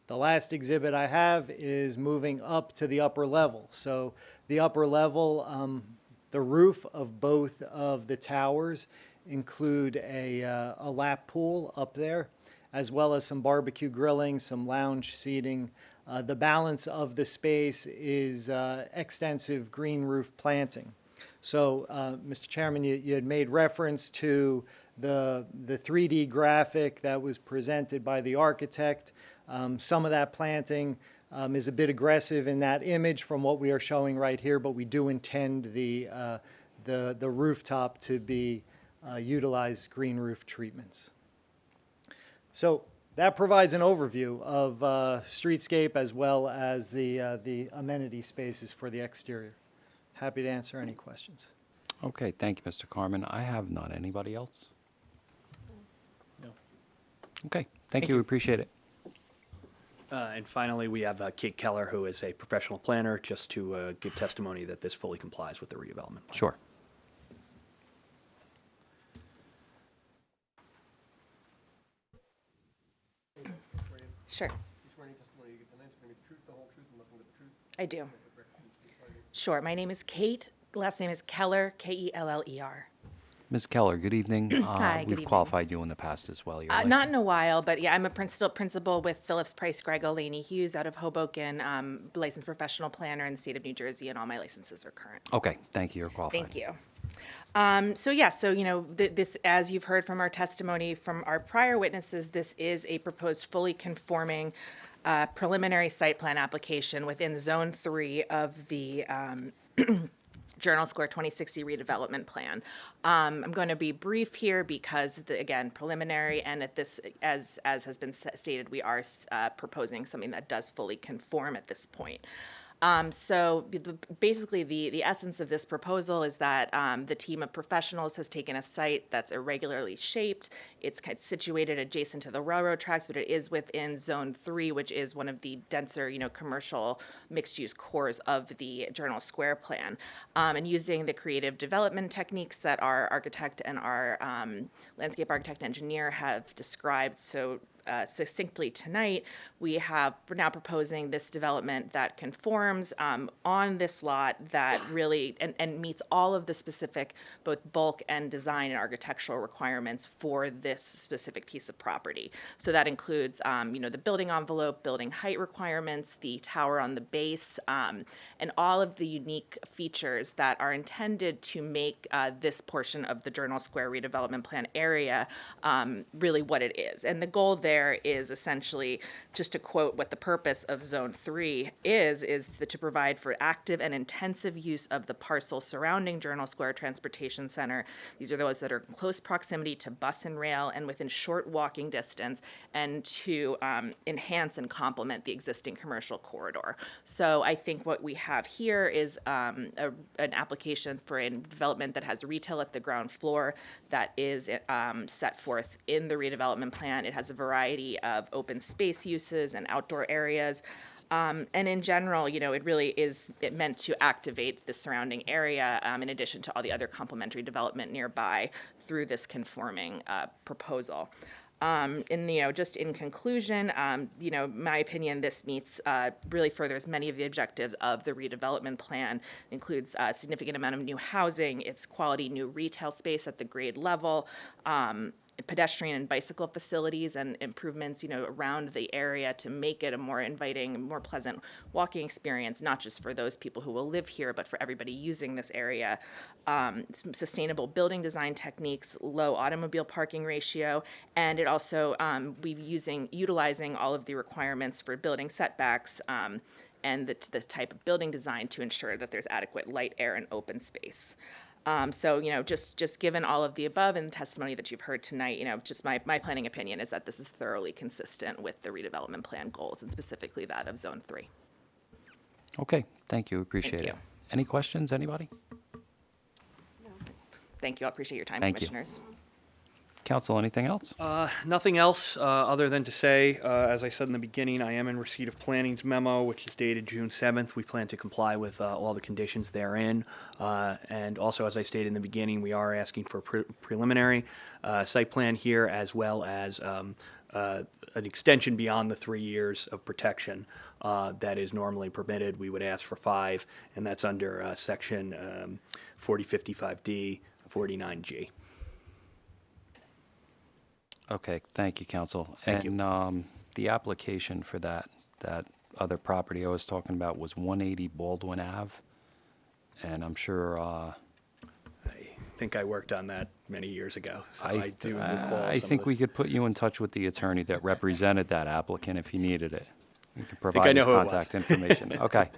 The last exhibit I have is moving up to the upper level. So the upper level, the roof of both of the towers include a lap pool up there, as well as some barbecue grilling, some lounge seating. The balance of the space is extensive green roof planting. So, Mr. Chairman, you had made reference to the 3D graphic that was presented by the architect. Some of that planting is a bit aggressive in that image from what we are showing right here, but we do intend the rooftop to be utilize green roof treatments. So that provides an overview of streetscape as well as the amenity spaces for the exterior. Happy to answer any questions. Okay, thank you, Mr. Carmen. I have none. Anybody else? No. Okay, thank you. We appreciate it. And finally, we have Kate Keller, who is a professional planner, just to give testimony that this fully complies with the redevelopment plan. Sure. Sure. I do. Sure. My name is Kate. Last name is Keller, Keller. Ms. Keller, good evening. Hi, good We've evening. qualified you in the past as well. You're Not licensed. in a while, but yeah, I'm a principal with Phillips Price Grego Laney Hughes out of Hoboken, licensed professional planner in the state of New Jersey, and all my licenses are current. Okay, thank you. You're qualified. Thank you. So you know, this, as you've heard from our testimony from our prior witnesses, this is a proposed fully conforming preliminary site plan application within Zone 3 of the Journal Square 2060 redevelopment plan. I'm going to be brief here because, again, preliminary, and at this, as has been stated, we are proposing something that does fully conform at this point. Basically, the essence of this proposal is that the team of professionals has taken a site that's irregularly shaped. It's kind of situated adjacent to the railroad tracks, but it is within Zone 3, which is one of the denser, commercial mixed-use cores of the Journal Square plan. And using the creative development techniques that our architect and our landscape architect engineer have described so succinctly tonight, we're now proposing this development that conforms on this lot that really and meets all of the specific both bulk and design and architectural requirements for this specific piece of property. So that includes the building envelope, building height requirements, the tower on the base, and all of the unique features that are intended to make this portion of the Journal Square redevelopment plan area really what it is. And the goal there is essentially, just to quote what the purpose of Zone 3 is to provide for active and intensive use of the parcel surrounding Journal Square Transportation Center. These are those that are in close proximity to bus and rail and within short walking distance, and to enhance and complement the existing commercial corridor. So I think what we have here is an application for a development that has retail at the ground floor that is set forth in the redevelopment plan. It has a variety variety of open space uses and outdoor areas. And in general, it really is meant to activate the surrounding area in addition to all the other complementary development nearby through this conforming proposal. Just in conclusion, my opinion, this meets, really furthers many of the objectives of the redevelopment plan. It includes a significant amount of new housing, it's quality new retail space at the grade level, pedestrian and bicycle facilities and improvements, around the area to make it a more inviting, more pleasant walking experience, not just for those people who will live here, but for everybody using this area. Sustainable building design techniques, low automobile parking ratio, and it also utilizing all of the requirements for building setbacks and the type of building design to ensure that there's adequate light, air, and open space. Just given all of the above and the testimony that you've heard tonight, just my planning opinion is that this is thoroughly consistent with the redevelopment plan goals and specifically that of Zone 3. Okay, thank you, appreciate it. Any questions, anybody? Thank you, I appreciate your time, Thank you. Commissioners. Council, anything else? Nothing else other than to say, as I said in the beginning, I am in receipt of planning's memo, which is dated June 7th. We plan to comply with all the conditions therein. And also, as I stated in the beginning, we are asking for preliminary site plan here, as well as an extension beyond the 3 years of protection that is normally permitted. We would ask for 5, and that's under section 4055D, 49G. Okay, thank you, Council. Thank you. And the application for that other property I was talking about was 180 Baldwin Ave, and I'm sure, I think I worked on that many years ago, so I do recall I some think of we could put you in touch with the attorney that represented that applicant if you needed it. You can I provide know his who it was. contact information. Okay.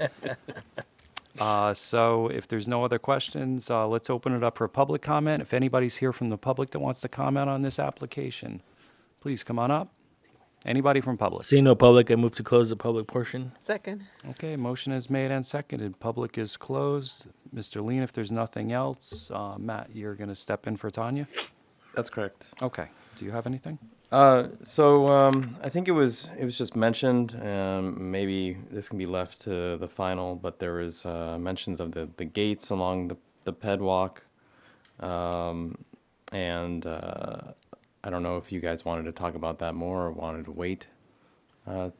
So if there's no other questions, let's open it up for public comment. If anybody's here from the public that wants to comment on this application, please come on up. Anybody from public? Seeing no public, I move to close the public portion. Second. Okay, motion is made and seconded. Public is closed. Mr. Lean, if there's nothing else, Matt, you're going to step in for Tanya? That's correct. Okay. Do you have anything? I think it was just mentioned, maybe this can be left to the final, but there was mentions of the gates along the pedwalk. I don't know if you guys wanted to talk about that more or wanted to wait. I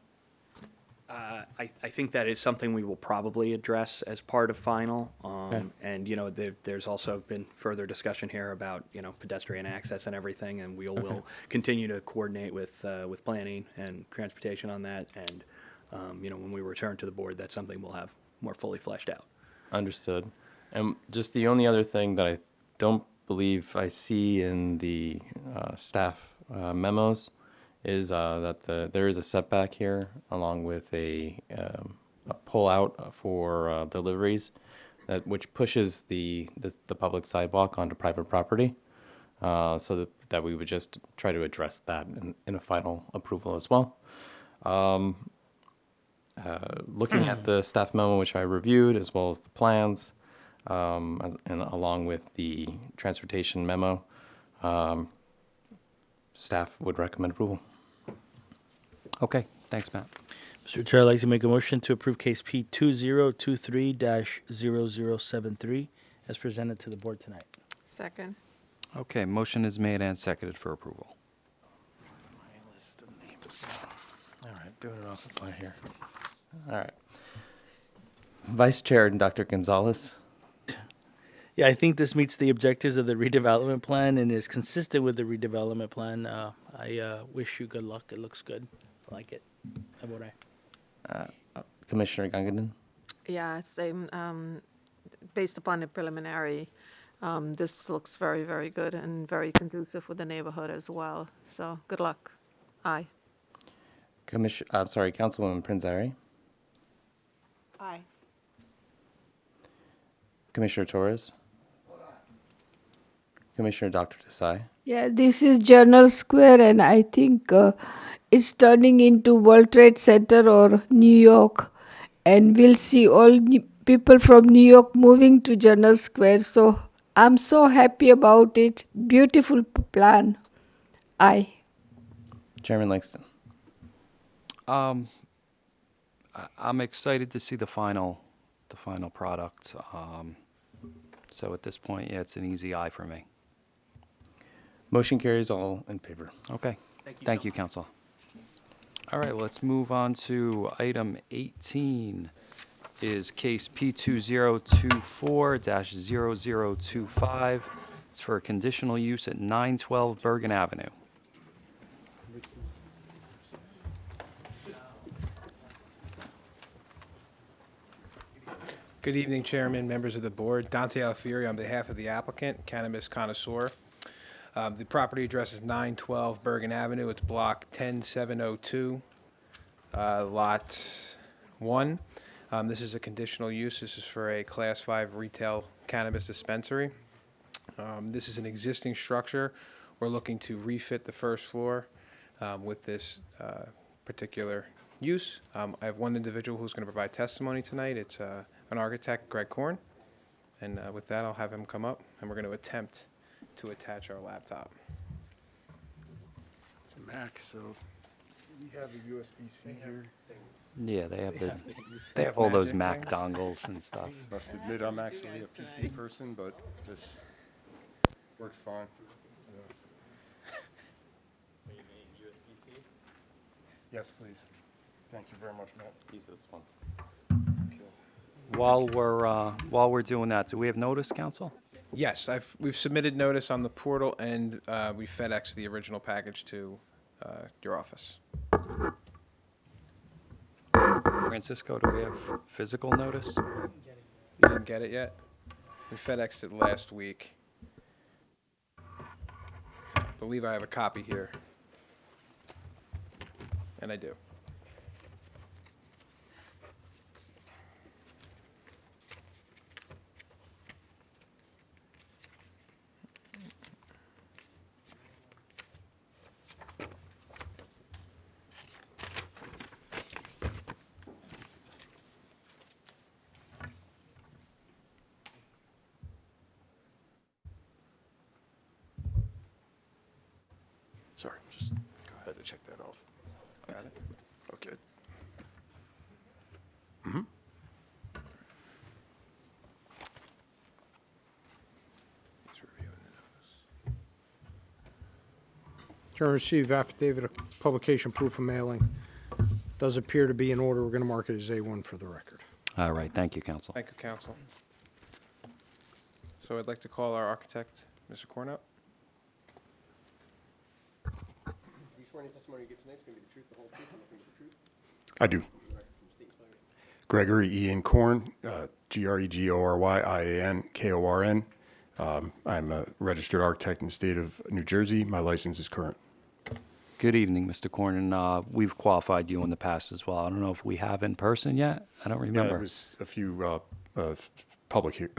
think that is something we will probably address as part of final. Okay. And, there's also been further discussion here about, pedestrian access and everything, and will continue to coordinate with planning and transportation on that. And, when we return to the board, that's something we'll have more fully fleshed out. Understood. And just the only other thing that I don't believe I see in the staff memos is that there is a setback here along with a pull-out for deliveries, which pushes the public sidewalk onto private property. So that we would just try to address that in a final approval as well. Looking at the staff memo, which I reviewed, as well as the plans, and along with the transportation memo, staff would recommend approval. Okay, thanks, Matt. Mr. Chair, I'd like to make a motion to approve case P 2023-0073 as presented to the board tonight. Second. Okay, motion is made and seconded for approval. All right, doing it off the fly here. All right. Vice Chair Dr. Gonzalez. Yeah, I think this meets the objectives of the redevelopment plan and is consistent with the redevelopment plan. I wish you good luck. It looks good. I like it. How about Commissioner Gangadan. Yeah, same. Based upon the preliminary, this looks very, very good and very conducive with the neighborhood as well. So good luck. Aye. Councilwoman Prinzari. Aye. Commissioner Torres. Commissioner Dr. Desai. Yeah, this is Journal Square, and I think it's turning into World Trade Center or New York, and we'll see all people from New York moving to Journal Square. So I'm so happy about it. Beautiful plan. Aye. Chairman Langston. I'm excited to see the final product. So at this point, yeah, it's an easy aye for me. Motion carries, all in favor. Okay. Thank you, Council. All right, let's move on to item 18 is case P2024-0025. It's for a conditional use at 912 Bergen Avenue. Good evening, Chairman, members of the board. Dante Alfieri on behalf of the applicant, Cannabis Connoisseur. The property address is 912 Bergen Avenue. It's block 10702, lot 1. This is a conditional use. This is for a Class 5 retail cannabis dispensary. This is an existing structure. We're looking to refit the first floor with this particular use. I have one individual who's going to provide testimony tonight. It's an architect, Greg Korn. And with that, I'll have him come up, and we're going to attempt to attach our laptop. It's a Mac, so we have a USB-C here. Yeah, they have all those Mac dongles and stuff. Must admit, I'm actually a PC person, but this works fine. Yes, please. Thank you very much, Matt. Use this one. While we're doing that, do we have notice, Council? Yes, we've submitted notice on the portal, and we FedExed the original package to your office. Francisco, do we have physical notice? You didn't get it yet? We FedExed it last week. I believe I have a copy here. And I do. Sorry, just go ahead and check that off. Got it? Okay. Mm-hmm. Chairman, receive affidavit of publication proof of mailing. Does appear to be in order. We're going to mark it as A1 for the record. All right, thank you, Council. Thank you, Council. So I'd like to call our architect, Mr. Korn, up. I do. Gregory Ian Korn, Gregory-Ian-Korn. I'm a registered architect in the state of New Jersey. My license is current. Good evening, Mr. Korn, and we've qualified you in the past as well. I don't know if we have in person yet. I don't remember. It was a few public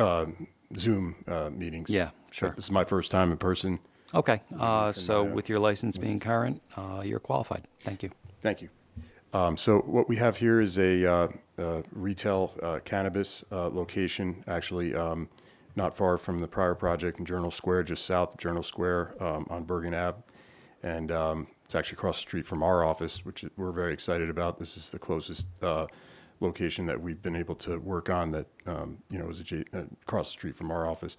Zoom meetings. Yeah, sure. This is my first time in person. Okay, so with your license being current, you're qualified. Thank you. Thank you. So what we have here is a retail cannabis location, actually not far from the prior project in Journal Square, just south of Journal Square on Bergen Ave. And it's actually across the street from our office, which we're very excited about. This is the closest location that we've been able to work on that, is across the street from our office.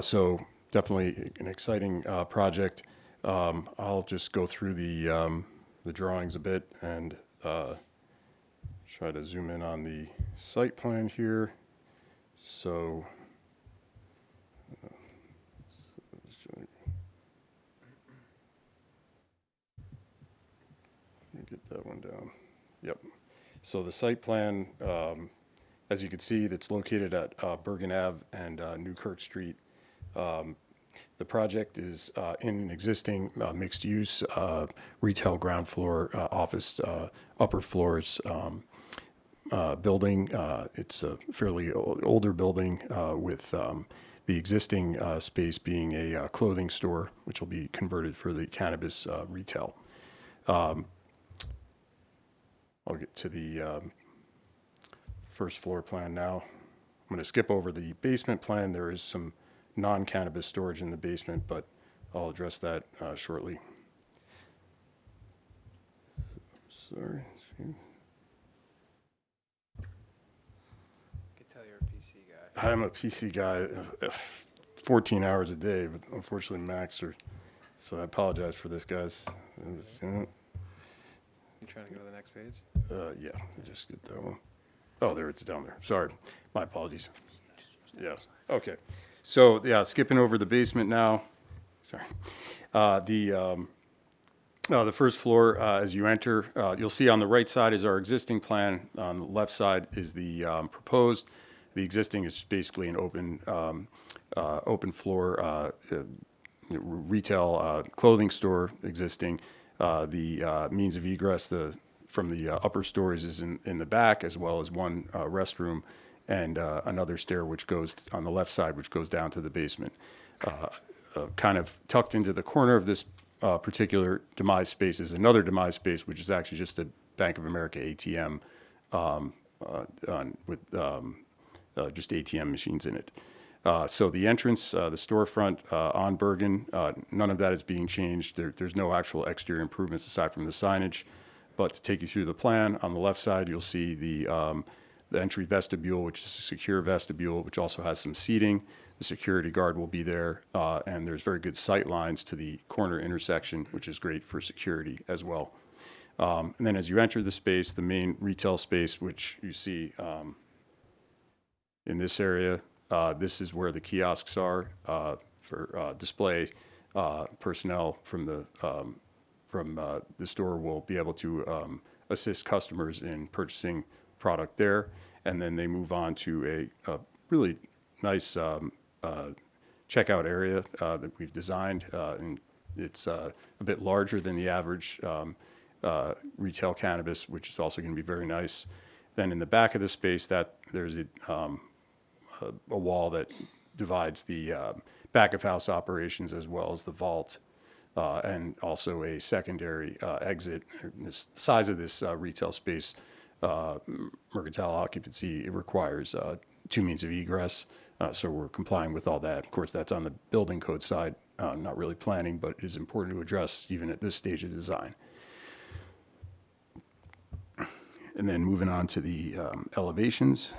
So definitely an exciting project. I'll just go through the drawings a bit and try to zoom in on the site plan here. So, let me get that one down. Yep. So the site plan, as you can see, that's located at Bergen Ave and Newkirk Street. The project is in an existing mixed-use retail ground floor, office, upper floors building. It's a fairly older building with the existing space being a clothing store, which will be converted for the cannabis retail. I'll get to the first floor plan now. I'm going to skip over the basement plan. There is some non-cannabis storage in the basement, but I'll address that shortly. Sorry. I'm a PC guy, 14 hours a day, but unfortunately Macs are, so I apologize for this, guys. You trying to go to the next page? Yeah, just get that one. Oh, there, it's down there. Sorry, my apologies. Yes, okay. So, yeah, skipping over the basement now. Sorry. The first floor, as you enter, you'll see on the right side is our existing plan. On the left side is the proposed. The existing is basically an open floor retail clothing store existing. The means of egress from the upper stories is in the back, as well as one restroom and another stair which goes on the left side, which goes down to the basement. Kind of tucked into the corner of this particular demise space is another demise space, which is actually just a Bank of America ATM with just ATM machines in it. So the entrance, the storefront on Bergen, none of that is being changed. There's no actual exterior improvements aside from the signage. But to take you through the plan, on the left side, you'll see the entry vestibule, which is a secure vestibule, which also has some seating. The security guard will be there, and there's very good sight lines to the corner intersection, which is great for security as well. And then as you enter the space, the main retail space, which you see in this area, this is where the kiosks are for display. Personnel from the store will be able to assist customers in purchasing product there, and then they move on to a really nice checkout area that we've designed, and it's a bit larger than the average retail cannabis, which is also going to be very nice. Then in the back of the space, there's a wall that divides the back of house operations as well as the vault, and also a secondary exit. The size of this retail space, mercantile occupancy, it requires 2 means of egress, so we're complying with all that. Of course, that's on the building code side, not really planning, but it is important to address even at this stage of design. And then moving on to the elevations.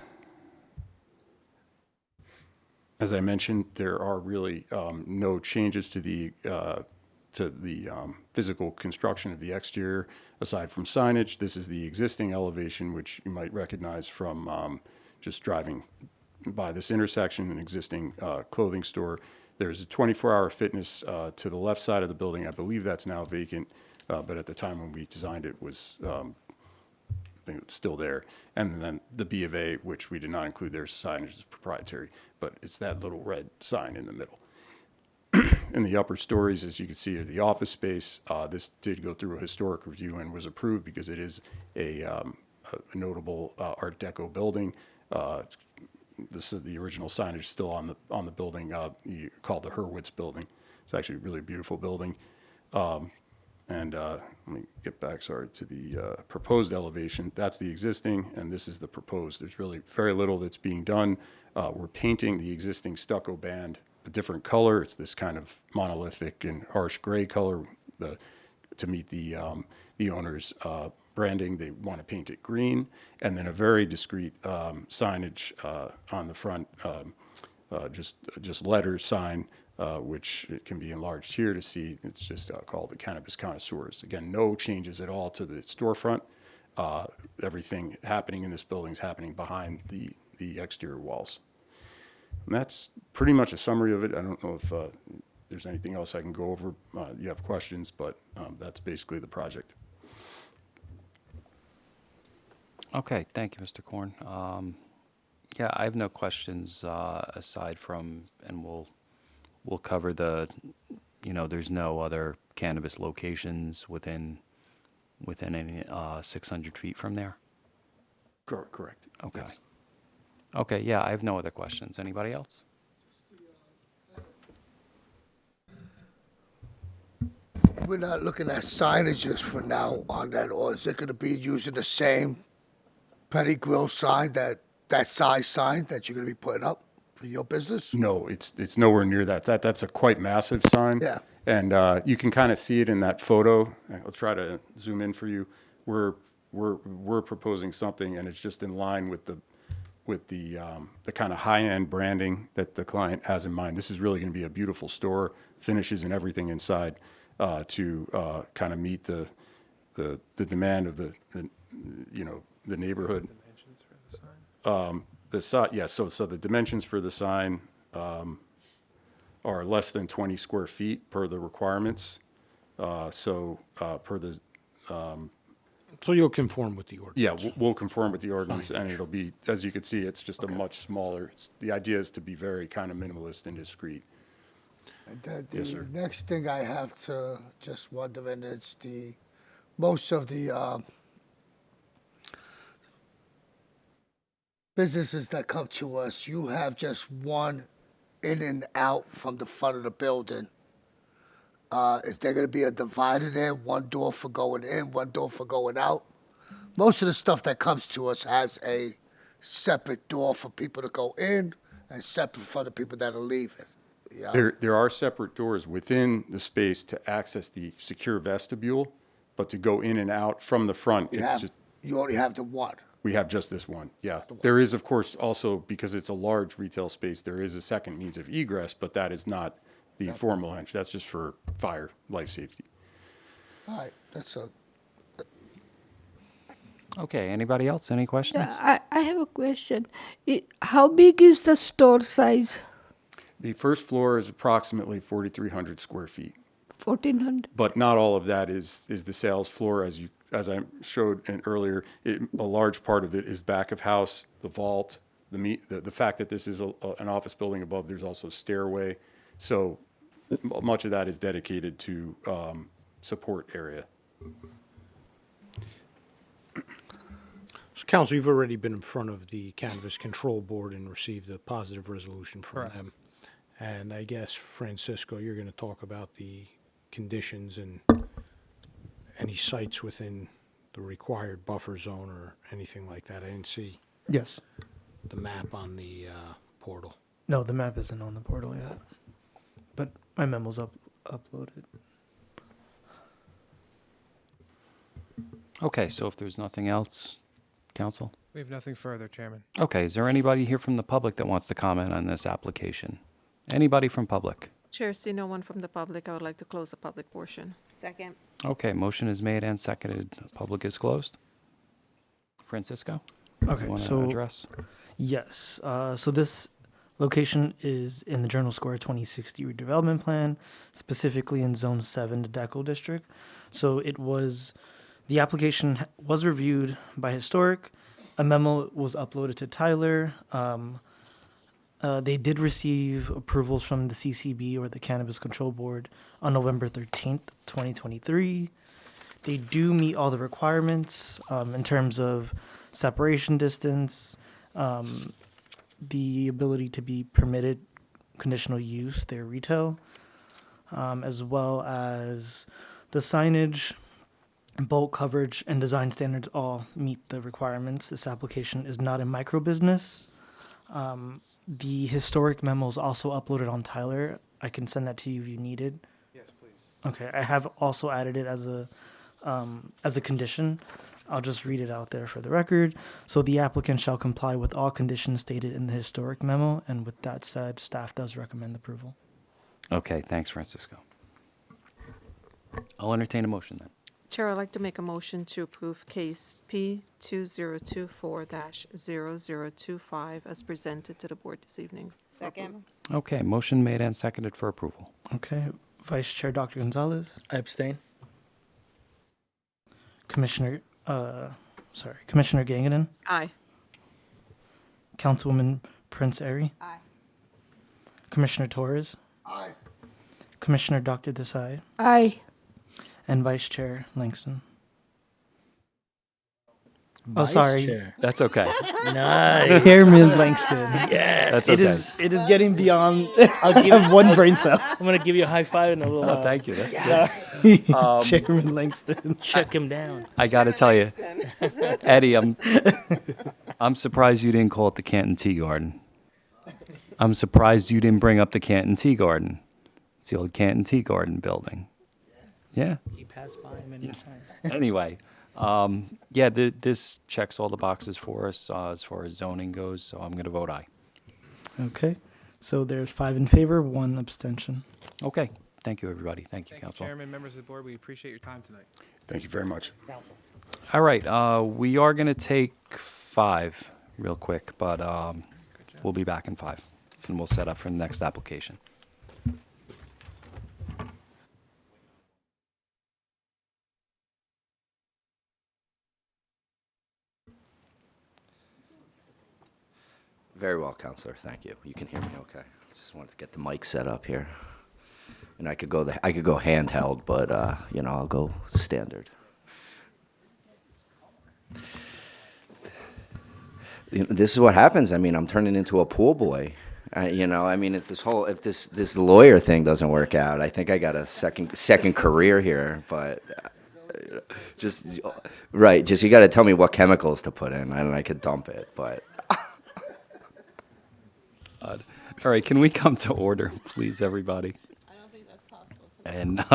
As I mentioned, there are really no changes to the physical construction of the exterior aside from signage. This is the existing elevation, which you might recognize from just driving by this intersection, an existing clothing store. There's a 24-hour fitness to the left side of the building. I believe that's now vacant, but at the time when we designed it was still there. And then the B of A, which we did not include their signage, is proprietary, but it's that little red sign in the middle. In the upper stories, as you can see, are the office space. This did go through a historic review and was approved because it is a notable Art Deco building. This is the original signage still on the building, called the Hurwitz building. It's actually a really beautiful building. And let me get back, sorry, to the proposed elevation. That's the existing, and this is the proposed. There's really very little that's being done. We're painting the existing stucco band a different color. It's this kind of monolithic and harsh gray color. To meet the owner's branding, they want to paint it green, and then a very discreet signage on the front, just letters sign, which it can be enlarged here to see. It's just called the Cannabis Connoisseurs. Again, no changes at all to the storefront. Everything happening in this building is happening behind the exterior walls. And that's pretty much a summary of it. I don't know if there's anything else I can go over. You have questions, but that's basically the project. Okay, thank you, Mr. Korn. Yeah, I have no questions aside from, and we'll cover there's no other cannabis locations within any 600 feet from there? Correct. Okay. Yes. Okay, yeah, I have no other questions. Anybody else? We're not looking at signages for now on that, or is it gonna be using the same Petty Grill sign, that size sign that you're gonna be putting up for your business? No, it's nowhere near that. That's a quite massive sign. Yeah. And you can kind of see it in that photo. I'll try to zoom in for you. we're proposing something, and it's just in line with the kind of high-end branding that the client has in mind. This is really going to be a beautiful store, finishes and everything inside, to kind of meet the demand of the neighborhood. So the dimensions for the sign are less than 20 square feet per the requirements. So you'll conform with the ordinance? Yeah, we'll conform with the ordinance, and it'll be, as you can see, it's just a much smaller, the idea is to be very kind of minimalist and discreet. And then Yes, the sir. next thing I have to just wonder, and it's most of the businesses that come to us, you have just one in and out from the front of the building. Is there going to be a divider there, one door for going in, one door for going out? Most of the stuff that comes to us has a separate door for people to go in and separate for the people that are leaving. Yeah. There are separate doors within the space to access the secure vestibule, but to go in and out from the front, You only have the one. we have just this one, yeah. There is, of course, also, because it's a large retail space, there is a second means of egress, but that is not the formal entrance. That's just for fire, life safety. All right, that's a. Okay, anybody else? Any questions? I have a question. How big is the store size? The first floor is approximately 4,300 square feet. 1,400. But not all of that is the sales floor, as I showed earlier. A large part of it is back of house, the vault, the fact that this is an office building above. There's also stairway, so much of that is dedicated to support area. So, Council, you've already been in front of the Cannabis Control Board and received a positive resolution from them. And I guess, Francisco, you're going to talk about the conditions and any sites within the required buffer zone or anything like that. I didn't see Yes. the map on the portal. No, the map isn't on the portal yet, but my memo's uploaded. Okay, so if there's nothing else, council? We have nothing further, Chairman. Okay, is there anybody here from the public that wants to comment on this application? Anybody from public? Chair, see no one from the public. I would like to close the public portion. Second. Okay, motion is made and seconded. Public is closed. Francisco? Okay, You wanna so address? yes, so this location is in the Journal Square 2060 redevelopment plan, specifically in Zone 7, the Deco District. So the application was reviewed by Historic. A memo was uploaded to Tyler. They did receive approvals from the CCB, or the Cannabis Control Board, on November 13th, 2023. They do meet all the requirements in terms of separation distance, the ability to be permitted conditional use, their retail, as well as the signage, bulk coverage, and design standards all meet the requirements. This application is not a micro business. The historic memo is also uploaded on Tyler. I can send that to you if you need it. Yes, please. Okay, I have also added it as a condition. I'll just read it out there for the record. So the applicant shall comply with all conditions stated in the historic memo, and with that said, staff does recommend approval. Okay, thanks, Francisco. I'll entertain a motion then. Chair, I'd like to make a motion to approve case P2024-0025 as presented to the board this evening. Second. Okay, motion made and seconded for approval. Okay, Vice Chair Dr. Gonzalez. I abstain. Commissioner Gangadin. Aye. Councilwoman Prince Airy. Aye. Commissioner Torres. Aye. Commissioner Dr. Desai. Aye. And Vice Chair Langston. Vice sorry. Chair. That's okay. Nice. Chairman Langston. Yes. That's It okay. is getting beyond. I'll have one brain cell. I'm gonna give you a high five and a little. Oh, thank you. That's Chairman Langston. Check him down. I got to tell you, Eddie, I'm surprised you didn't call it the Canton Tea Garden. I'm surprised you didn't bring up the Canton Tea Garden. It's the old Canton Tea Garden building. Yeah. He passed by many times. Anyway, Yeah, this checks all the boxes for us as far as zoning goes, so I'm going to vote aye. Okay. So there's 5 in favor, 1 abstention. Okay. Thank you, everybody. Thank you, Thank you, Council. Chairman, members of the board. We appreciate your time tonight. Thank you very much. All right, we are going to take 5 real quick, but we'll be back in 5, and we'll set up for the next application. Very well, Counselor. Thank you. You can hear me okay. Just wanted to get the mic set up here. And I could go handheld, but you know, I'll go standard. You know, this is what happens. I mean, I'm turning into a pool boy. You know, I mean, if this lawyer thing doesn't work out, I think I got a second career here. But just right, just you got to tell me what chemicals to put in, and I could dump it. But all right, can we come to order, please, everybody? I don't think that's possible. And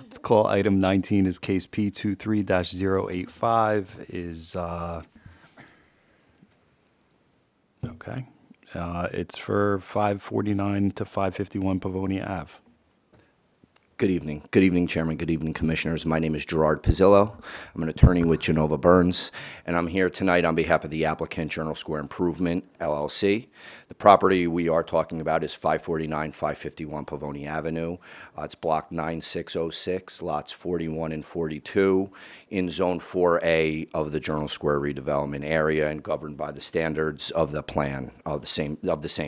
let's call item 19 is case P23-085 is, okay. It's for 549 to 551 Pavonia Ave. good evening. Good evening, Chairman. Good evening, Commissioners. My name is Gerard Pizzillo. I'm an attorney with Genova Burns, and I'm here tonight on behalf of the applicant, Journal Square Improvement, LLC. The property we are talking about is 549-551 Pavonia Avenue. It's block 9606, lots 41 and 42, in Zone 4A of the Journal Square redevelopment area and governed by the standards of the plan of the same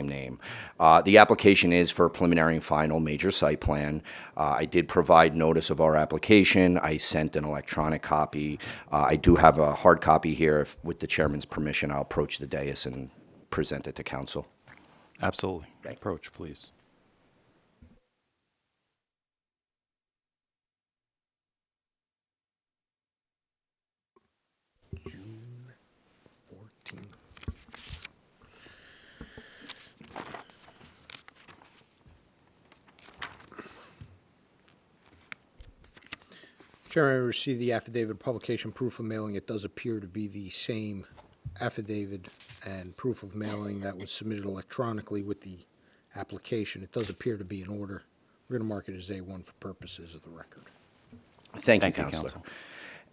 name. The application is for a preliminary and final major site plan. I did provide notice of our application. I sent an electronic copy. I do have a hard copy here. With the chairman's permission, I'll approach the dais and present it to council. Absolutely. Approach, please. Chairman, I received the affidavit of publication proof of mailing. It does appear to be the same affidavit and proof of mailing that was submitted electronically with the application. It does appear to be in order. We're going to mark it as A1 for purposes of the record. Thank you, Counselor.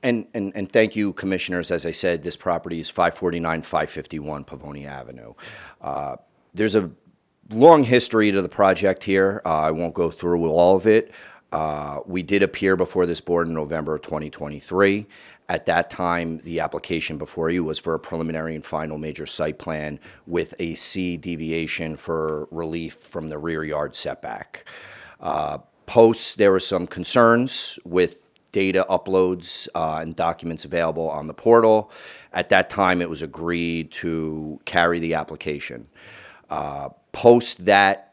And thank you, Commissioners. As I said, this property is 549-551 Pavonia Avenue. There's a long history to the project here. I won't go through all of it. We did appear before this board in November of 2023. At that time, the application before you was for a preliminary and final major site plan with a C deviation for relief from the rear yard setback. Post, there were some concerns with data uploads and documents available on the portal. At that time, it was agreed to carry the application. Post that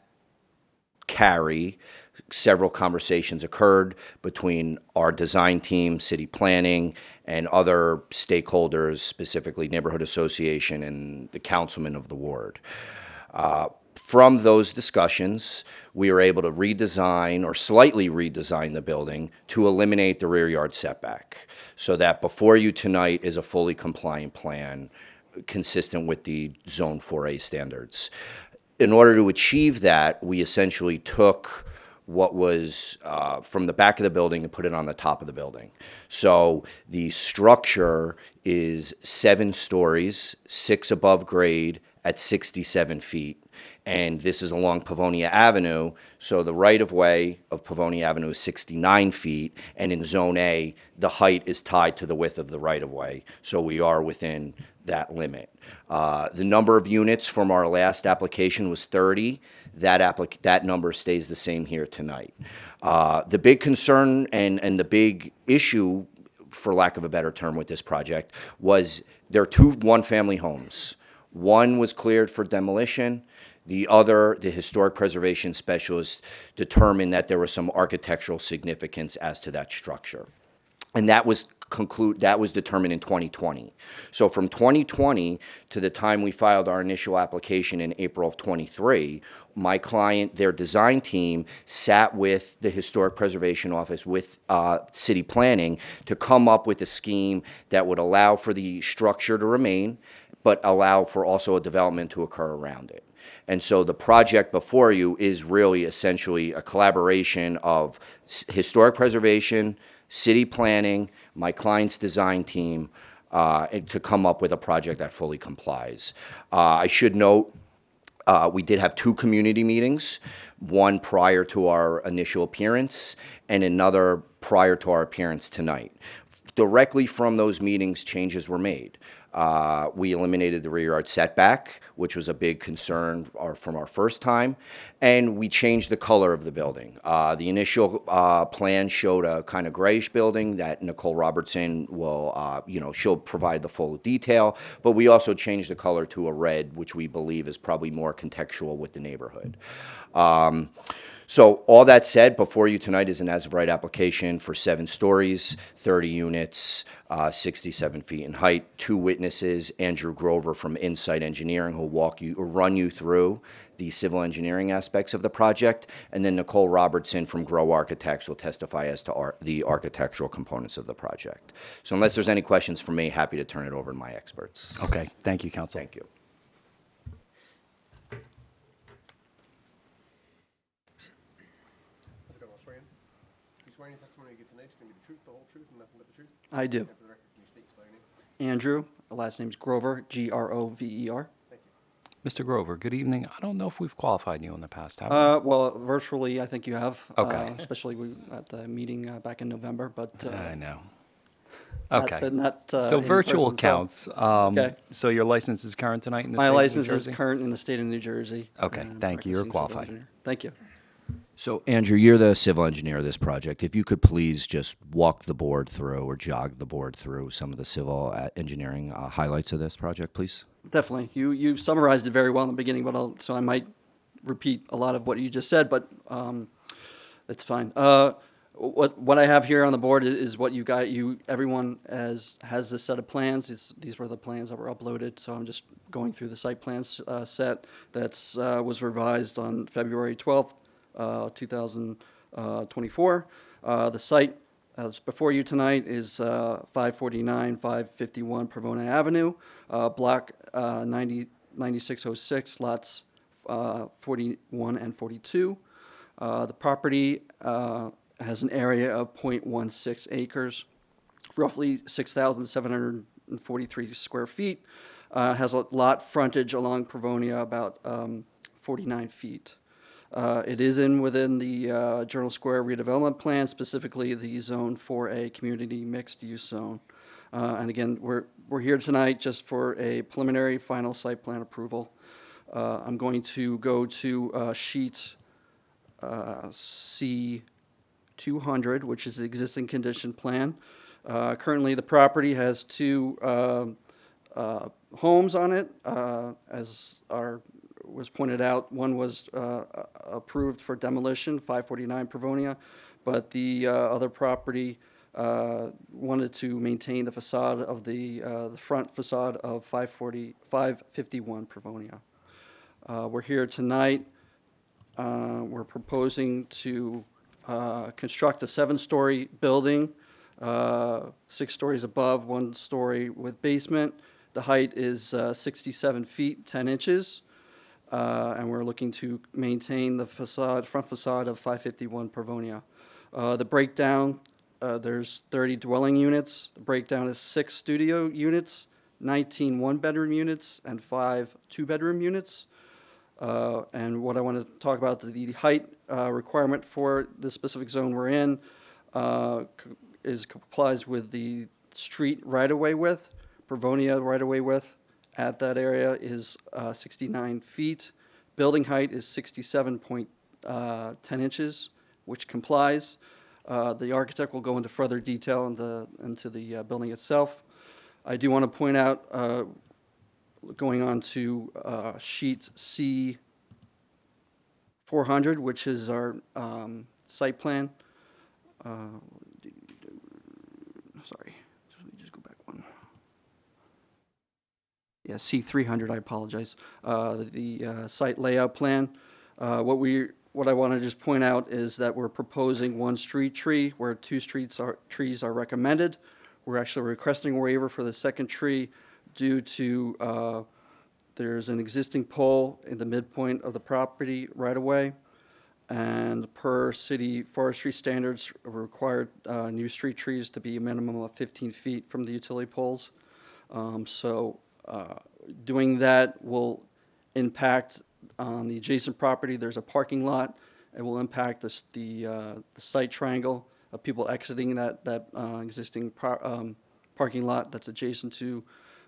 carry, several conversations occurred between our design team, city planning, and other stakeholders, specifically Neighborhood Association and the councilman of the ward. From those discussions, we were able to redesign or slightly redesign the building to eliminate the rear yard setback, so that before you tonight is a fully compliant plan consistent with the Zone 4A standards. In order to achieve that, we essentially took what was from the back of the building and put it on the top of the building. So the structure is 7 stories, 6 above grade at 67 feet. And this is along Pavonia Avenue, so the right-of-way of Pavonia Avenue is 69 feet, and in Zone A, the height is tied to the width of the right-of-way, so we are within that limit. The number of units from our last application was 30. That number stays the same here tonight. The big concern and the big issue, for lack of a better term, with this project was there are 2 one-family homes. One was cleared for demolition. The other, the historic preservation specialist determined that there was some architectural significance as to that structure. And that was conclude, that was determined in 2020. So from 2020 to the time we filed our initial application in April of 23, my client, their design team, sat with the Historic Preservation Office, with city planning, to come up with a scheme that would allow for the structure to remain, but allow for also a development to occur around it. And so the project before you is really essentially a collaboration of historic preservation, city planning, my client's design team, and to come up with a project that fully complies. I should note, we did have 2 community meetings, one prior to our initial appearance and another prior to our appearance tonight. Directly from those meetings, changes were made. We eliminated the rear yard setback, which was a big concern from our first time, and we changed the color of the building. The initial plan showed a kind of grayish building that Nicole Robertson will, she'll provide the full detail, but we also changed the color to a red, which we believe is probably more contextual with the neighborhood. So all that said, before you tonight is an as-of-right application for 7 stories, 30 units, 67 feet in height. 2 witnesses, Andrew Grover from Insight Engineering, who'll run you through the civil engineering aspects of the project, and then Nicole Robertson from Grow Architects will testify as to the architectural components of the project. So unless there's any questions for me, happy to turn it over to my experts. Okay, thank you, counsel. Thank you. I do. Andrew, last name's Grover, Grover. Mr. Grover, good evening. I don't know if we've qualified you in the past, have we? Well, virtually, I think you have. Okay. Especially at the meeting back in November, but. I know. Not- Okay. not, So in virtual person, so- counts. Okay. So your license is current tonight in the My state of New license is Jersey? current in the state of New Jersey. Okay, and thank you. You're practicing civil qualified. engineer. Thank you. So, Andrew, you're the civil engineer of this project. If you could please just walk the board through or jog the board through some of the civil engineering highlights of this project, please. Definitely. You summarized it very well in the beginning, but so I might repeat a lot of what you just said, but it's fine. What I have here on the board is what you got. Everyone has this set of plans. These were the plans that were uploaded, so I'm just going through the site plans set that was revised on February 12th, 2024. The site before you tonight is 549, 551 Pravona Avenue, block 9606, lots 41 and 42. The property has an area of 0.16 acres, roughly 6,743 square feet. Has a lot frontage along Pravonia, about 49 feet. It is within the Journal Square redevelopment plan, specifically the Zone 4A Community Mixed Use Zone. And again, we're here tonight just for a preliminary final site plan approval. I'm going to go to sheet C200, which is the existing condition plan. Currently, the property has 2 homes on it, as was pointed out. One was approved for demolition, 549 Pravonia, but the other property wanted to maintain the facade of the front facade of 551 Pravonia. We're here tonight. We're proposing to construct a 7-story building, 6 stories above, 1 story with basement. The height is 67 feet, 10 inches. And we're looking to maintain the front facade of 551 Pravonia. The breakdown, there's 30 dwelling units. The breakdown is 6 studio units, 19 one-bedroom units, and 5 two-bedroom units. And what I want to talk about, the height requirement for the specific zone we're in complies with the street right-of-way width. Pravonia right-of-way width at that area is 69 feet. Building height is 67.10 inches, which complies. The architect will go into further detail into the building itself. I do want to point out, going on to sheet C400, which is our site plan. Sorry. C300, I apologize, the site layout plan. What I want to just point out is that we're proposing one street tree where two trees are recommended. We're actually requesting a waiver for the second tree due to there's an existing pole in the midpoint of the property right away, and per city forestry standards, required new street trees to be a minimum of 15 feet from the utility poles. Doing that will impact on the adjacent property. There's a parking lot. It will impact the site triangle of people exiting that existing parking lot that's adjacent to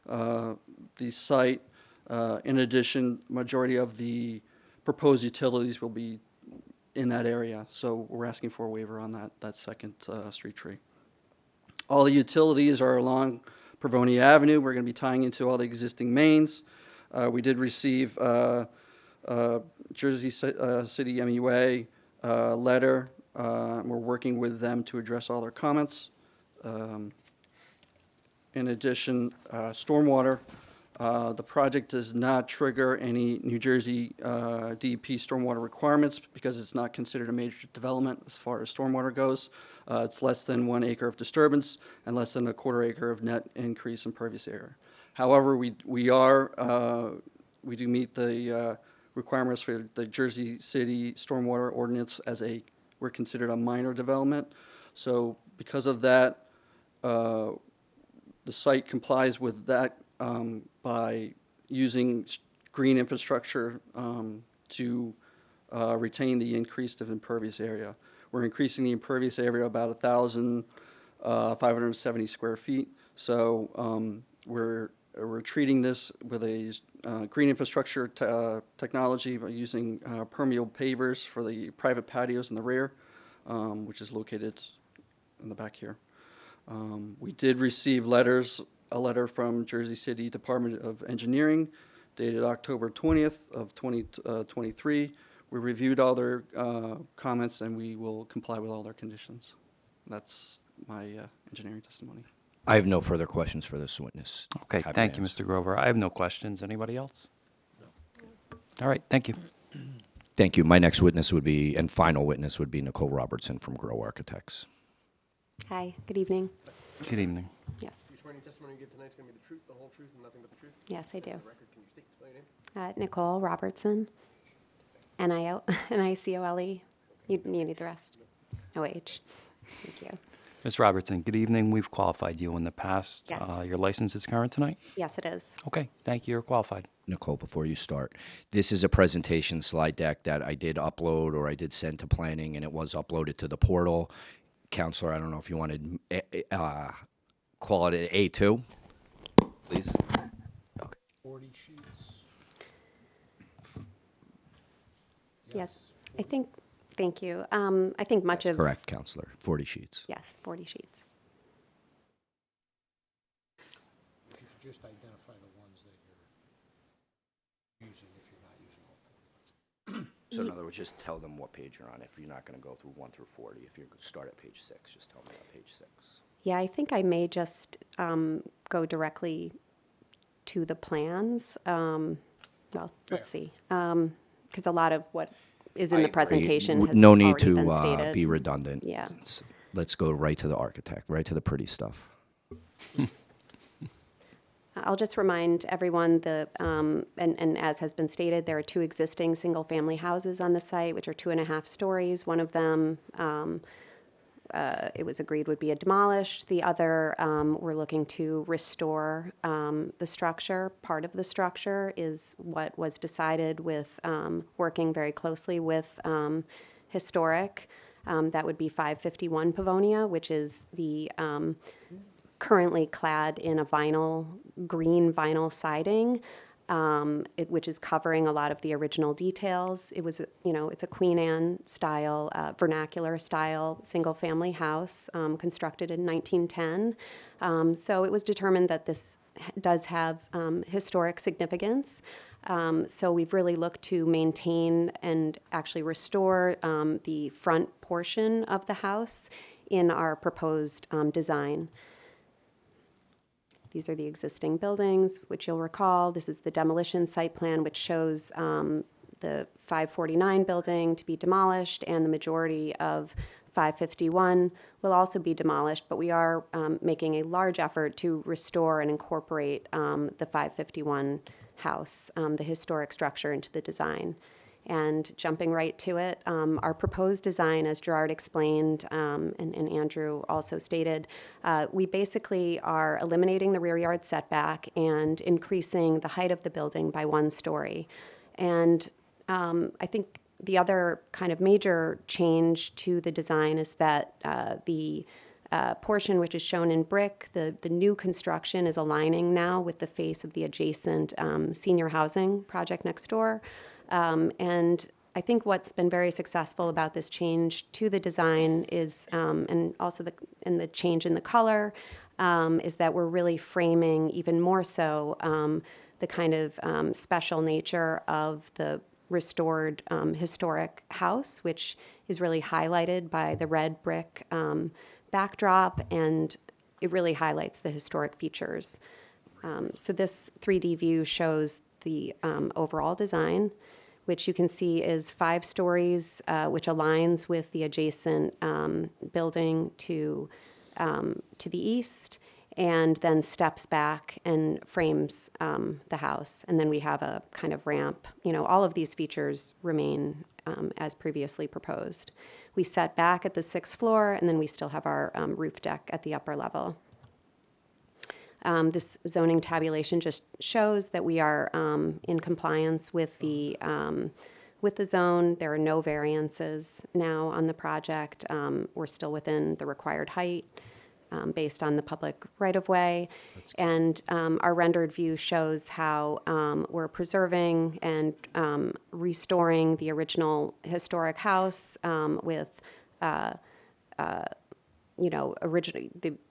the site. In addition, majority of the proposed utilities will be in that area, so we're asking for a waiver on that second street tree. All the utilities are along Pavonia Avenue. We're going to be tying into all the existing mains. We did receive Jersey City MUA letter. We're working with them to address all their comments. In addition, stormwater. The project does not trigger any New Jersey DEP stormwater requirements because it's not considered a major development as far as stormwater goes. It's less than 1 acre of disturbance and less than a quarter acre of net increase in impervious area. However, we do meet the requirements for the Jersey City stormwater ordinance as we're considered a minor development. So because of that, the site complies with that by using green infrastructure to retain the increased of impervious area. We're increasing the impervious area about 1,570 square feet. So we're treating this with a green infrastructure technology by using permeable pavers for the private patios in the rear, which is located in the back here. We did receive a letter from Jersey City Department of Engineering dated October 20th of 2023. We reviewed all their comments and we will comply with all their conditions. That's my engineering testimony. I have no further questions for this witness. Okay, Happy to thank you, answer. Mr. Grover. I have no questions. Anybody else? All right, thank you. Thank you. My next witness would be, and final witness would be Nicole Robertson from Grow Architects. Hi, good evening. Good evening. Yes. You swear any testimony you give tonight is going to be the truth, the whole truth, and nothing but the truth? Yes, I do. For the record, can you spell your name? Nicole Robertson, N-I-C-O-L-E. You need the rest. O-H. Thank you. Ms. Robertson, good evening. We've qualified you in the past. Yes. Your license is current tonight? Yes, it is. Okay, thank you. You're qualified. Nicole, before you start, this is a presentation slide deck that I did upload or I did send to planning, and it was uploaded to the portal. Counselor, I don't know if you wanted call it A2, please. 40 sheets. Yes, I think, thank you. I think much of. Correct, Counselor. 40 sheets. Yes, 40 sheets. If you could just identify the ones that you're using if you're not using all 40. So in other words, just tell them what page you're on. If you're not going to go through 1 through 40, if you start at page 6, just tell me on page 6. Yeah, I think I may just go directly to the plans. Well, let's see. Because a lot of what is in the presentation has no need already to been stated. be redundant. Yeah. Let's go right to the architect, right to the pretty stuff. I'll just remind everyone and as has been stated, there are 2 existing single-family houses on the site, which are 2.5 stories. One of them, it was agreed would be demolished. The other, we're looking to restore the structure. Part of the structure is what was decided with working very closely with Historic. That would be 551 Pavonia, which is the currently clad in a green vinyl siding, which is covering a lot of the original details. It was, it's a Queen Anne style, vernacular style, single-family house constructed in 1910. So it was determined that this does have historic significance. So we've really looked to maintain and actually restore the front portion of the house in our proposed design. These are the existing buildings, which you'll recall. This is the demolition site plan, which shows the 549 building to be demolished, and the majority of 551 will also be demolished, but we are making a large effort to restore and incorporate the 551 house, the historic structure, into the design. And jumping right to it, our proposed design, as Gerard explained and Andrew also stated, we basically are eliminating the rear yard setback and increasing the height of the building by 1 story. And I think the other kind of major change to the design is that the portion which is shown in brick, the new construction is aligning now with the face of the adjacent senior housing project next door. And I think what's been very successful about this change to the design is, and also the change in the color, is that we're really framing even more so the kind of special nature of the restored historic house, which is really highlighted by the red brick backdrop, and it really highlights the historic features. So this 3D view shows the overall design, which you can see is 5 stories, which aligns with the adjacent building to the east, and then steps back and frames the house. And then we have a kind of ramp. You know, all of these features remain as previously proposed. We set back at the 6th floor, and then we still have our roof deck at the upper level. This zoning tabulation just shows that we are in compliance with the zone. There are no variances now on the project. We're still within the required height based on the public right-of-way. And our rendered view shows how we're preserving and restoring the original historic house with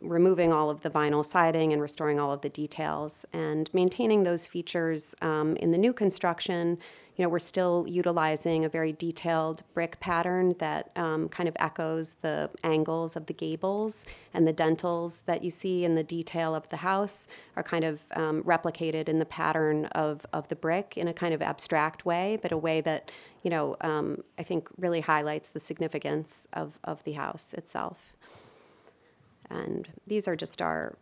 removing all of the vinyl siding and restoring all of the details and maintaining those features in the new construction. You know, we're still utilizing a very detailed brick pattern that kind of echoes the angles of the gables, and the dentils that you see in the detail of the house are kind of replicated in the pattern of the brick in a kind of abstract way, but a way that, you know, I think really highlights the significance of the house itself. And these are just our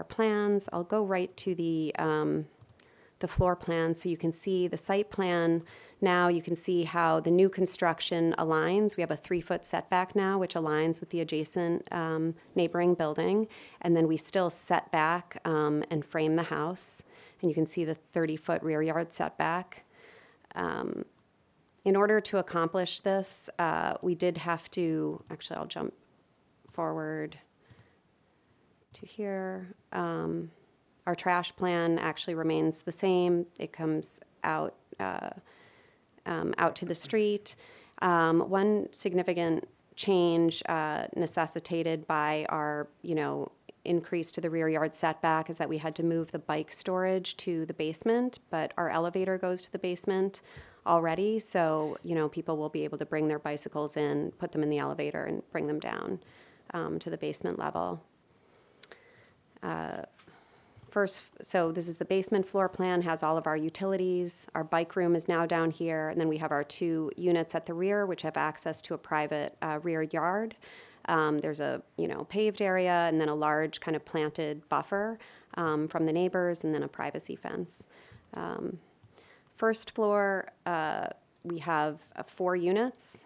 plans. I'll go right to the floor plan so you can see the site plan. Now you can see how the new construction aligns. We have a 3-foot setback now, which aligns with the adjacent neighboring building. And then we still set back and frame the house. And you can see the 30-foot rear yard setback. In order to accomplish this, we did have to, actually I'll jump forward to here. Our trash plan actually remains the same. It comes out to the street. One significant change necessitated by our, increase to the rear yard setback is that we had to move the bike storage to the basement, but our elevator goes to the basement already, so, people will be able to bring their bicycles in, put them in the elevator, and bring them down to the basement level. So this is the basement floor plan, has all of our utilities. Our bike room is now down here, and then we have our 2 units at the rear, which have access to a private rear yard. There's a, paved area, and then a large kind of planted buffer from the neighbors, and then a privacy fence. First floor, we have 4 units,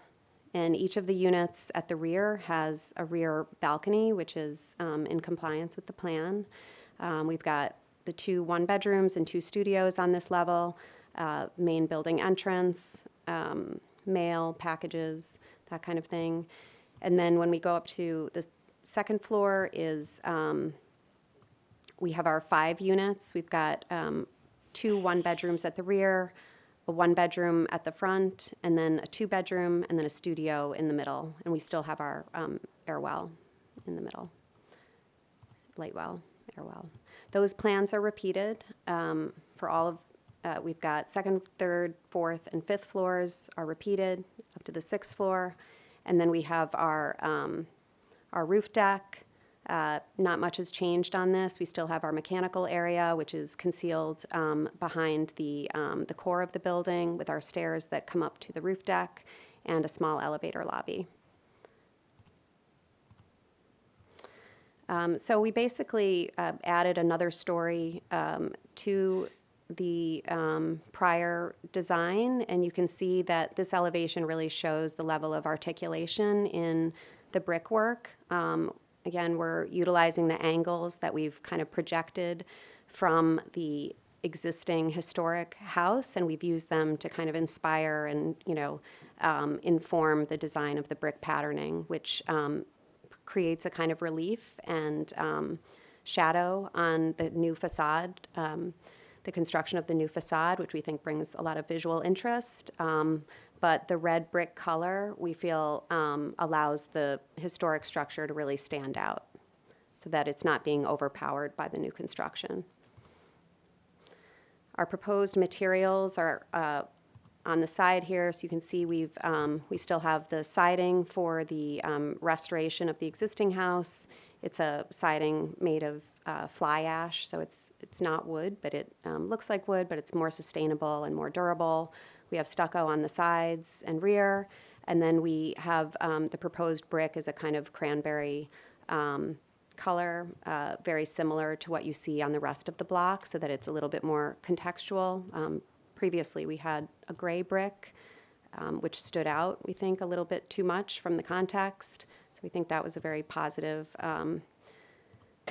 and each of the units at the rear has a rear balcony, which is in compliance with the plan. We've got the 2 1-bedrooms and 2 studios on this level, main building entrance, mail, packages, that kind of thing. And then when we go up to the second floor is, we have our 5 units. We've got 2 1-bedrooms at the rear, a 1-bedroom at the front, and then a 2-bedroom, and then a studio in the middle. And we still have our air well in the middle, light well, air well. Those plans are repeated for all of, we've got 2nd, 3rd, 4th, and 5th floors are repeated up to the 6th floor. And then we have our roof deck, Not much has changed on this. We still have our mechanical area, which is concealed behind the core of the building with our stairs that come up to the roof deck and a small elevator lobby. So we basically added another story to the prior design, and you can see that this elevation really shows the level of articulation in the brickwork. Again, we're utilizing the angles that we've kind of projected from the existing historic house, and we've used them to kind of inspire and, inform the design of the brick patterning, which creates a kind of relief and shadow on the new facade, the construction of the new facade, which we think brings a lot of visual interest. But the red brick color, we feel, allows the historic structure to really stand out so that it's not being overpowered by the new construction. Our proposed materials are on the side here, so you can see we still have the siding for the restoration of the existing house. It's a siding made of fly ash, so it's not wood, but it looks like wood, but it's more sustainable and more durable. We have stucco on the sides and rear, and then we have the proposed brick as a kind of cranberry color, very similar to what you see on the rest of the block, so that it's a little bit more contextual. Previously, we had a gray brick, which stood out, we think, a little bit too much from the context. So we think that was a very positive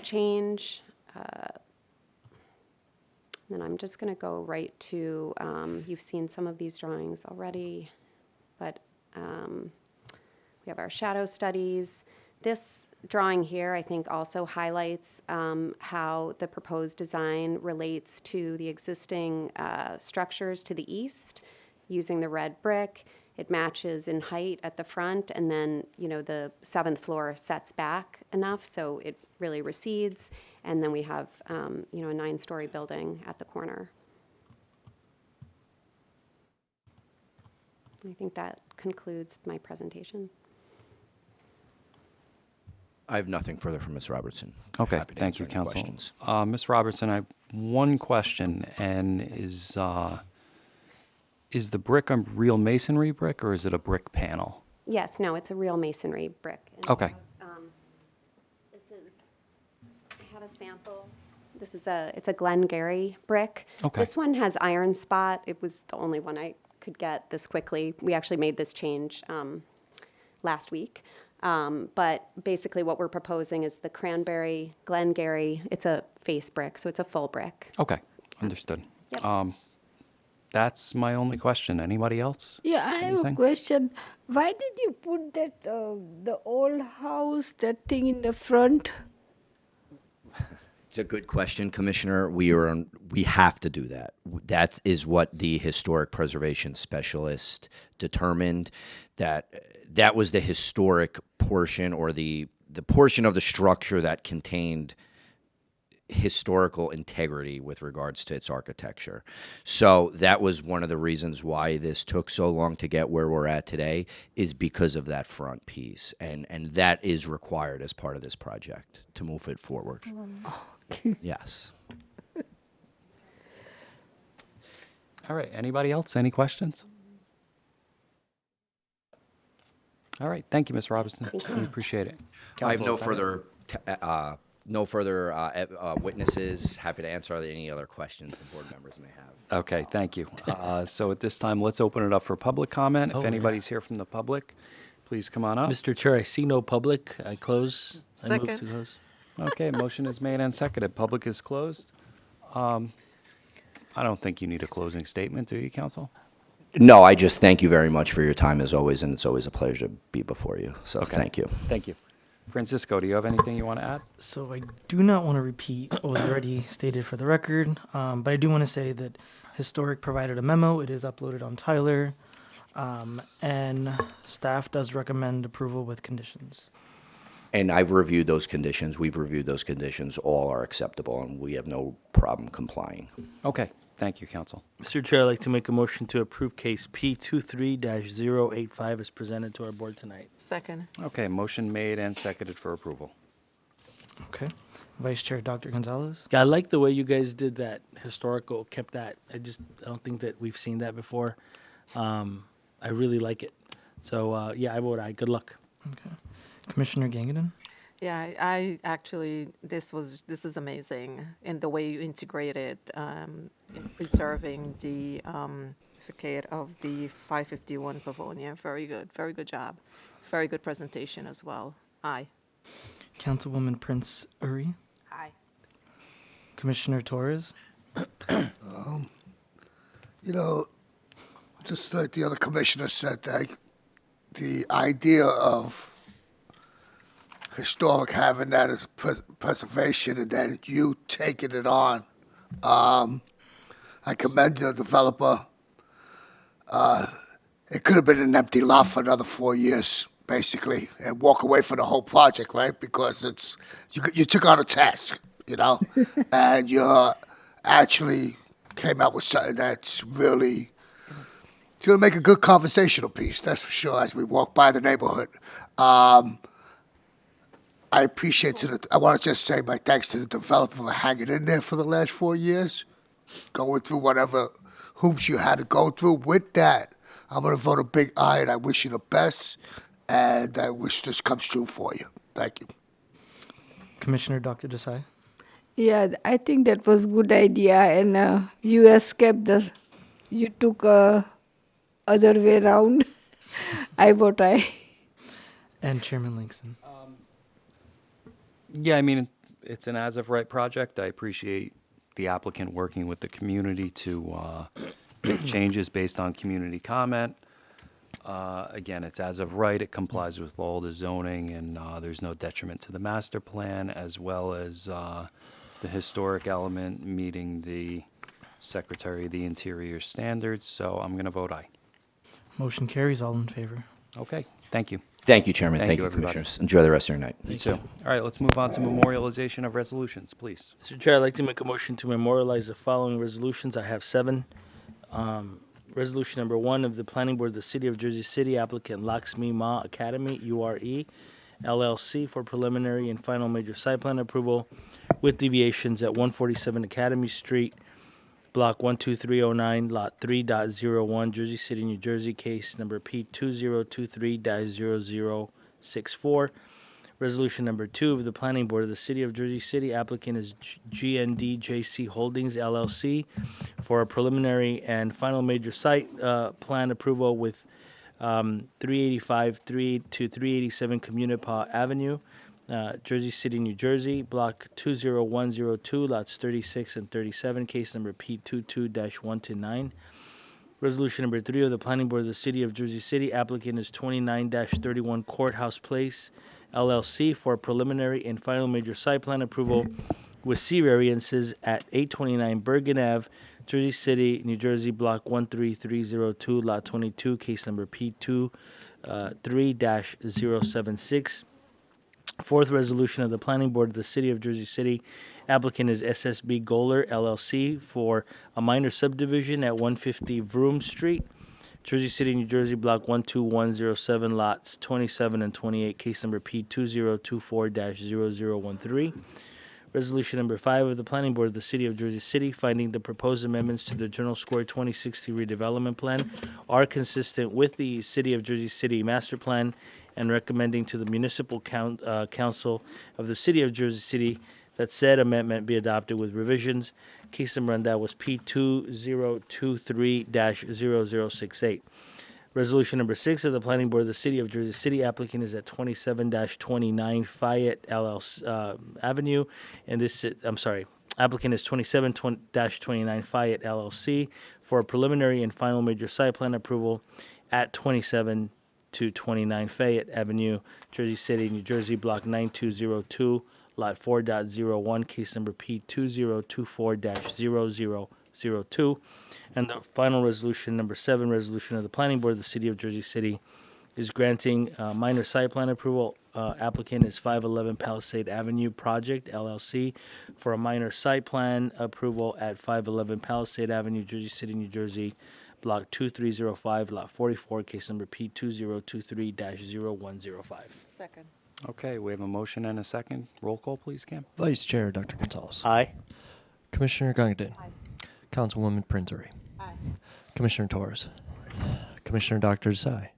change. Then I'm just going to go right to, you've seen some of these drawings already, but we have our shadow studies. This drawing here, I think, also highlights how the proposed design relates to the existing structures to the east using the red brick. It matches in height at the front, and then, the 7th floor sets back enough so it really recedes, and then we have, a 9-story building at the corner. I think that concludes my presentation. I have nothing further from Ms. Robertson. Okay, Happy to thank you, answer any Counsel. questions. Ms. Robertson, I have one question, and is the brick a real masonry brick, or is it a brick panel? Yes, no, it's a real masonry brick. And Okay. This is, I have a sample. It's a Glengarry brick. Okay. This one has iron spot. It was the only one I could get this quickly. We actually made this change last week. But basically what we're proposing is the Glengarry. It's a face brick, so it's a full brick. Okay, understood. Yep. That's my only question. Anybody else? Yeah, I have a Anything? question. Why did you put that the old house, that thing in the front? It's a good question, Commissioner. We have to do that. That is what the historic preservation specialist determined, that was the historic portion, or the portion of the structure that contained historical integrity with regards to its architecture. So that was one of the reasons why this took so long to get where we're at today, is because of that front piece. And that is required as part of this project to move it forward. Okay. Yes. All right, anybody else? Any questions? All right, thank you, Ms. Robertson. We appreciate it. I have Counsel, no is that it? further witnesses. Happy to answer any other questions the board members may have. Okay, thank you. So at this time, let's open it up for public comment. Oh, If yeah. anybody's here from the public, please come on up. Mr. Chair, I see no public. I close. I move to Second. close. Okay, motion is made and seconded. Public is closed. I don't think you need a closing statement, do you, counsel? No, I just thank you very much for your time as always, and it's always a pleasure to be before you. So Okay. thank you. Thank you. Francisco, do you have anything you want to add? So I do not want to repeat what was already stated for the record, but I do want to say that Historic provided a memo. It is uploaded on Tyler, and staff does recommend approval with conditions. And I've reviewed those conditions. We've reviewed those conditions. All are acceptable, and we have no problem complying. Okay, thank you, counsel. Mr. Chair, I'd like to make a motion to approve case P23-085 as presented to our board tonight. Second. Okay, motion made and seconded for approval. Vice Chair Dr. Gonzalez. Yeah, I like the way you guys did that historical, kept that. I don't think that we've seen that before. I really like it. So, yeah, I vote aye. Good luck. Okay. Commissioner Gangadin. Yeah, I actually, this is amazing in the way you integrated in preserving the certificate of the 551 Pavonia. Very good job. Very good presentation as well. Aye. Councilwoman Prince Uri. Aye. Commissioner Torres. You know, just like the other commissioner said, the idea of historic having that as preservation and then you taking it on, I commend the developer. It could have been an empty lot for another 4 years, basically, and walk away from the whole project, right? Because it's you took on a task, you know, and you actually came out with something that's really it's going to make a good conversational piece, that's for sure, as we walk by the neighborhood. I appreciate it. I want to just say my thanks to the developer for hanging in there for the last 4 years, going through whatever hoops you had to go through. With that, I'm going to vote a big aye, and I wish you the best, and I wish this comes true for you. Thank you. Commissioner Dr. Desai. Yeah, I think that was good idea, and you escaped you took other way around. I vote aye. And Chairman Langston. Yeah, I mean, it's an as-of-right project. I appreciate the applicant working with the community to make changes based on community comment. Again, it's as of right. It complies with all the zoning, and there's no detriment to the master plan, as well as the historic element meeting the Secretary of the Interior standards. So I'm going to vote aye. Motion carries. All in favor. Okay, thank you. Thank you, Chairman. Thank you, everybody. Commissioners. Enjoy the rest of your night. You too. All right, let's move on to memorialization of resolutions, please. Mr. Chair, I'd like to make a motion to memorialize the following resolutions. I have 7. Resolution number 1 of the Planning Board of the City of Jersey City, applicant Lakshmi Ma Academy, URE, LLC, for preliminary and final major site plan approval with deviations at 147 Academy Street, Block 12309, Lot 3.01, Jersey City, New Jersey, case number P2023-0064. Resolution number 2 of the Planning Board of the City of Jersey City, applicant is GND JC Holdings LLC for a preliminary and final major site plan approval with 385 to 387 Communipaw Avenue, Jersey City, New Jersey, Block 20102, lots 36 and 37, case number P22-129. Resolution number 3 of the Planning Board of the City of Jersey City, applicant is 29-31 Courthouse Place, LLC, for a preliminary and final major site plan approval with C variances at 829 Bergen Ave, Jersey City, New Jersey, Block 13302, Lot 22, case number P23-076. Fourth resolution of the Planning Board of the City of Jersey City, applicant is SSB Goler LLC for a minor subdivision at 150 Vroom Street, Jersey City, New Jersey, Block 12107, lots 27 and 28, case number P2024-0013. Resolution number 5 of the Planning Board of the City of Jersey City, finding the proposed amendments to the Journal Square 2060 redevelopment plan are consistent with the City of Jersey City master plan, and recommending to the Municipal Council of the City of Jersey City that said amendment be adopted with revisions. Case number on that was P2023-0068. Resolution number 6 of the Planning Board of the City of Jersey City, applicant is at 27-29 Fayette Avenue, and this, applicant is 27-29 Fayette LLC for a preliminary and final major site plan approval at 27 to 29 Fayette Avenue, Jersey City, New Jersey, Block 9202, Lot 4.01, case number P2024-0002. And the final resolution, number 7, resolution of the Planning Board of the City of Jersey City, is granting minor site plan approval. Applicant is 511 Palisade Avenue Project, LLC, for a minor site plan approval at 511 Palisade Avenue, Jersey City, New Jersey, Block 2305, Lot 44, case number P2023-0105. Second. Okay, we have a motion and a second. Roll call, please, Cam. Vice Chair Dr. Gonzalez. Aye. Commissioner Gongdon. Councilwoman Prinzary. Commissioner Torres. Commissioner Dr. Desai.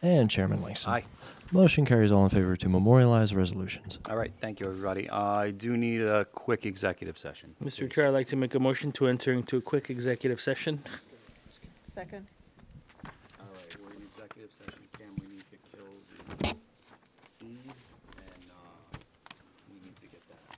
And Chairman Langston. Aye. Motion carries all in favor to memorialize resolutions. All right, thank you, everybody. I do need a quick executive session. Mr. Chair, I'd like to make a motion to enter into a quick executive session. Second. All right, we're in executive session. Cam, we need to kill the feed, and we need to get that.